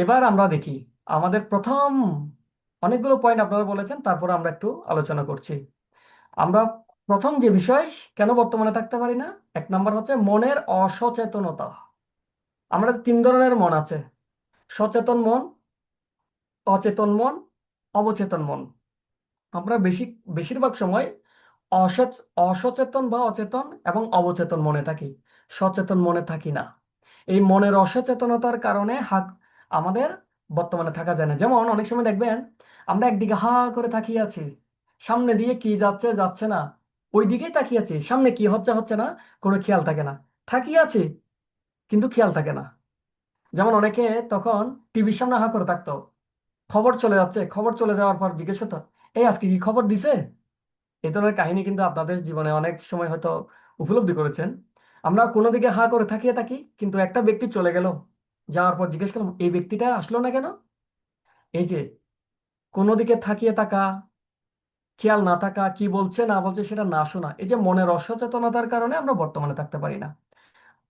এবার আমরা দেখি আমাদের প্রথম অনেকগুলো পয়েন্ট আপনারা বলেছেন, তারপরে আমরা একটু আলোচনা করছি। আমরা প্রথম যে বিষয় কেন বর্তমানে থাকতে পারি না, এক নাম্বার হচ্ছে মনের অসচেতনতা। আমাদের তিন ধরনের মন আছে: সচেতন মন, অচেতন মন, অবচেতন মন। আমরা বেশিরভাগ সময় অসচ অসচেতন বা অচেতন এবং অবচেতন মনে থাকি, সচেতন মনে থাকি না। এই মনের অসচেতনতার কারণে আমাদের বর্তমানে থাকা যায় না। যেমন অনেক সময় দেখবেন আমরা একদিকে হা করে তাকিয়ে আছি, সামনে দিয়ে কি যাচ্ছে যাচ্ছে না, ওই দিকেই তাকিয়ে আছি, সামনে কি হচ্ছে হচ্ছে না, কোনো খেয়াল থাকে না। তাকিয়ে আছি কিন্তু খেয়াল থাকে না। যেমন অনেকে তখন টিভির সামনে হা করে থাকতো, খবর চলে যাচ্ছে, খবর চলে যাওয়ার পর জিজ্ঞেস করতো, এই আজকে কি খবর দিছে? এই ধরনের কাহিনী কিন্তু আপনাদের জীবনে অনেক সময় হয়তো উপলব্ধি করেছেন। আমরা কোনো দিকে হা করে তাকিয়ে থাকি, কিন্তু একটা ব্যক্তি চলে গেল, যাওয়ার পর জিজ্ঞেস করলাম এই ব্যক্তিটা আসলো না কেন? এই যে কোনো দিকে তাকিয়ে থাকা, খেয়াল না থাকা, কি বলছে না বলছে সেটা না শোনা, এই যে মনের অসচেতনতার কারণে আমরা বর্তমানে থাকতে পারি না।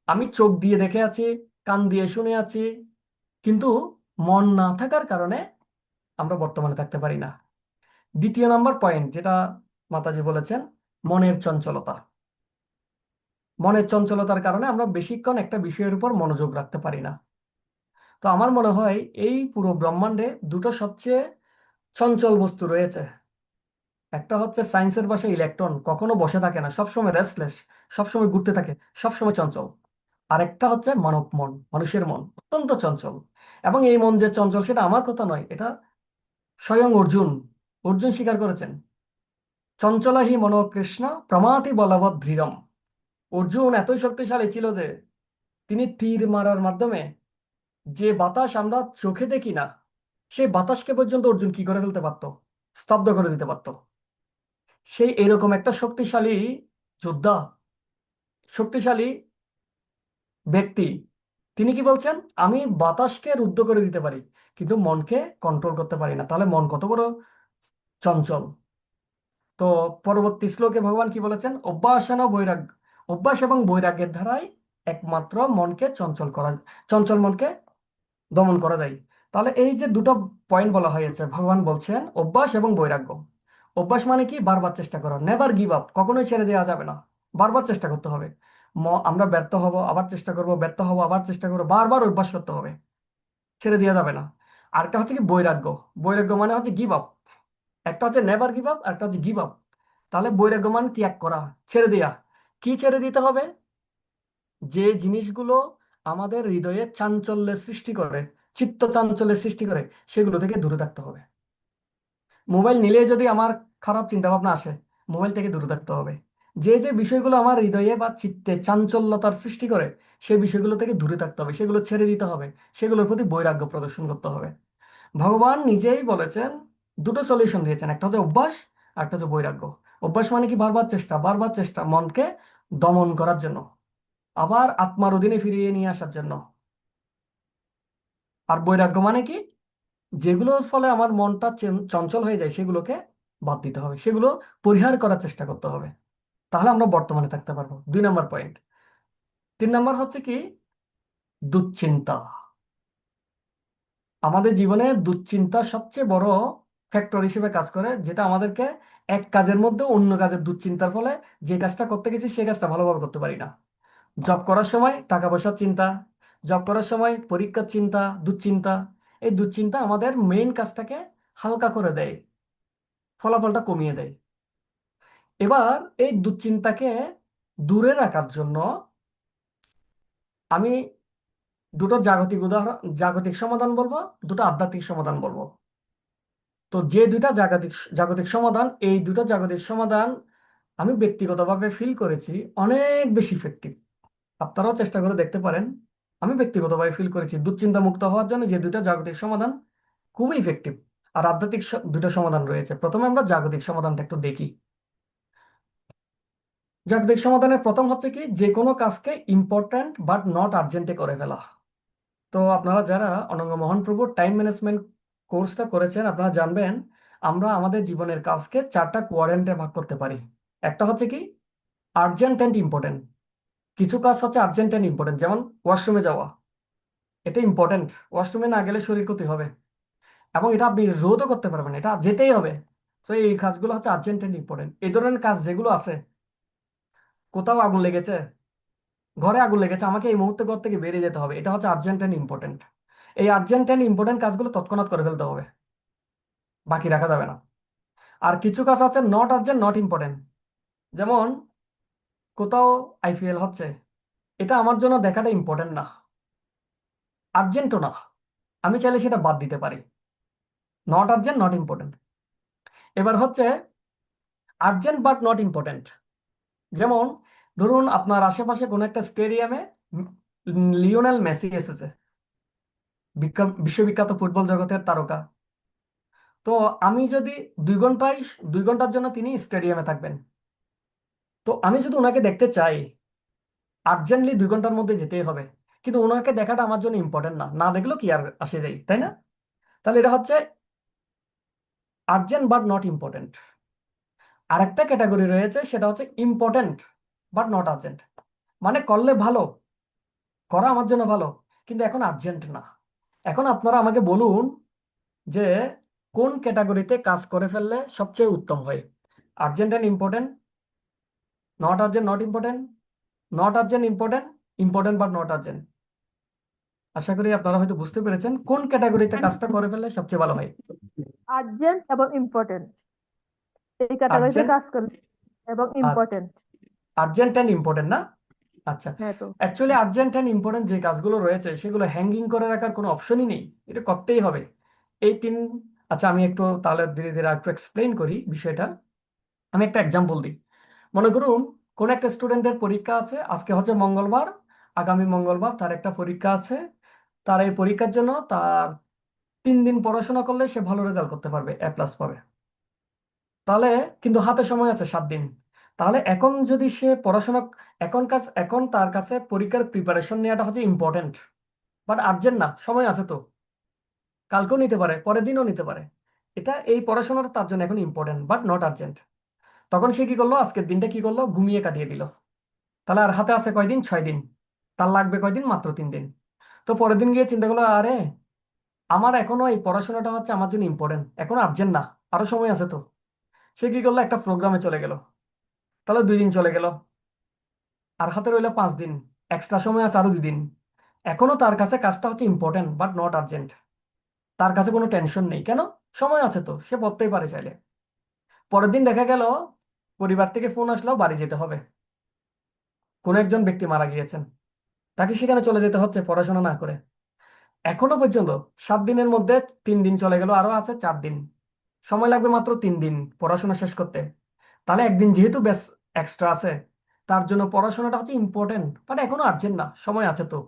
আমি চোখ দিয়ে দেখে আছি, কান দিয়ে শুনে আছি, কিন্তু মন না থাকার কারণে আমরা বর্তমানে থাকতে পারি না। দ্বিতীয় নাম্বার পয়েন্ট যেটা মাতাজি বলেছেন, মনের চঞ্চলতা। মনের চঞ্চলতার কারণে আমরা বেশিক্ষণ একটা বিষয়ের উপর মনোযোগ রাখতে পারি না। তো আমার মনে হয় এই পুরো ব্রহ্মাণ্ডে দুটো সবচেয়ে চঞ্চল বস্তু রয়েছে। একটা হচ্ছে সায়েন্সের ভাষায় ইলেকট্রন, কখনো বসে থাকে না, সবসময় রেস্টলেস, সবসময় ঘুরতে থাকে, সবসময় চঞ্চল। আরেকটা হচ্ছে মানব মন, মানুষের মন, অত্যন্ত চঞ্চল। এবং এই মন যে চঞ্চল সেটা আমার কথা নয়, এটা স্বয়ং অর্জুন, অর্জুন স্বীকার করেছেন। চঞ্চলা হি মনো কৃষ্ণ প্রমাতি বলবৎ দৃঢ়ম। অর্জুন এতই শক্তিশালী ছিল যে তিনি তীর মারার মাধ্যমে যে বাতাস আমরা চোখে দেখি না, সেই বাতাসকে পর্যন্ত অর্জুন কি করে ফেলতে পারতো, স্তব্ধ করে দিতে পারতো। সেই এরকম একটা শক্তিশালী যোদ্ধা, শক্তিশালী ব্যক্তি, তিনি কি বলছেন? আমি বাতাসকে রুদ্ধ করে দিতে পারি, কিন্তু মনকে কন্ট্রোল করতে পারি না। তাহলে মন কত বড় চঞ্চল! তো পরবর্তী শ্লোকে ভগবান কি বলেছেন? অভ্যাসন বৈরাগ্য, অভ্যাস এবং বৈরাগ্যের দ্বারাই একমাত্র মনকে চঞ্চল মনকে দমন করা যায়। তাহলে এই যে দুটো পয়েন্ট বলা হয়েছে, ভগবান বলছেন অভ্যাস এবং বৈরাগ্য। অভ্যাস মানে কি? বারবার চেষ্টা করা, নেভার গিভ আপ, কখনোই ছেড়ে দেওয়া যাবে না, বারবার চেষ্টা করতে হবে। আমরা ব্যর্থ হব, আবার চেষ্টা করব, ব্যর্থ হব, আবার চেষ্টা করবো, বারবার অভ্যাস করতে হবে, ছেড়ে দেওয়া যাবে না। আরেকটা হচ্ছে কি? বৈরাগ্য। বৈরাগ্য মানে হচ্ছে গিভ আপ। একটা হচ্ছে নেভার গিভ আপ, একটা হচ্ছে গিভ আপ। তাহলে বৈরাগ্য মানে ত্যাগ করা, ছেড়ে দেয়া। কি ছেড়ে দিতে হবে? যে জিনিসগুলো আমাদের হৃদয়ে চাঞ্চল্যের সৃষ্টি করে, চিত্ত চাঞ্চল্যের সৃষ্টি করে, সেগুলো থেকে দূরে থাকতে হবে। মোবাইল নিলে যদি আমার খারাপ চিন্তা ভাবনা আসে, মোবাইল থেকে দূরে থাকতে হবে। যে যে বিষয়গুলো আমার হৃদয়ে বা চিত্তে চাঞ্চল্যতার সৃষ্টি করে, সেই বিষয়গুলো থেকে দূরে থাকতে হবে, সেগুলো ছেড়ে দিতে হবে, সেগুলোর প্রতি বৈরাগ্য প্রদর্শন করতে হবে। ভগবান নিজেই বলেছেন, দুটো সলিউশন দিয়েছেন, একটা হচ্ছে অভ্যাস, আর একটা হচ্ছে বৈরাগ্য। অভ্যাস মানে কি? বারবার চেষ্টা মনকে দমন করার জন্য, আবার আত্মার অধীনে ফিরিয়ে নিয়ে আসার জন্য। আর বৈরাগ্য মানে কি? যেগুলোর ফলে আমার মনটা চঞ্চল হয়ে যায়, সেগুলোকে বাদ দিতে হবে, সেগুলো পরিহার করার চেষ্টা করতে হবে। তাহলে আমরা বর্তমানে থাকতে পারবো। 2 নম্বর পয়েন্ট। 3 নম্বর হচ্ছে কি? দুশ্চিন্তা। আমাদের জীবনে দুশ্চিন্তা সবচেয়ে বড় ফ্যাক্টর হিসেবে কাজ করে, যেটা আমাদেরকে এক কাজের মধ্যে অন্য কাজের দুশ্চিন্তার ফলে যে কাজটা করতে গেছি সেই কাজটা ভালোভাবে করতে পারি না। জব করার সময় টাকা পয়সার চিন্তা, জব করার সময় পরীক্ষার চিন্তা, দুশ্চিন্তা। এই দুশ্চিন্তা আমাদের মেইন কাজটাকে হালকা করে দেয়, ফলাফলটা কমিয়ে দেয়। এবার এই দুশ্চিন্তাকে দূরে রাখার জন্য আমি দুটো জাগতিক সমাধান বলবো, দুটো আধ্যাত্মিক সমাধান বলবো। তো যে দুইটা জাগতিক জাগতিক সমাধান, এই দুটো জাগতিক সমাধান আমি ব্যক্তিগতভাবে ফিল করেছি অনেক বেশি ইফেক্টিভ। আপনারাও চেষ্টা করে দেখতে পারেন। আমি ব্যক্তিগতভাবে ফিল করেছি দুশ্চিন্তা মুক্ত হওয়ার জন্য যে দুইটা জাগতিক সমাধান খুবই ইফেক্টিভ। আর আধ্যাত্মিক দুটো সমাধান রয়েছে। প্রথমে আমরা জাগতিক সমাধানটা একটু দেখি। জাগতিক সমাধানের প্রথম হচ্ছে কি? যে কোনো কাজকে ইম্পর্ট্যান্ট বাট নট আর্জেন্টে করে ফেলা। তো আপনারা যারা অনঙ্গ মোহন প্রভুর টাইম ম্যানেজমেন্ট কোর্সটা করেছেন, আপনারা জানবেন আমরা আমাদের জীবনের কাজকে 4টা কোয়াড্রেন্টে ভাগ করতে পারি। একটা হচ্ছে কি? Urgent and important. কিছু কাজ হচ্ছে আর্জেন্ট অ্যান্ড ইম্পর্টেন্ট, যেমন ওয়াশরুমে যাওয়া, এটা ইম্পর্টেন্ট। ওয়াশরুমে না গেলে শরীর ক্ষতি হবে, এবং এটা আপনি রোধও করতে পারবেন, এটা যেতেই হবে। তো এই কাজগুলো হচ্ছে আর্জেন্ট অ্যান্ড ইম্পর্টেন্ট। এই ধরনের কাজ যেগুলো আছে, কোথাও আগুন লেগেছে, ঘরে আগুন লেগেছে, আমাকে এই মুহূর্তে ঘর থেকে বেরিয়ে যেতে হবে, এটা হচ্ছে আর্জেন্ট অ্যান্ড ইম্পর্টেন্ট। এই আর্জেন্ট অ্যান্ড ইম্পর্টেন্ট কাজগুলো তৎক্ষণাৎ করে ফেলতে হবে, বাকি রাখা যাবে না। আর কিছু কাজ আছে নট আর্জেন্ট, নট ইম্পর্টেন্ট। যেমন কোথাও আইপিএল হচ্ছে, এটা আমার জন্য দেখাটা ইম্পর্টেন্ট না, আর্জেন্টও না, আমি চাইলে সেটা বাদ দিতে পারি। Not urgent, not important. এবার হচ্ছে আর্জেন্ট বাট নট ইম্পর্টেন্ট। যেমন ধরুন আপনার আশেপাশে কোনো একটা স্টেডিয়ামে লিওনেল মেসি এসেছে, বিশ্ববিখ্যাত ফুটবল জগতের তারকা। তো আমি যদি 2 ঘন্টার জন্য তিনি স্টেডিয়ামে থাকবেন, তো আমি যদি ওনাকে দেখতে চাই, আর্জেন্টলি 2 ঘন্টার মধ্যে যেতেই হবে। কিন্তু ওনাকে দেখাটা আমার জন্য ইম্পর্টেন্ট না, না দেখলেও কি আর আসে যাই, তাই না? তাহলে এটা হচ্ছে আর্জেন্ট বাট নট ইম্পর্টেন্ট। আরেকটা ক্যাটাগরি রয়েছে, সেটা হচ্ছে ইম্পর্টেন্ট বাট নট আর্জেন্ট। মানে করলে ভালো, করা আমার জন্য ভালো, কিন্তু এখন আর্জেন্ট না। এখন আপনারা আমাকে বলুন যে কোন ক্যাটাগরিতে কাজ করে ফেললে সবচেয়ে উত্তম হয়? Urgent and important, not urgent not important, not urgent important, important but not urgent. আশা করি আপনারা হয়তো বুঝতে পেরেছেন কোন ক্যাটাগরিতে কাজটা করে ফেললে সবচেয়ে ভালো হয়। আর্জেন্ট এবং ইম্পর্টেন্ট এই ক্যাটাগরিতে আর্জেন্ট, কাজ করে এবং ইম্পর্টেন্ট। আর্জেন্ট অ্যান্ড ইম্পর্টেন্ট না? আচ্ছা, হ্যাঁ তো অ্যাকচুয়ালি আর্জেন্ট অ্যান্ড ইম্পর্টেন্ট যে কাজগুলো রয়েছে সেগুলো হ্যাঙ্গিং করে রাখার কোনো অপশনই নেই, এটা করতেই হবে। এই তিন। আচ্ছা, আমি একটু তাহলে ধীরে ধীরে একটু এক্সপ্লেইন করি বিষয়টা। আমি একটা এক্সাম্পল দিই। মনে করুন কোন একটা স্টুডেন্টের পরীক্ষা আছে, আজকে হচ্ছে মঙ্গলবার, আগামী মঙ্গলবার তার একটা পরীক্ষা আছে। তার এই পরীক্ষার জন্য তার 3 দিন পড়াশোনা করলে সে ভালো রেজাল্ট করতে পারবে, A+ পাবে। তাহলে কিন্তু হাতে সময় আছে 7 দিন। তাহলে এখন যদি সে পড়াশোনা, এখন তার কাছে পরীক্ষার প্রিপারেশন নেওয়াটা হচ্ছে ইম্পর্টেন্ট। বাট আর্জেন্ট না, সময় আছে তো, কালকেও নিতে পারে, পরের দিনও নিতে পারে। এই পড়াশোনাটা তার জন্য এখন ইম্পর্টেন্ট বাট নট আর্জেন্ট। তখন সে কি করলো, আজকের দিনটা কি করলো, ঘুমিয়ে কাটিয়ে দিল। তাহলে আর হাতে আছে কয়দিন, 6 দিন। তার লাগবে কয়দিন, মাত্র 3 দিন। তো পরের দিন গিয়ে চিন্তা করলো, আরে আমার এখনো এই পড়াশোনাটা হচ্ছে আমার জন্য ইম্পর্টেন্ট, এখন আর্জেন্ট না, আরো সময় আছে তো। সে কি করলো, একটা প্রোগ্রামে চলে গেল। তাহলে 2 দিন চলে গেল, আর হাতে রইলো 5 দিন, এক্সট্রা সময় আছে আরো 2 দিন। এখনো তার কাছে কাজটা হচ্ছে ইম্পর্টেন্ট বাট নট আর্জেন্ট। তার কাছে কোনো টেনশন নেই, কেন, সময় আছে তো, সে পড়তেই পারে চাইলে। পরের দিন দেখা গেল পরিবার থেকে ফোন আসলো, বাড়ি যেতে হবে, কোনো একজন ব্যক্তি মারা গিয়েছেন, তাকে সেখানে চলে যেতে হচ্ছে পড়াশোনা না করে। এখনো পর্যন্ত 7 দিনের মধ্যে 3 দিন চলে গেল, আরো আছে 4 দিন, সময় লাগবে মাত্র 3 দিন পড়াশোনা শেষ করতে। তাহলে একদিন যেহেতু বেশ এক্সট্রা আছে, তার জন্য পড়াশোনাটা হচ্ছে ইম্পর্টেন্ট বাট এখনো আর্জেন্ট না, সময় আছে তো।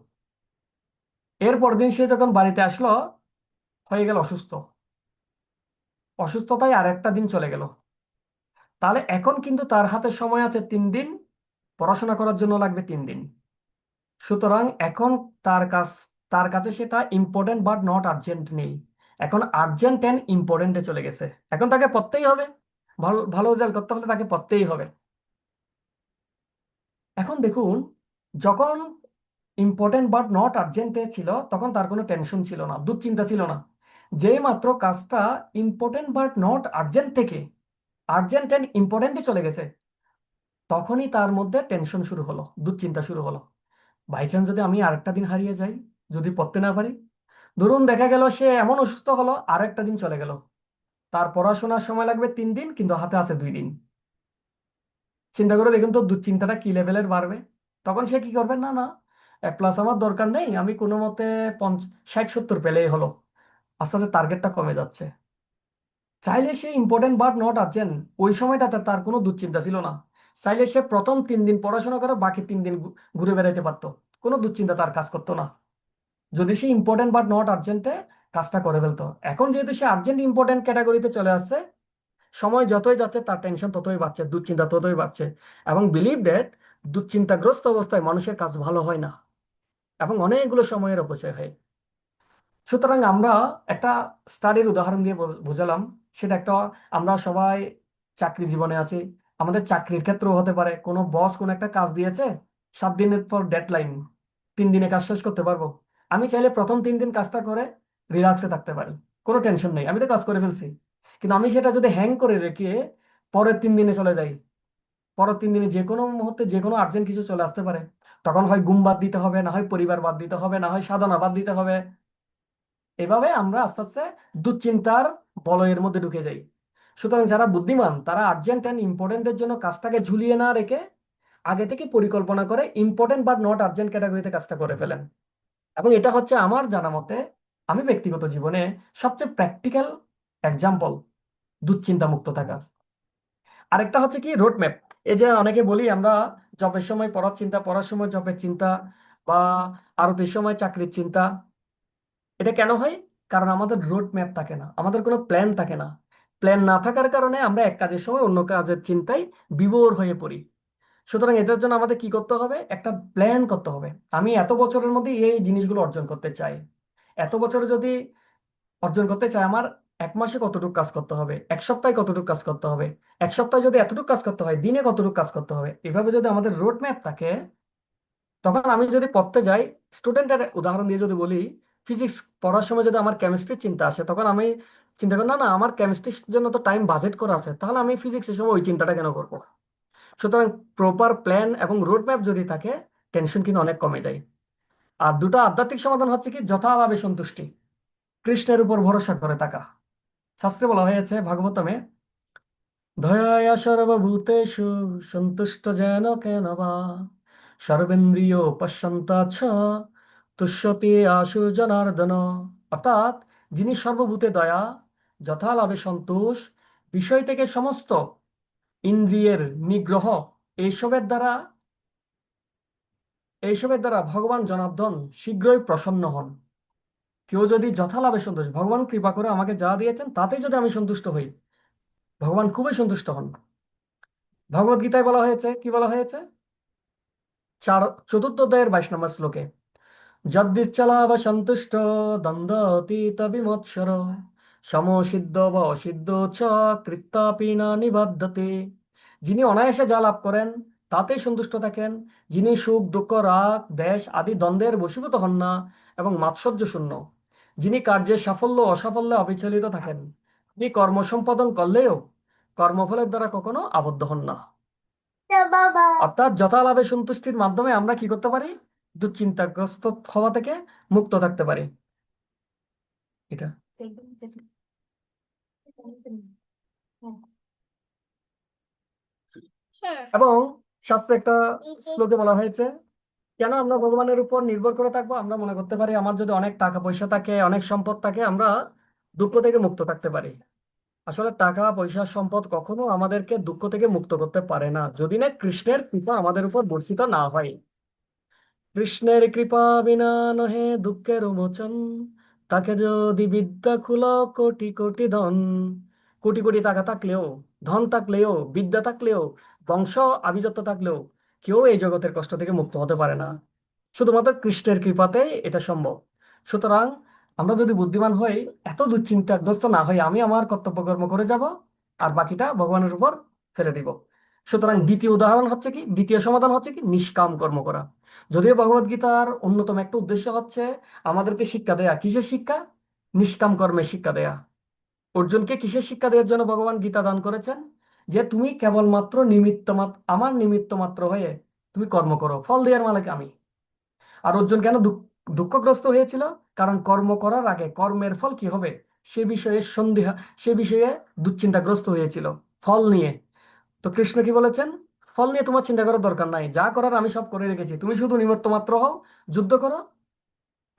এর পরের দিন সে যখন বাড়িতে আসলো, হয়ে গেল অসুস্থ। অসুস্থতায় আর একটা দিন চলে গেল। তাহলে এখন কিন্তু তার হাতে সময় আছে 3 দিন, পড়াশোনা করার জন্য লাগবে 3 দিন। সুতরাং এখন তার কাছে সেটা ইম্পর্টেন্ট বাট নট আর্জেন্ট নেই। এখন আর্জেন্ট অ্যান্ড ইম্পর্টেন্টে চলে গেছে, এখন তাকে পড়তেই হবে। ভালো ভালো রেজাল্ট করতে হলে তাকে পড়তেই হবে। এখন দেখুন, যখন ইম্পর্টেন্ট বাট নট আর্জেন্টে ছিল, তখন তার কোনো টেনশন ছিল না, দুশ্চিন্তা ছিল না। যেই মাত্র কাজটা ইম্পর্টেন্ট বাট নট আর্জেন্ট থেকে আর্জেন্ট অ্যান্ড ইম্পর্টেন্টে চলে গেছে, তখনই তার মধ্যে টেনশন শুরু হলো, দুশ্চিন্তা শুরু হলো। বাই চান্স যদি আমি আরেকটা দিন হারিয়ে যাই, যদি পড়তে না পারি। ধরুন দেখা গেল সে এমন অসুস্থ হলো, আরেকটা দিন চলে গেল, তার পড়াশোনার সময় লাগবে 3 দিন কিন্তু হাতে আছে 2 দিন। চিন্তা করে দেখুন তো দুশ্চিন্তাটা কি লেভেলের বাড়বে। তখন সে কি করবে, না না, A+ আমার দরকার নেই, আমি কোনো মতে 60-70 পেলেই হলো। আস্তে আস্তে টার্গেটটা কমে যাচ্ছে। চাইলে সে ইম্পর্টেন্ট বাট নট আর্জেন্ট, ওই সময়টাতে তার কোনো দুশ্চিন্তা ছিল না। চাইলে সে প্রথম 3 দিন পড়াশোনা করে বাকি 3 দিন ঘুরে বেড়াইতে পারতো, কোনো দুশ্চিন্তা তার কাজ করতো না, যদি সে ইম্পর্টেন্ট বাট নট আর্জেন্টে কাজটা করে ফেলতো। এখন যেহেতু সে আর্জেন্ট ইম্পর্টেন্ট ক্যাটাগরিতে চলে আসছে, সময় যতই যাচ্ছে তার টেনশন ততই বাড়ছে, দুশ্চিন্তা ততই বাড়ছে। এবং বিলিভ ডেট, দুশ্চিন্তাগ্রস্ত অবস্থায় মানুষের কাজ ভালো হয় না এবং অনেকগুলো সময়ের অপচয় হয়। সুতরাং আমরা একটা স্টাডির উদাহরণ দিয়ে বুঝালাম। সেটা একটা, আমরা সবাই চাকরি জীবনে আছি। আমাদের চাকরির ক্ষেত্রেও হতে পারে, কোনো বস কোনো একটা কাজ দিয়েছে, 7 দিনের পর ডেডলাইন, 3 দিনে কাজ শেষ করতে পারবো। আমি চাইলে প্রথম 3 দিন কাজটা করে রিল্যাক্সে থাকতে পারি, কোনো টেনশন নেই, আমি তো কাজ করে ফেলছি। কিন্তু আমি সেটা যদি হ্যাং করে রেখে পরের 3 দিনে চলে যাই, পরের 3 দিনে যে কোনো মুহূর্তে যে কোনো আর্জেন্ট কিছু চলে আসতে পারে, তখন হয় ঘুম বাদ দিতে হবে, না হয় পরিবার বাদ দিতে হবে, না হয় সাধনা বাদ দিতে হবে। এভাবে আমরা আস্তে আস্তে দুশ্চিন্তার বলয়ের মধ্যে ঢুকে যাই। সুতরাং যারা বুদ্ধিমান, তারা আর্জেন্ট অ্যান্ড ইম্পর্টেন্টের জন্য কাজটাকে ঝুলিয়ে না রেখে আগে থেকে পরিকল্পনা করে ইম্পর্টেন্ট বাট নট আর্জেন্ট ক্যাটাগরিতে কাজটা করে ফেলেন। এবং এটা হচ্ছে আমার জানা মতে, আমি ব্যক্তিগত জীবনে সবচেয়ে প্র্যাকটিক্যাল এক্সাম্পল দুশ্চিন্তা মুক্ত থাকা। আরেকটা হচ্ছে কি, রোড ম্যাপ। এই যে অনেকে বলি আমরা, জবের সময় পড়ার চিন্তা, পড়ার সময় জবের চিন্তা, বা আরতির সময় চাকরির চিন্তা। এটা কেন হয়? কারণ আমাদের রোড ম্যাপ থাকে না, আমাদের কোনো প্ল্যান থাকে না। প্ল্যান না থাকার কারণে আমরা এক কাজের সময় অন্য কাজের চিন্তায় বিভোর হয়ে পড়ি। সুতরাং এটার জন্য আমাদের কি করতে হবে, একটা প্ল্যান করতে হবে। আমি এত বছরের মধ্যে এই জিনিসগুলো অর্জন করতে চাই। এত বছরে যদি অর্জন করতে চাই, আমার 1 মাসে কতটুকু কাজ করতে হবে, 1 সপ্তাহে কতটুকু কাজ করতে হবে, 1 সপ্তাহে যদি এতটুকু কাজ করতে হয়, দিনে কতটুকু কাজ করতে হবে। এভাবে যদি আমাদের রোড ম্যাপ থাকে, তখন আমি যদি পড়তে যাই, স্টুডেন্টের উদাহরণ দিয়ে যদি বলি, ফিজিক্স পড়ার সময় যদি আমার কেমিস্ট্রির চিন্তা আসে, তখন আমি চিন্তা করি, না না, আমার কেমিস্ট্রির জন্য তো টাইম বাজেট করা আছে, তাহলে আমি ফিজিক্সের সময় ওই চিন্তাটা কেন করবো। সুতরাং প্রপার প্ল্যান এবং রোড ম্যাপ যদি থাকে, টেনশন কিন্তু অনেক কমে যায়। আর দুটো আধ্যাত্মিক সমাধান হচ্ছে কি, যথাভাবে সন্তুষ্টি, কৃষ্ণের উপর ভরসা করে থাকা। শাস্ত্রে বলা হয়েছে ভাগবতমে, ধয়া সর্বভূতেষু সন্তুষ্ট যেন কেন বা সর্বেন্দ্রিয় পশ্যন্তাচ্ছ তুষ্যতে আশু জনার্দন। অর্থাৎ, যিনি সর্বভূতে দয়া, যথালাভে সন্তোষ, বিষয় থেকে সমস্ত ইন্দ্রিয়ের নিগ্রহ, এইসবের দ্বারা ভগবান জনার্দন শীঘ্রই প্রসন্ন হন। কেউ যদি যথালাভে সন্তোষ, ভগবান কৃপা করে আমাকে যা দিয়েছেন তাতেই যদি আমি সন্তুষ্ট হই, ভগবান খুবই সন্তুষ্ট হন। ভগবদ গীতায় বলা হয়েছে, কি বলা হয়েছে, চতুর্থ অধ্যায়ের 22 নম্বর শ্লোকে, যদ্দিচ্ছলা বা সন্তুষ্ট দ্বন্দ্ব অতীত বিমৎসর সমসিদ্ধ বা অসিদ্ধ চ কৃত্যাপি না নিবদ্ধতে। যিনি অনায়াসে যা লাভ করেন তাতেই সন্তুষ্ট থাকেন, যিনি সুখ দুঃখ রাগ দেশ আদি দ্বন্দ্বের বশীভূত হন না এবং মাৎসর্য শূন্য, যিনি কার্যের সাফল্য অসাফল্যে অবিচলিত থাকেন, তিনি কর্ম সম্পাদন করলেও কর্মফলের দ্বারা কখনো আবদ্ধ হন না। অর্থাৎ যথালাভে সন্তুষ্টির মাধ্যমে আমরা কি করতে পারি? দুশ্চিন্তাগ্রস্ত হওয়া থেকে মুক্ত থাকতে পারি। এটা এবং শাস্ত্রে একটা শ্লোকে বলা হয়েছে, কেন আমরা ভগবানের উপর নির্ভর করে থাকবো? আমরা মনে করতে পারি আমার যদি অনেক টাকা পয়সা থাকে, অনেক সম্পদ থাকে, আমরা দুঃখ থেকে মুক্ত থাকতে পারি। আসলে টাকা পয়সা সম্পদ কখনো আমাদেরকে দুঃখ থেকে মুক্ত করতে পারে না, যদি না কৃষ্ণের কৃপা আমাদের উপর বর্ষিত না হয়। কৃষ্ণের কৃপা বিনা নহে দুঃখের মোচন, তাকে যদি বিদ্যা খুল কোটি কোটি ধন। কোটি কোটি টাকা থাকলেও, ধন থাকলেও, বিদ্যা থাকলেও, বংশ আভিজাত্য থাকলেও কেউ এই জগতের কষ্ট থেকে মুক্ত হতে পারে না। শুধুমাত্র কৃষ্ণের কৃপাতেই এটা সম্ভব। সুতরাং আমরা যদি বুদ্ধিমান হই, এত দুশ্চিন্তাগ্রস্ত না হই, আমি আমার কর্তব্য কর্ম করে যাব আর বাকিটা ভগবানের উপর ফেলে দিব। সুতরাং দ্বিতীয় উদাহরণ হচ্ছে কি, দ্বিতীয় সমাধান হচ্ছে কি, নিষ্কাম কর্ম করা। যদিও ভগবদ গীতার অন্যতম একটা উদ্দেশ্য হচ্ছে আমাদেরকে শিক্ষা দেয়া। কিসের শিক্ষা? নিষ্কাম কর্মের শিক্ষা দেয়া। অর্জুনকে কিসের শিক্ষা দেওয়ার জন্য ভগবান গীতা দান করেছেন? যে তুমি কেবলমাত্র আমার নিমিত্ত মাত্র হয়ে তুমি কর্ম করো, ফল দেওয়ার মালিক আমি। আর অর্জুন কেন দুঃখগ্রস্ত হয়েছিল? কারণ কর্ম করার আগে কর্মের ফল কি হবে সে বিষয়ে সে বিষয়ে দুশ্চিন্তাগ্রস্ত হয়েছিল, ফল নিয়ে। তো কৃষ্ণ কি বলেছেন? ফল নিয়ে তোমার চিন্তা করার দরকার নাই, যা করার আমি সব করে রেখেছি, তুমি শুধু নিমিত্ত মাত্র হও, যুদ্ধ করো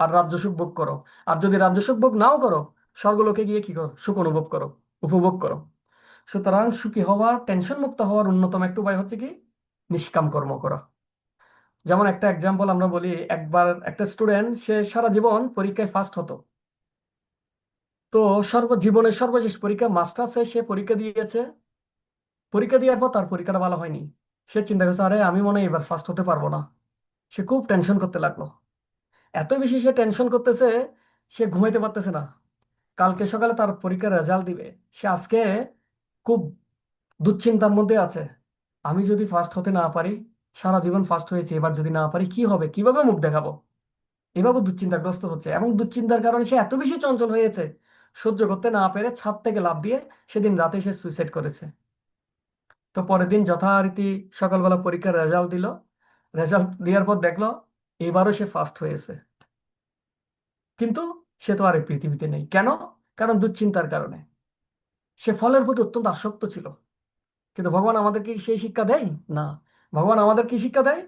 আর রাজ্য সুখ ভোগ করো। আর যদি রাজ্য সুখ ভোগ নাও করো, স্বর্গলোকে গিয়ে কি করো? সুখ অনুভব করো, উপভোগ করো। সুতরাং সুখী হওয়ার, টেনশন মুক্ত হওয়ার অন্যতম একটা উপায় হচ্ছে কি, নিষ্কাম কর্ম করা। যেমন একটা এক্সাম্পল আমরা বলি, একবার একটা স্টুডেন্ট, সে সারা জীবন পরীক্ষায় ফার্স্ট হতো। তো জীবনের সর্বশেষ পরীক্ষা মাস্টার্সে সে পরীক্ষা দিয়েছে। পরীক্ষা দেওয়ার পর তার পরীক্ষাটা ভালো হয়নি। সে চিন্তা করছে, আরে আমি মনে হয় এবার ফার্স্ট হতে পারবো না। সে খুব টেনশন করতে লাগলো। এত বেশি সে টেনশন করতেছে, সে ঘুমাইতে পারতেছে না। কালকে সকালে তার পরীক্ষার রেজাল্ট দিবে, সে আজকে খুব দুশ্চিন্তার মধ্যে আছে। আমি যদি ফার্স্ট হতে না পারি, সারা জীবন ফার্স্ট হয়েছে, এবার যদি না পারি কি হবে, কিভাবে মুখ দেখাবো, এভাবে দুশ্চিন্তাগ্রস্ত হচ্ছে। এবং দুশ্চিন্তার কারণে সে এত বেশি চঞ্চল হয়েছে, সহ্য করতে না পেরে ছাদ থেকে লাফ দিয়ে সেদিন রাতে সে সুইসাইড করেছে। তো পরের দিন যথারীতি সকালবেলা পরীক্ষার রেজাল্ট দিল। রেজাল্ট দেওয়ার পর দেখলো এবারও সে ফার্স্ট হয়েছে। কিন্তু সে তো আর এই পৃথিবীতে নেই। কেন? কারণ দুশ্চিন্তার কারণে। সে ফলের প্রতি অত্যন্ত আসক্ত ছিল। কিন্তু ভগবান আমাদেরকে সেই শিক্ষা দেয় না। ভগবান আমাদের কি শিক্ষা দেয়?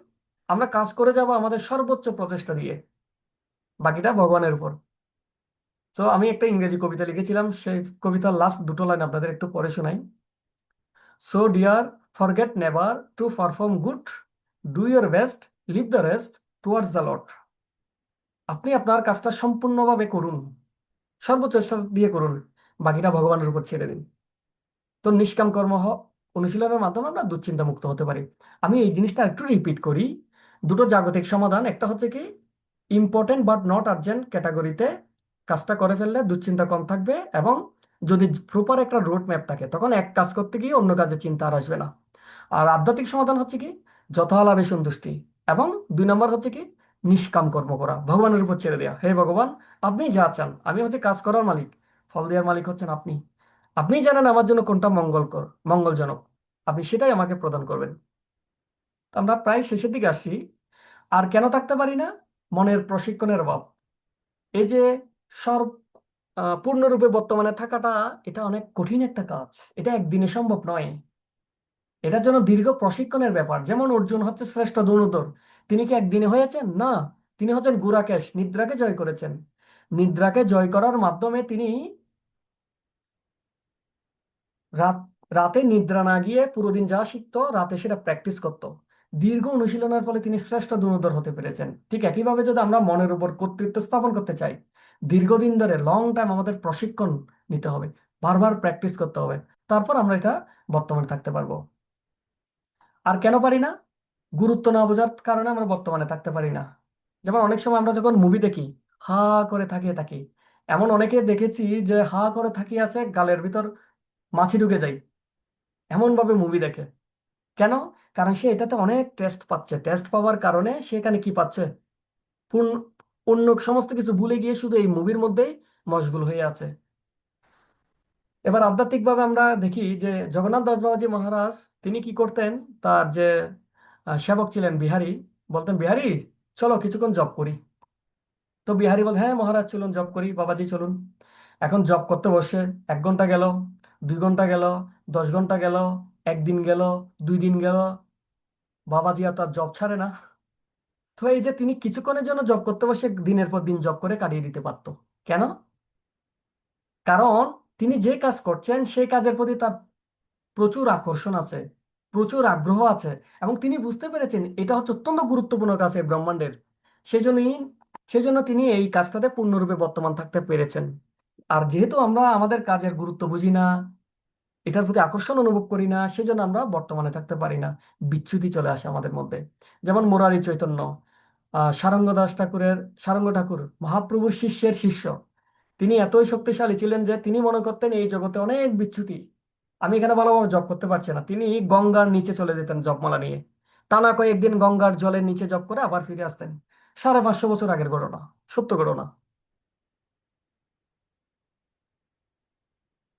আমরা কাজ করে যাব আমাদের সর্বোচ্চ প্রচেষ্টা দিয়ে, বাকিটা ভগবানের উপর। তো আমি একটা ইংরেজি কবিতা লিখেছিলাম, সেই কবিতার লাস্ট দুটো লাইন আপনাদের একটু পড়ে শোনাই। So dear, forget never to perform good, do your best, leave the rest towards the lord. আপনি আপনার কাজটা সম্পূর্ণভাবে করুন, সর্বোচ্চ চেষ্টা দিয়ে করুন, বাকিটা ভগবানের উপর ছেড়ে দিন। তো নিষ্কাম কর্ম অনুশীলনের মাধ্যমে আমরা দুশ্চিন্তা মুক্ত হতে পারি। আমি এই জিনিসটা একটু রিপিট করি। দুটো জাগতিক সমাধান, একটা হচ্ছে কি, ইম্পর্টেন্ট বাট নট আর্জেন্ট ক্যাটাগরিতে কাজটা করে ফেললে দুশ্চিন্তা কম থাকবে, এবং যদি প্রপার একটা রোড ম্যাপ থাকে তখন এক কাজ করতে গিয়ে অন্য কাজে চিন্তা আর আসবে না। আর আধ্যাত্মিক সমাধান হচ্ছে কি, যথালাভে সন্তুষ্টি, এবং 2 নম্বর হচ্ছে কি, নিষ্কাম কর্ম করা, ভগবানের উপর ছেড়ে দেওয়া। হে ভগবান, আপনি যা চান, আমি হচ্ছে কাজ করার মালিক, ফল দেওয়ার মালিক হচ্ছেন আপনি। আপনি জানেন আমার জন্য কোনটা মঙ্গলজনক, আপনি সেটাই আমাকে প্রদান করবেন। তো আমরা প্রায় শেষের দিকে আসছি। আর কেন থাকতে পারি না? মনের প্রশিক্ষণের অভাব। এই যে সর্ব পূর্ণরূপে বর্তমানে থাকাটা, এটা অনেক কঠিন একটা কাজ, এটা একদিনে সম্ভব নয়। এটার জন্য দীর্ঘ প্রশিক্ষণের ব্যাপার। যেমন অর্জুন হচ্ছে শ্রেষ্ঠ ধনুর্ধর, তিনি কি একদিনে হয়েছেন? না, তিনি হচ্ছেন গুরাকেশ, নিদ্রাকে জয় করেছেন। নিদ্রাকে জয় করার মাধ্যমে তিনি রাত রাতে নিদ্রা না গিয়ে পুরো দিন যা শিখতো রাতে সেটা প্র্যাকটিস করতো। দীর্ঘ অনুশীলনের ফলে তিনি শ্রেষ্ঠ ধনুর্ধর হতে পেরেছেন। ঠিক একইভাবে যদি আমরা মনের উপর কর্তৃত্ব স্থাপন করতে চাই, দীর্ঘদিন ধরে লং টাইম আমাদের প্রশিক্ষণ নিতে হবে, বারবার প্র্যাকটিস করতে হবে, তারপর আমরা এটা বর্তমানে থাকতে পারবো। আর কেন পারি না? গুরুত্ব না বোঝার কারণে আমরা বর্তমানে থাকতে পারি না। যেমন অনেক সময় আমরা যখন মুভি দেখি, হা করে তাকিয়ে থাকি। এমন অনেকে দেখেছি যে হা করে তাকিয়ে আছে, গালের ভিতর মাছি ঢুকে যায়, এমন ভাবে মুভি দেখে। কেন? কারণ সে এটাতে অনেক টেস্ট পাচ্ছে, টেস্ট পাওয়ার কারণে সে এখানে কি পাচ্ছে, পূর্ণ, অন্য সমস্ত কিছু ভুলে গিয়ে শুধু এই মুভির মধ্যেই মশগুল হয়ে আছে। এবার আধ্যাত্মিকভাবে আমরা দেখি যে জগন্নাথ দাস বাবাজি মহারাজ তিনি কি করতেন, তার যে সেবক ছিলেন বিহারী, বলতেন বিহারী চলো কিছুক্ষণ জব করি। তো বিহারী বল, হ্যাঁ মহারাজ চলুন জব করি, বাবাজি চলুন। এখন জব করতে বসে 1 ঘন্টা গেল, 2 ঘন্টা গেল, 10 ঘন্টা গেল, একদিন গেল, 2 দিন গেল, বাবাজি আর তার জব ছাড়ে না। তো এই যে তিনি কিছুক্ষণের জন্য জব করতে বসে দিনের পর দিন জব করে কাটিয়ে দিতে পারতো। কেন? কারণ তিনি যে কাজ করছেন সেই কাজের প্রতি তার প্রচুর আকর্ষণ আছে, প্রচুর আগ্রহ আছে, এবং তিনি বুঝতে পেরেছেন এটা হচ্ছে অত্যন্ত গুরুত্বপূর্ণ কাজ এই ব্রহ্মাণ্ডের। সেজন্যই সেজন্য তিনি এই কাজটাতে পূর্ণরূপে বর্তমান থাকতে পেরেছেন। আর যেহেতু আমরা আমাদের কাজের গুরুত্ব বুঝি না, এটার প্রতি আকর্ষণ অনুভব করি না, সেজন্য আমরা বর্তমানে থাকতে পারি না, বিচ্যুতি চলে আসে আমাদের মধ্যে। যেমন মুরারি চৈতন্য, সারঙ্গ দাস ঠাকুরের, সারঙ্গ ঠাকুর মহাপ্রভুর শিষ্যের শিষ্য। তিনি এতই শক্তিশালী ছিলেন যে তিনি মনে করতেন এই জগতে অনেক বিচ্যুতি, আমি এখানে ভালোভাবে জব করতে পারছি না। তিনি গঙ্গার নিচে চলে যেতেন জপমালা নিয়ে, টানা কয়েকদিন গঙ্গার জলের নিচে জপ করে আবার ফিরে আসতেন। 550 বছর আগের ঘটনা, সত্য ঘটনা।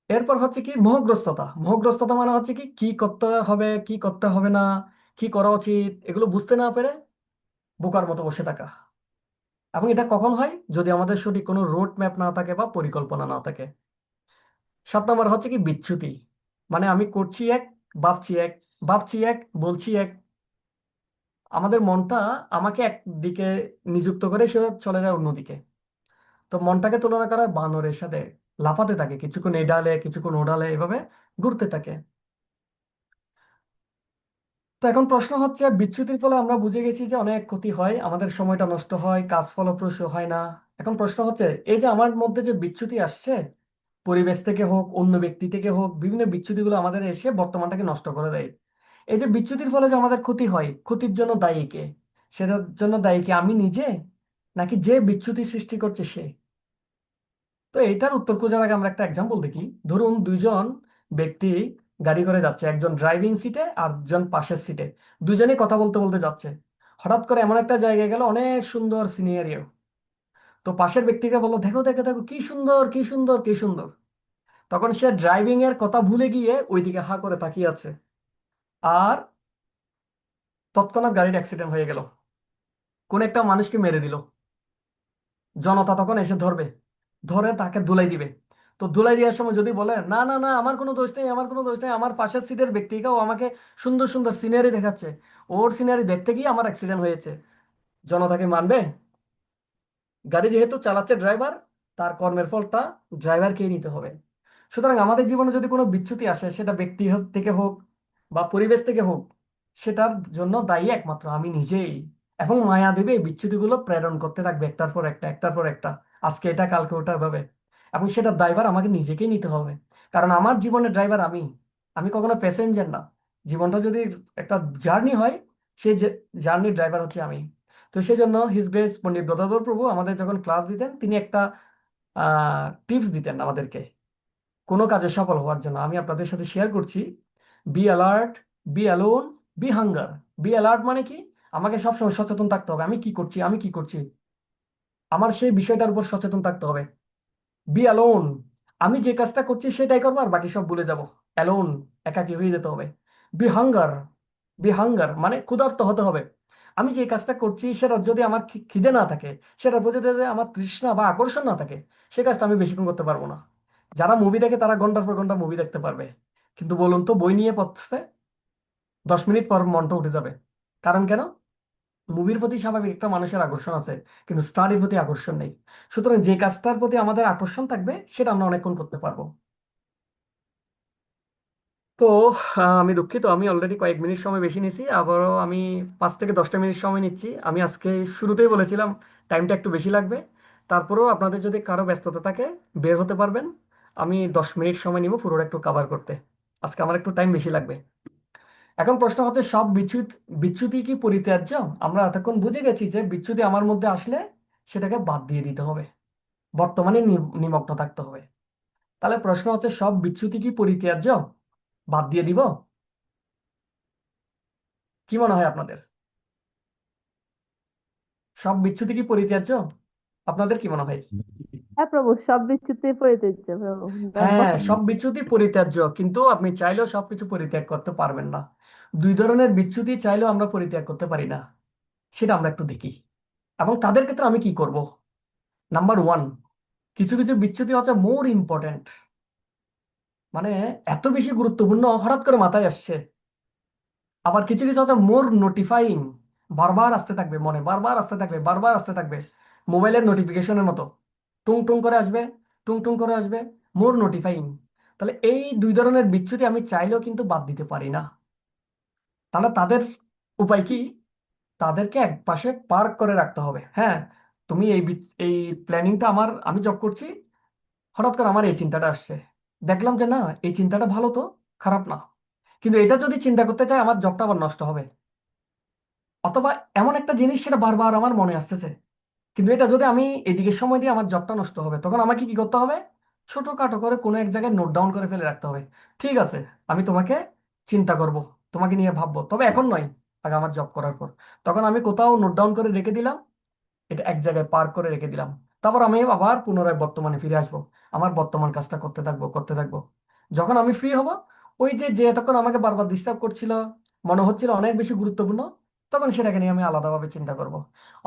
এরপর হচ্ছে কি মোহগ্রস্ততা। মোহগ্রস্ততা মানে হচ্ছে কি কি করতে হবে কি করতে হবে না, কি করা উচিত, এগুলো বুঝতে না পেরে বোকার মতো বসে থাকা। এবং এটা কখন হয়? যদি আমাদের সঠিক কোনো রোড ম্যাপ না থাকে বা পরিকল্পনা না থাকে। 7 নম্বর হচ্ছে কি বিচ্যুতি, মানে আমি করছি এক, ভাবছি এক, ভাবছি এক, বলছি এক। আমাদের মনটা আমাকে একদিকে নিযুক্ত করে সে চলে যায় অন্যদিকে। তো মনটাকে তুলনা করা হয় বানরের সাথে, লাফাতে থাকে, কিছুক্ষণ এই ডালে কিছুক্ষণ ও ডালে, এভাবে ঘুরতে থাকে। তো এখন প্রশ্ন হচ্ছে, বিচ্যুতির ফলে আমরা বুঝে গেছি যে অনেক ক্ষতি হয়, আমাদের সময়টা নষ্ট হয়, কাজ ফলপ্রসূ হয় না। এখন প্রশ্ন হচ্ছে, এই যে আমার মধ্যে যে বিচ্যুতি আসছে, পরিবেশ থেকে হোক, অন্য ব্যক্তি থেকে হোক, বিভিন্ন বিচ্যুতিগুলো আমাদের এসে বর্তমানটাকে নষ্ট করে দেয়। এই যে বিচ্যুতির ফলে যে আমাদের ক্ষতি হয়, ক্ষতির জন্য দায়ী কে? সেটার জন্য দায়ী কে আমি নিজে, নাকি যে বিচ্যুতি সৃষ্টি করছে সে? তো এটার উত্তর খোঁজার আগে আমরা একটা এক্সাম্পল দেখি। ধরুন দুইজন ব্যক্তি গাড়ি করে যাচ্ছে, একজন ড্রাইভিং সিটে আর একজন পাশের সিটে। দুজনেই কথা বলতে বলতে যাচ্ছে। হঠাৎ করে এমন একটা জায়গায় গেল, অনেক সুন্দর সিনারিও। তো পাশের ব্যক্তিকে বললো, দেখো দেখো দেখো কি সুন্দর কি সুন্দর কি সুন্দর। তখন সে ড্রাইভিং এর কথা ভুলে গিয়ে ওইদিকে হা করে তাকিয়ে আছে। আর তৎক্ষণাৎ গাড়ির অ্যাক্সিডেন্ট হয়ে গেল, কোন একটা মানুষকে মেরে দিল। জনতা তখন এসে ধরবে, ধরে তাকে ধুলাই দিবে। তো ধুলাই দেওয়ার সময় যদি বলে, না না না আমার কোনো দোষ নেই, আমার কোনো দোষ নেই, আমার পাশের সিটের ব্যক্তিকেও আমাকে সুন্দর সুন্দর সিনারি দেখাচ্ছে, ওর সিনারি দেখতে গিয়ে আমার অ্যাক্সিডেন্ট হয়েছে, জনতাকে মানবে? গাড়ি যেহেতু চালাচ্ছে ড্রাইভার, তার কর্মের ফলটা ড্রাইভারকেই নিতে হবে। সুতরাং আমাদের জীবনে যদি কোনো বিচ্যুতি আসে, সেটা ব্যক্তি থেকে হোক বা পরিবেশ থেকে হোক, সেটার জন্য দায়ী একমাত্র আমি নিজেই। এবং মায়া দেবে এই বিচ্যুতিগুলো প্রেরণ করতে থাকবে একটার পর একটা, একটার পর একটা, আজকে এটা কালকে ওটা ভাবে। এবং সেটার দায়ভার আমাকে নিজেকেই নিতে হবে, কারণ আমার জীবনের ড্রাইভার আমি, আমি কখনো প্যাসেঞ্জার না। জীবনটা যদি একটা জার্নি হয়, সেই জার্নির ড্রাইভার হচ্ছে আমি। তো সেই জন্য হিজ গ্রেস পণ্ডিত গদাধর প্রভু আমাদের যখন ক্লাস দিতেন, তিনি একটা টিপস দিতেন আমাদেরকে কোনো কাজে সফল হওয়ার জন্য। আমি আপনাদের সাথে শেয়ার করছি। Be alert, be alone, be hunger. Be alert মানে কি? আমাকে সবসময় সচেতন থাকতে হবে, আমি কি করছি আমি কি করছি, আমার সেই বিষয়টার উপর সচেতন থাকতে হবে। বি অ্যালোন, আমি যে কাজটা করছি সেটাই করবো আর বাকি সব ভুলে যাব। অ্যালোন, একাকী হয়ে যেতে হবে। বি হাঙ্গার, বি হাঙ্গার মানে ক্ষুধার্ত হতে হবে। আমি যে কাজটা করছি সেটা যদি আমার খিদে না থাকে, সেটার প্রতি যদি আমার তৃষ্ণা বা আকর্ষণ না থাকে, সে কাজটা আমি বেশিক্ষণ করতে পারবো না। যারা মুভি দেখে তারা ঘন্টার পর ঘন্টা মুভি দেখতে পারবে, কিন্তু বলুন তো বই নিয়ে পড়তে 10 মিনিট পর মনটা উঠে যাবে। কারণ কেন? মুভির প্রতি স্বাভাবিক একটা মানুষের আকর্ষণ আছে, কিন্তু স্টাডির প্রতি আকর্ষণ নেই। সুতরাং যে কাজটার প্রতি আমাদের আকর্ষণ থাকবে সেটা আমরা অনেকক্ষণ করতে পারবো। তো আমি দুঃখিত, আমি অলরেডি কয়েক মিনিট সময় বেশি নিয়েছি, আবারও আমি 5 থেকে 10টা মিনিট সময় নিচ্ছি। আমি আজকে শুরুতেই বলেছিলাম টাইমটা একটু বেশি লাগবে। তারপরেও আপনাদের যদি কারো ব্যস্ততা থাকে, বের হতে পারবেন। আমি 10 মিনিট সময় নিব পুরোটা একটু কভার করতে। আজকে আমার একটু টাইম বেশি লাগবে। এখন প্রশ্ন হচ্ছে সব বিচ্যুতি বিচ্যুতি কি পরিত্যাজ্য? আমরা এতক্ষণ বুঝে গেছি যে বিচ্যুতি আমার মধ্যে আসলে সেটাকে বাদ দিয়ে দিতে হবে, বর্তমানে নিমগ্ন থাকতে হবে। তাহলে প্রশ্ন হচ্ছে সব বিচ্যুতি কি পরিত্যাজ্য? বাদ দিয়ে দিব? কি মনে হয় আপনাদের? সব বিচ্যুতি কি পরিত্যাজ্য? আপনাদের কি মনে হয়? হ্যাঁ প্রভু, সব বিচ্যুতি পরিত্যাজ্য প্রভু। হ্যাঁ, সব বিচ্যুতি পরিত্যাজ্য, কিন্তু আপনি চাইলেও সবকিছু পরিত্যাগ করতে পারবেন না। দুই ধরনের বিচ্যুতি চাইলেও আমরা পরিত্যাগ করতে পারি না, সেটা আমরা একটু দেখি। এবং তাদের ক্ষেত্রে আমি কি করব? নাম্বার ওয়ান, কিছু কিছু বিচ্যুতি হচ্ছে মোর ইম্পর্টেন্ট, মানে এত বেশি গুরুত্বপূর্ণ হঠাৎ করে মাথায় আসছে। আবার কিছু কিছু হচ্ছে মোর নোটিফাইং, বারবার আসতে থাকবে মনে, বারবার আসতে থাকবে, বারবার আসতে থাকবে, মোবাইলের নোটিফিকেশনের মতো টুং টুং করে আসবে, টুং টুং করে আসবে, মোর নোটিফাইং। তাহলে এই দুই ধরনের বিচ্যুতি আমি চাইলেও কিন্তু বাদ দিতে পারি না। তাহলে তাদের উপায় কি? তাদেরকে এক পাশে পার্ক করে রাখতে হবে। হ্যাঁ, তুমি এই প্ল্যানিংটা আমি জব করছি, হঠাৎ করে আমার এই চিন্তাটা আসছে, দেখলাম যে না, এই চিন্তাটা ভালো, তো খারাপ না, কিন্তু এটা যদি চিন্তা করতে চাই আমার জবটা আবার নষ্ট হবে। অথবা এমন একটা জিনিস সেটা বারবার আমার মনে আসতেছে, কিন্তু এটা যদি আমি এদিকে সময় দিই আমার জবটা নষ্ট হবে, তখন আমাকে কি করতে হবে? ছোটখাটো করে কোনো এক জায়গায় নোট ডাউন করে ফেলে রাখতে হবে। ঠিক আছে, আমি তোমাকে চিন্তা করব, তোমাকে নিয়ে ভাববো, তবে এখন নয়, আগে আমার জব করার পর। তখন আমি কোথাও নোট ডাউন করে রেখে দিলাম, এটা এক জায়গায় পার্ক করে রেখে দিলাম। তারপর আমি আবার পুনরায় বর্তমানে ফিরে আসবো, আমার বর্তমান কাজটা করতে থাকবো, করতে থাকবো। যখন আমি ফ্রি হব, ওই যে যে এতক্ষণ আমাকে বারবার ডিস্টার্ব করছিল, মনে হচ্ছিল অনেক বেশি গুরুত্বপূর্ণ, তখন সেটাকে নিয়ে আমি আলাদাভাবে চিন্তা করব।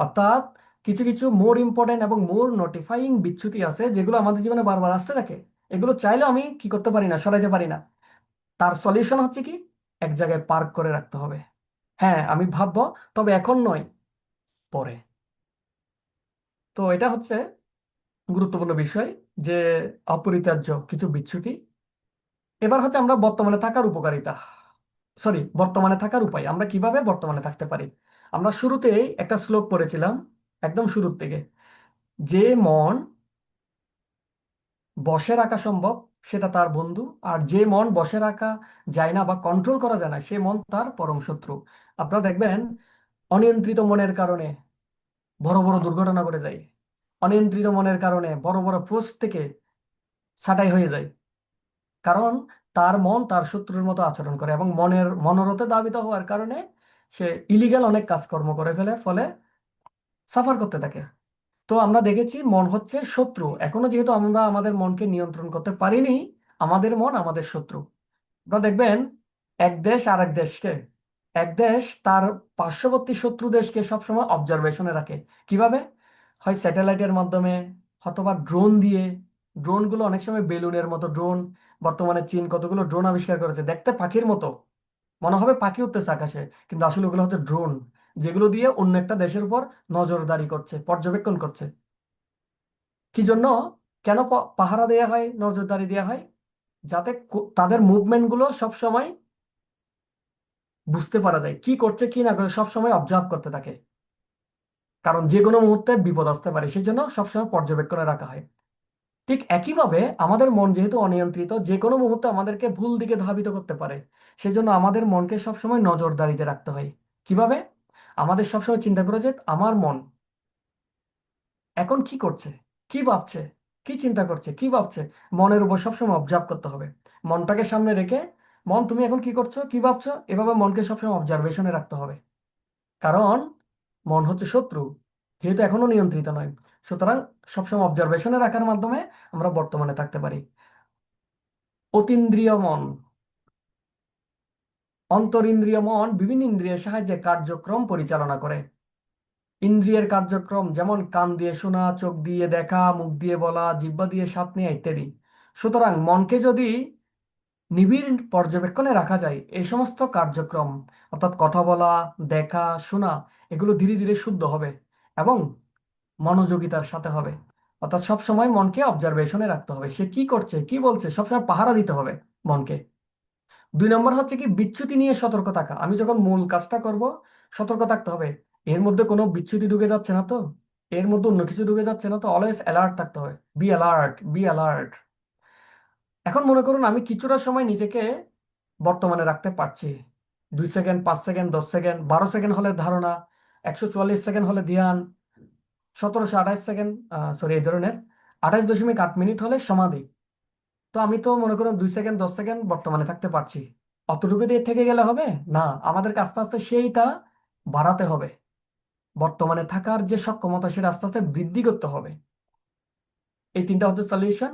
অর্থাৎ কিছু কিছু মোর ইম্পর্টেন্ট এবং মোর নোটিফাইং বিচ্যুতি আছে যেগুলো আমাদের জীবনে বারবার আসতে থাকে। এগুলো চাইলেও আমি কি করতে পারি না, সরাইতে পারি না। তার সলিউশন হচ্ছে কি? এক জায়গায় পার্ক করে রাখতে হবে। হ্যাঁ, আমি ভাববো, তবে এখন নয়, পরে। তো এটা হচ্ছে গুরুত্বপূর্ণ বিষয়, যে অপরিত্যাজ্য কিছু বিচ্যুতি। এবার হচ্ছে আমরা বর্তমানে থাকার উপকারিতা, সরি, বর্তমানে থাকার উপায়, আমরা কিভাবে বর্তমানে থাকতে পারি। আমরা শুরুতেই একটা শ্লোক পড়েছিলাম, একদম শুরুর থেকে, যে মন বশে রাখা সম্ভব সেটা তার বন্ধু, আর যে মন বশে রাখা যায় না বা কন্ট্রোল করা যায় না সে মন তার পরম শত্রু। আপনারা দেখবেন অনিয়ন্ত্রিত মনের কারণে বড় বড় দুর্ঘটনা ঘটে যায়, অনিয়ন্ত্রিত মনের কারণে বড় বড় পোস্ট থেকে ছাঁটাই হয়ে যায়, কারণ তার মন তার শত্রুর মতো আচরণ করে এবং মনোরথে ধাবিত হওয়ার কারণে সে ইলিগাল অনেক কাজকর্ম করে ফেলে, ফলে সাফার করতে থাকে। তো আমরা দেখেছি মন হচ্ছে শত্রু, এখনো যেহেতু আমরা আমাদের মনকে নিয়ন্ত্রণ করতে পারিনি, আমাদের মন আমাদের শত্রু। আপনারা দেখবেন এক দেশ আর এক দেশকে, এক দেশ তার পার্শ্ববর্তী শত্রু দেশকে সবসময় অবজারভেশনে রাখে। কিভাবে? হয় স্যাটেলাইটের মাধ্যমে, অথবা ড্রোন দিয়ে। ড্রোনগুলো অনেক সময় বেলুনের মতো ড্রোন, বর্তমানে চীন কতগুলো ড্রোন আবিষ্কার করেছে, দেখতে পাখির মতো, মনে হবে পাখি উঠতেছে আকাশে, কিন্তু আসলে ওগুলো হচ্ছে ড্রোন, যেগুলো দিয়ে অন্য একটা দেশের উপর নজরদারি করছে, পর্যবেক্ষণ করছে। কি জন্য? কেন পাহারা দেওয়া হয়, নজরদারি দেওয়া হয়? যাতে তাদের মুভমেন্ট গুলো সব সময় বুঝতে পারা যায়, কি করছে কি না করছে, সব সময় অবজার্ভ করতে থাকে, কারণ যে কোনো মুহূর্তে বিপদ আসতে পারে, সেই জন্য সবসময় পর্যবেক্ষণে রাখা হয়। ঠিক একইভাবে আমাদের মন যেহেতু অনিয়ন্ত্রিত, যে কোনো মুহূর্তে আমাদেরকে ভুল দিকে ধাবিত করতে পারে, সেই জন্য আমাদের মনকে সবসময় নজরদারিতে রাখতে হয়। কিভাবে? আমাদের সবসময় চিন্তা করে যে আমার মন এখন কি করছে, কি ভাবছে, কি চিন্তা করছে, কি ভাবছে, মনের উপর সবসময় অবজার্ভ করতে হবে। মনটাকে সামনে রেখে, মন তুমি এখন কি করছো, কি ভাবছো, এভাবে মনকে সবসময় অবজারভেশনে রাখতে হবে। কারণ মন হচ্ছে শত্রু, যেহেতু এখনো নিয়ন্ত্রিত নয়, সুতরাং সবসময় অবজারভেশনে রাখার মাধ্যমে আমরা বর্তমানে থাকতে পারি। অতীন্দ্রিয় মন, অন্তরিন্দ্রিয় মন বিভিন্ন ইন্দ্রিয়ের সাহায্যে কার্যক্রম পরিচালনা করে। ইন্দ্রিয়ের কার্যক্রম যেমন কান দিয়ে শোনা, চোখ দিয়ে দেখা, মুখ দিয়ে বলা, জিহ্বা দিয়ে স্বাদ নেওয়া ইত্যাদি। সুতরাং মনকে যদি নিবিড় পর্যবেক্ষণে রাখা যায়, এই সমস্ত কার্যক্রম অর্থাৎ কথা বলা, দেখা, শোনা, এগুলো ধীরে ধীরে শুদ্ধ হবে এবং মনোযোগিতার সাথে হবে। অর্থাৎ সবসময় মনকে অবজারভেশনে রাখতে হবে, সে কি করছে, কি বলছে, সবসময় পাহারা দিতে হবে মনকে। দুই নম্বর হচ্ছে কি বিচ্যুতি নিয়ে সতর্ক থাকা। আমি যখন মূল কাজটা করব, সতর্ক থাকতে হবে, এর মধ্যে কোনো বিচ্যুতি ঢুকে যাচ্ছে না তো, এর মধ্যে অন্য কিছু ঢুকে যাচ্ছে না তো, অলওয়েজ অ্যালার্ট থাকতে হবে, বি অ্যালার্ট, বি অ্যালার্ট। এখন মনে করুন আমি কিছুটা সময় নিজেকে বর্তমানে রাখতে পারছি, 2 সেকেন্ড, 5 সেকেন্ড, 10 সেকেন্ড, 12 সেকেন্ড হলে ধারণা, 144 সেকেন্ড হলে ধ্যান, 1728 সেকেন্ড, সরি, এই ধরনের 28.8 মিনিট হলে সমাধি। তো আমি তো মনে করুন 2 সেকেন্ড, 10 সেকেন্ড বর্তমানে থাকতে পারছি। অতটুকু দিয়ে থেকে গেলে হবে না, আমাদেরকে আস্তে আস্তে সেইটা বাড়াতে হবে। বর্তমানে থাকার যে সক্ষমতা সেটা আস্তে আস্তে বৃদ্ধি করতে হবে। এই তিনটা হচ্ছে সলিউশন।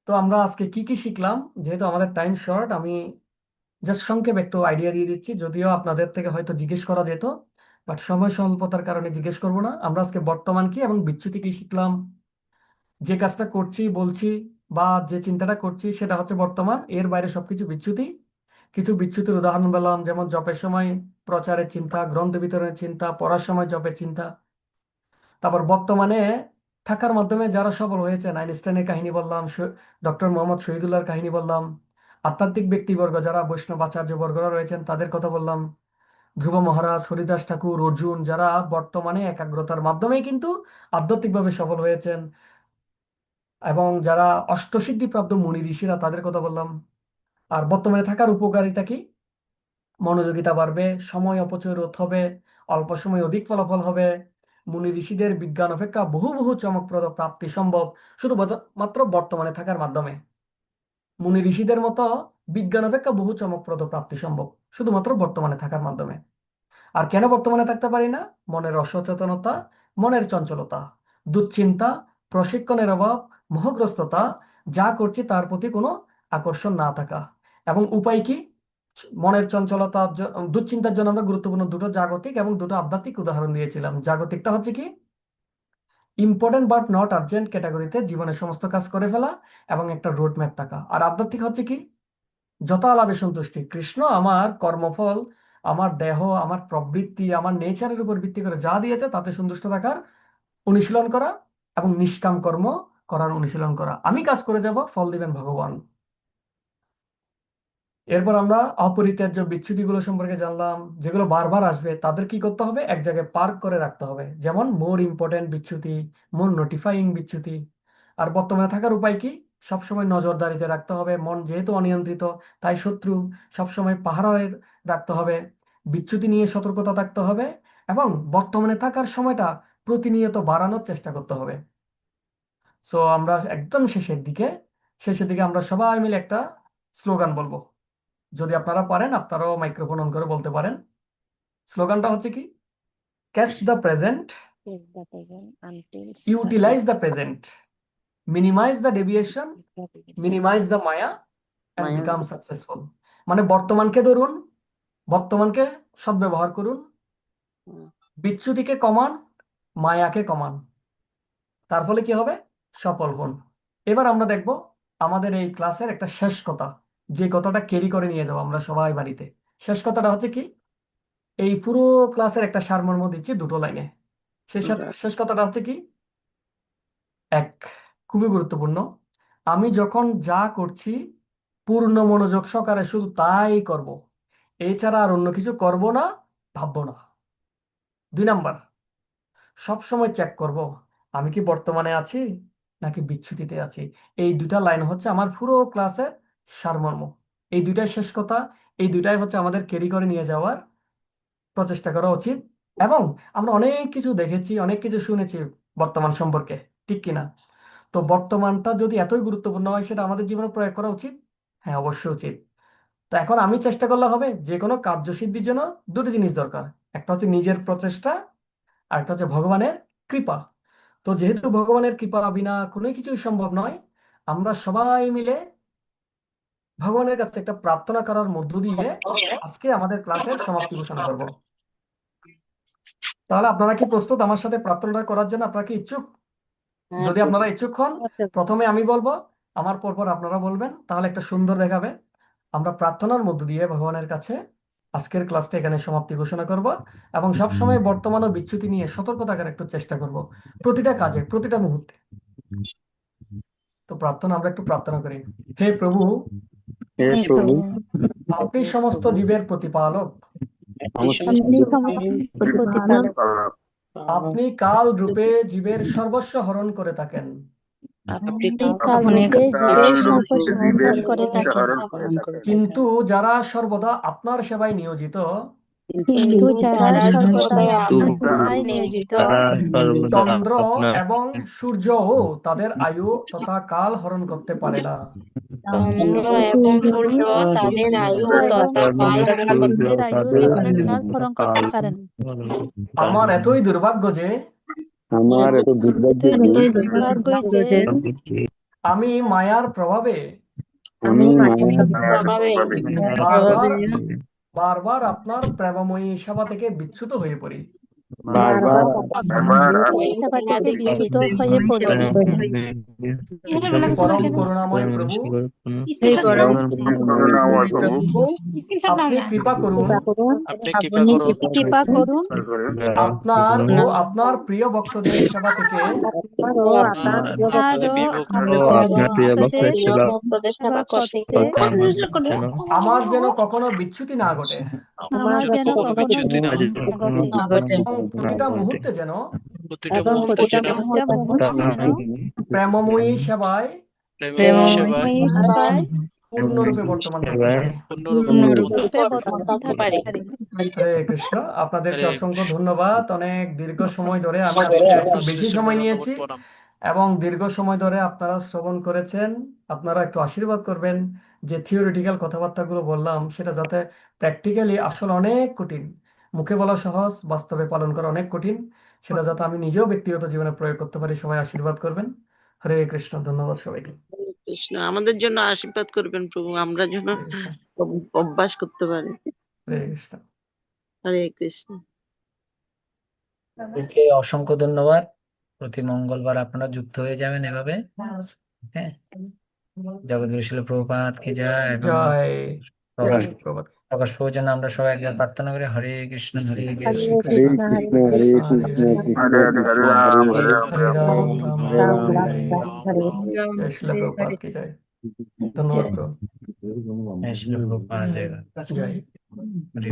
তো আমরা আজকে কি কি শিখলাম, যেহেতু আমাদের টাইম শর্ট, আমি জাস্ট সংক্ষেপে একটু আইডিয়া দিয়ে দিচ্ছি, যদিও আপনাদের থেকে হয়তো জিজ্ঞেস করা যেত, বাট সময় স্বল্পতার কারণে জিজ্ঞেস করব না। আমরা আজকে বর্তমান কি এবং বিচ্যুতি কি শিখলাম। যে কাজটা করছি বলছি বা যে চিন্তাটা করছি সেটা হচ্ছে বর্তমান, এর বাইরে সবকিছু বিচ্যুতি। কিছু বিচ্যুতির উদাহরণ পেলাম, যেমন জপের সময় প্রচারের চিন্তা, গ্রন্থ বিতরণের চিন্তা, পড়ার সময় জপের চিন্তা। তারপর বর্তমানে থাকার মাধ্যমে যারা সফল হয়েছেন, আইনস্টাইনের কাহিনী বললাম, ডক্টর মোহাম্মদ শহীদুল্লাহর কাহিনী বললাম, আধ্যাত্মিক ব্যক্তিবর্গ যারা বৈষ্ণব আচার্য বর্গরা রয়েছেন তাদের কথা বললাম, ধ্রুব মহারাজ, হরিদাস ঠাকুর, অর্জুন, যারা বর্তমানে একাগ্রতার মাধ্যমেই কিন্তু আধ্যাত্মিকভাবে সফল হয়েছেন, এবং যারা অষ্টসিদ্ধিপ্রাপ্ত মুনি ঋষিরা তাদের কথা বললাম। আর বর্তমানে থাকার উপকারিতা কি? মনোযোগিতা বাড়বে, সময় অপচয় রোধ হবে, অল্প সময় অধিক ফলাফল হবে, মুনি ঋষিদের বিজ্ঞান অপেক্ষা বহু বহু চমকপ্রদ প্রাপ্তি সম্ভব শুধু মাত্র বর্তমানে থাকার মাধ্যমে। মুনি ঋষিদের মতো বিজ্ঞান অপেক্ষা বহু চমকপ্রদ প্রাপ্তি সম্ভব শুধুমাত্র বর্তমানে থাকার মাধ্যমে। আর কেন বর্তমানে থাকতে পারি না? মনের অসচেতনতা, মনের চঞ্চলতা, দুশ্চিন্তা, প্রশিক্ষণের অভাব, মোহগ্রস্ততা, যা করছি তার প্রতি কোনো আকর্ষণ না থাকা। এবং উপায় কি? মনের চঞ্চলতা, দুশ্চিন্তার জন্য আমরা গুরুত্বপূর্ণ দুটো জাগতিক এবং দুটো আধ্যাত্মিক উদাহরণ দিয়েছিলাম। জাগতিকটা হচ্ছে কি? ইম্পর্টেন্ট বাট নট আর্জেন্ট ক্যাটাগরিতে জীবনের সমস্ত কাজ করে ফেলা এবং একটা রোড ম্যাপ থাকা। আর আধ্যাত্মিক হচ্ছে কি? যথা লাভে সন্তুষ্টি। কৃষ্ণ আমার কর্মফল, আমার দেহ, আমার প্রবৃত্তি, আমার নেচারের উপর ভিত্তি করে যা দিয়েছে তাতে সন্তুষ্ট থাকার অনুশীলন করা এবং নিষ্কাম কর্ম করার অনুশীলন করা। আমি কাজ করে যাব, ফল দিবেন ভগবান। এরপর আমরা অপরিত্যাজ্য বিচ্যুতিগুলো সম্পর্কে জানলাম, যেগুলো বারবার আসবে তাদের কি করতে হবে? এক জায়গায় পার্ক করে রাখতে হবে, যেমন মোর ইম্পর্টেন্ট বিচ্যুতি, মোর নোটিফাইং বিচ্যুতি। আর বর্তমানে থাকার উপায় কি? সবসময় নজরদারিতে রাখতে হবে। মন যেহেতু অনিয়ন্ত্রিত, তাই শত্রু সবসময় পাহারায় রাখতে হবে, বিচ্যুতি নিয়ে সতর্কতা থাকতে হবে, এবং বর্তমানে থাকার সময়টা প্রতিনিয়ত বাড়ানোর চেষ্টা করতে হবে। সো আমরা একদম শেষের দিকে আমরা সবাই মিলে একটা স্লোগান বলবো। যদি আপনারা পারেন আপনারাও মাইক্রোফোন অন করে বলতে পারেন। স্লোগানটা হচ্ছে কি? Catch the present, utilize the present, minimize the deviation, minimize the maya and maya become successful. মানে বর্তমানকে ধরুন, বর্তমানকে সদ্ব্যবহার করুন, বিচ্যুতিকে কমান, মায়াকে কমান, তার ফলে কি হবে? সফল হন। এবার আমরা দেখব আমাদের এই ক্লাসের একটা শেষ কথা, যে কথাটা ক্যারি করে নিয়ে যাবো আমরা সবাই বাড়িতে। শেষ কথাটা হচ্ছে কি? এই পুরো ক্লাসের একটা সারমর্ম দিচ্ছি দুটো লাইনে। শেষ কথাটা হচ্ছে কি? এক, খুবই গুরুত্বপূর্ণ, আমি যখন যা করছি পূর্ণ মনোযোগ সহকারে শুধু তাই করব, এছাড়া আর অন্য কিছু করব না, ভাববো না। 2 নাম্বার, সবসময় চেক করব আমি কি বর্তমানে আছি নাকি বিচ্যুতিতে আছি। এই দুটা লাইন হচ্ছে আমার পুরো ক্লাসের সারমর্ম। এই দুইটাই শেষ কথা, এই দুইটাই হচ্ছে আমাদের ক্যারি করে নিয়ে যাওয়ার প্রচেষ্টা করা উচিত। এবং আমরা অনেক কিছু দেখেছি, অনেক কিছু শুনেছি বর্তমান সম্পর্কে, ঠিক কিনা? তো বর্তমানটা যদি এতই গুরুত্বপূর্ণ হয় সেটা আমাদের জীবনে প্রয়োগ করা উচিত। হ্যাঁ, অবশ্যই উচিত। তো এখন আমি চেষ্টা করলে হবে, যে কোনো কার্যসিদ্ধির জন্য দুটো জিনিস দরকার, একটা হচ্ছে নিজের প্রচেষ্টা, আর একটা হচ্ছে ভগবানের কৃপা। তো যেহেতু ভগবানের কৃপা বিনা কোনো কিছুই সম্ভব নয়, আমরা সবাই মিলে ভগবানের কাছে একটা প্রার্থনা করার মধ্য দিয়ে আজকে আমাদের ক্লাসের সমাপ্তি ঘোষণা করব। তাহলে আপনারা কি প্রস্তুত আমার সাথে প্রার্থনাটা করার জন্য? আপনারা কি ইচ্ছুক? যদি আপনারা ইচ্ছুক হন, প্রথমে আমি বলবো, আমার পরপর আপনারা বলবেন, তাহলে একটা সুন্দর দেখাবে। আমরা প্রার্থনার মধ্য দিয়ে ভগবানের কাছে আজকের ক্লাসটা এখানে সমাপ্তি ঘোষণা করব, এবং সবসময় বর্তমান ও বিচ্যুতি নিয়ে সতর্ক থাকার একটু চেষ্টা করব প্রতিটা কাজে, প্রতিটা মুহূর্তে। তো আমরা একটু প্রার্থনা করি। হে প্রভু, হে প্রভু, আপনি সমস্ত জীবের প্রতিপালক, আপনি কাল রূপে জীবের সর্বস্ব হরণ করে থাকেন। আপনি এই কালযুগে জীবের সর্বস্মরণ করে থাকেন। কিন্তু যারা সর্বদা আপনার সেবায় নিয়োজিত কিন্তু যারা সর্বদা আপনার সেবায় নিয়োজিত চন্দ্র এবং সূর্যও তাদের আয়ু তথা কাল হরণ করতে পারে না। চন্দ্র এবং সূর্য তাদের আয়ু তথা কাল হরণ করতে পারেন। আমার এতই দুর্ভাগ্য যে এতই দুর্ভাগ্য যে আমি মায়ার প্রভাবে বারবার বারবার আপনার প্রেমময়ী সেবা থেকে বিচ্যুত হয়ে পড়ি। সেবা থেকে বিচ্যুত হয়ে পড়ি। পরম করুণাময় প্রভু, আপনি কৃপা করুন আপনার ও আপনার প্রিয় ভক্তদের সেবা থেকে আমার যেন কখনো বিচ্যুতি না ঘটে এবং প্রতিটা মুহূর্তে যেন প্রেমময়ী সেবায় পূর্ণরূপে বর্তমান থাকতে পারি। হরে কৃষ্ণ, আপনাদেরকে অসংখ্য ধন্যবাদ। অনেক দীর্ঘ সময় ধরে আমি আসলে একটু বেশি সময় নিয়েছি এবং দীর্ঘ সময় ধরে আপনারা শ্রবণ করেছেন। আপনারা একটু আশীর্বাদ করবেন যে থিওরিটিক্যাল কথাবার্তাগুলো বললাম সেটা যাতে প্র্যাকটিক্যালি আসলে অনেক কঠিন, মুখে বলা সহজ, বাস্তবে পালন করা অনেক কঠিন, সেটা যাতে আমি নিজেও ব্যক্তিগত জীবনে প্রয়োগ করতে পারি। সবাই আশীর্বাদ করবেন। হরে কৃষ্ণ, ধন্যবাদ সবাইকে। কৃষ্ণ আমাদের জন্য আশীর্বাদ করবেন প্রভু, আমরা যেন হরে কৃষ্ণ, অভ্যাস করতে পারি। হরে কৃষ্ণ। হরে কৃষ্ণ। আপনাদেরকে অসংখ্য ধন্যবাদ। প্রতি মঙ্গলবার আপনারা যুক্ত হয়ে যাবেন এভাবে। হ্যাঁ, জগৎগুরু শিল প্রভুপাদ কি জয়। এবং জয় প্রকাশ প্রভাত। প্রকাশ প্রভুর জন্য আমরা সবাই একবার প্রার্থনা করি। হরে কৃষ্ণ হরে কৃষ্ণ হরে রাম রাম রাম হরে হরে। জয় শিল প্রভুপাদ কি জয়। ধন্যবাদ প্রভু। হ্যাঁ, শিল প্রভুপাদ জয়। জয়। হরে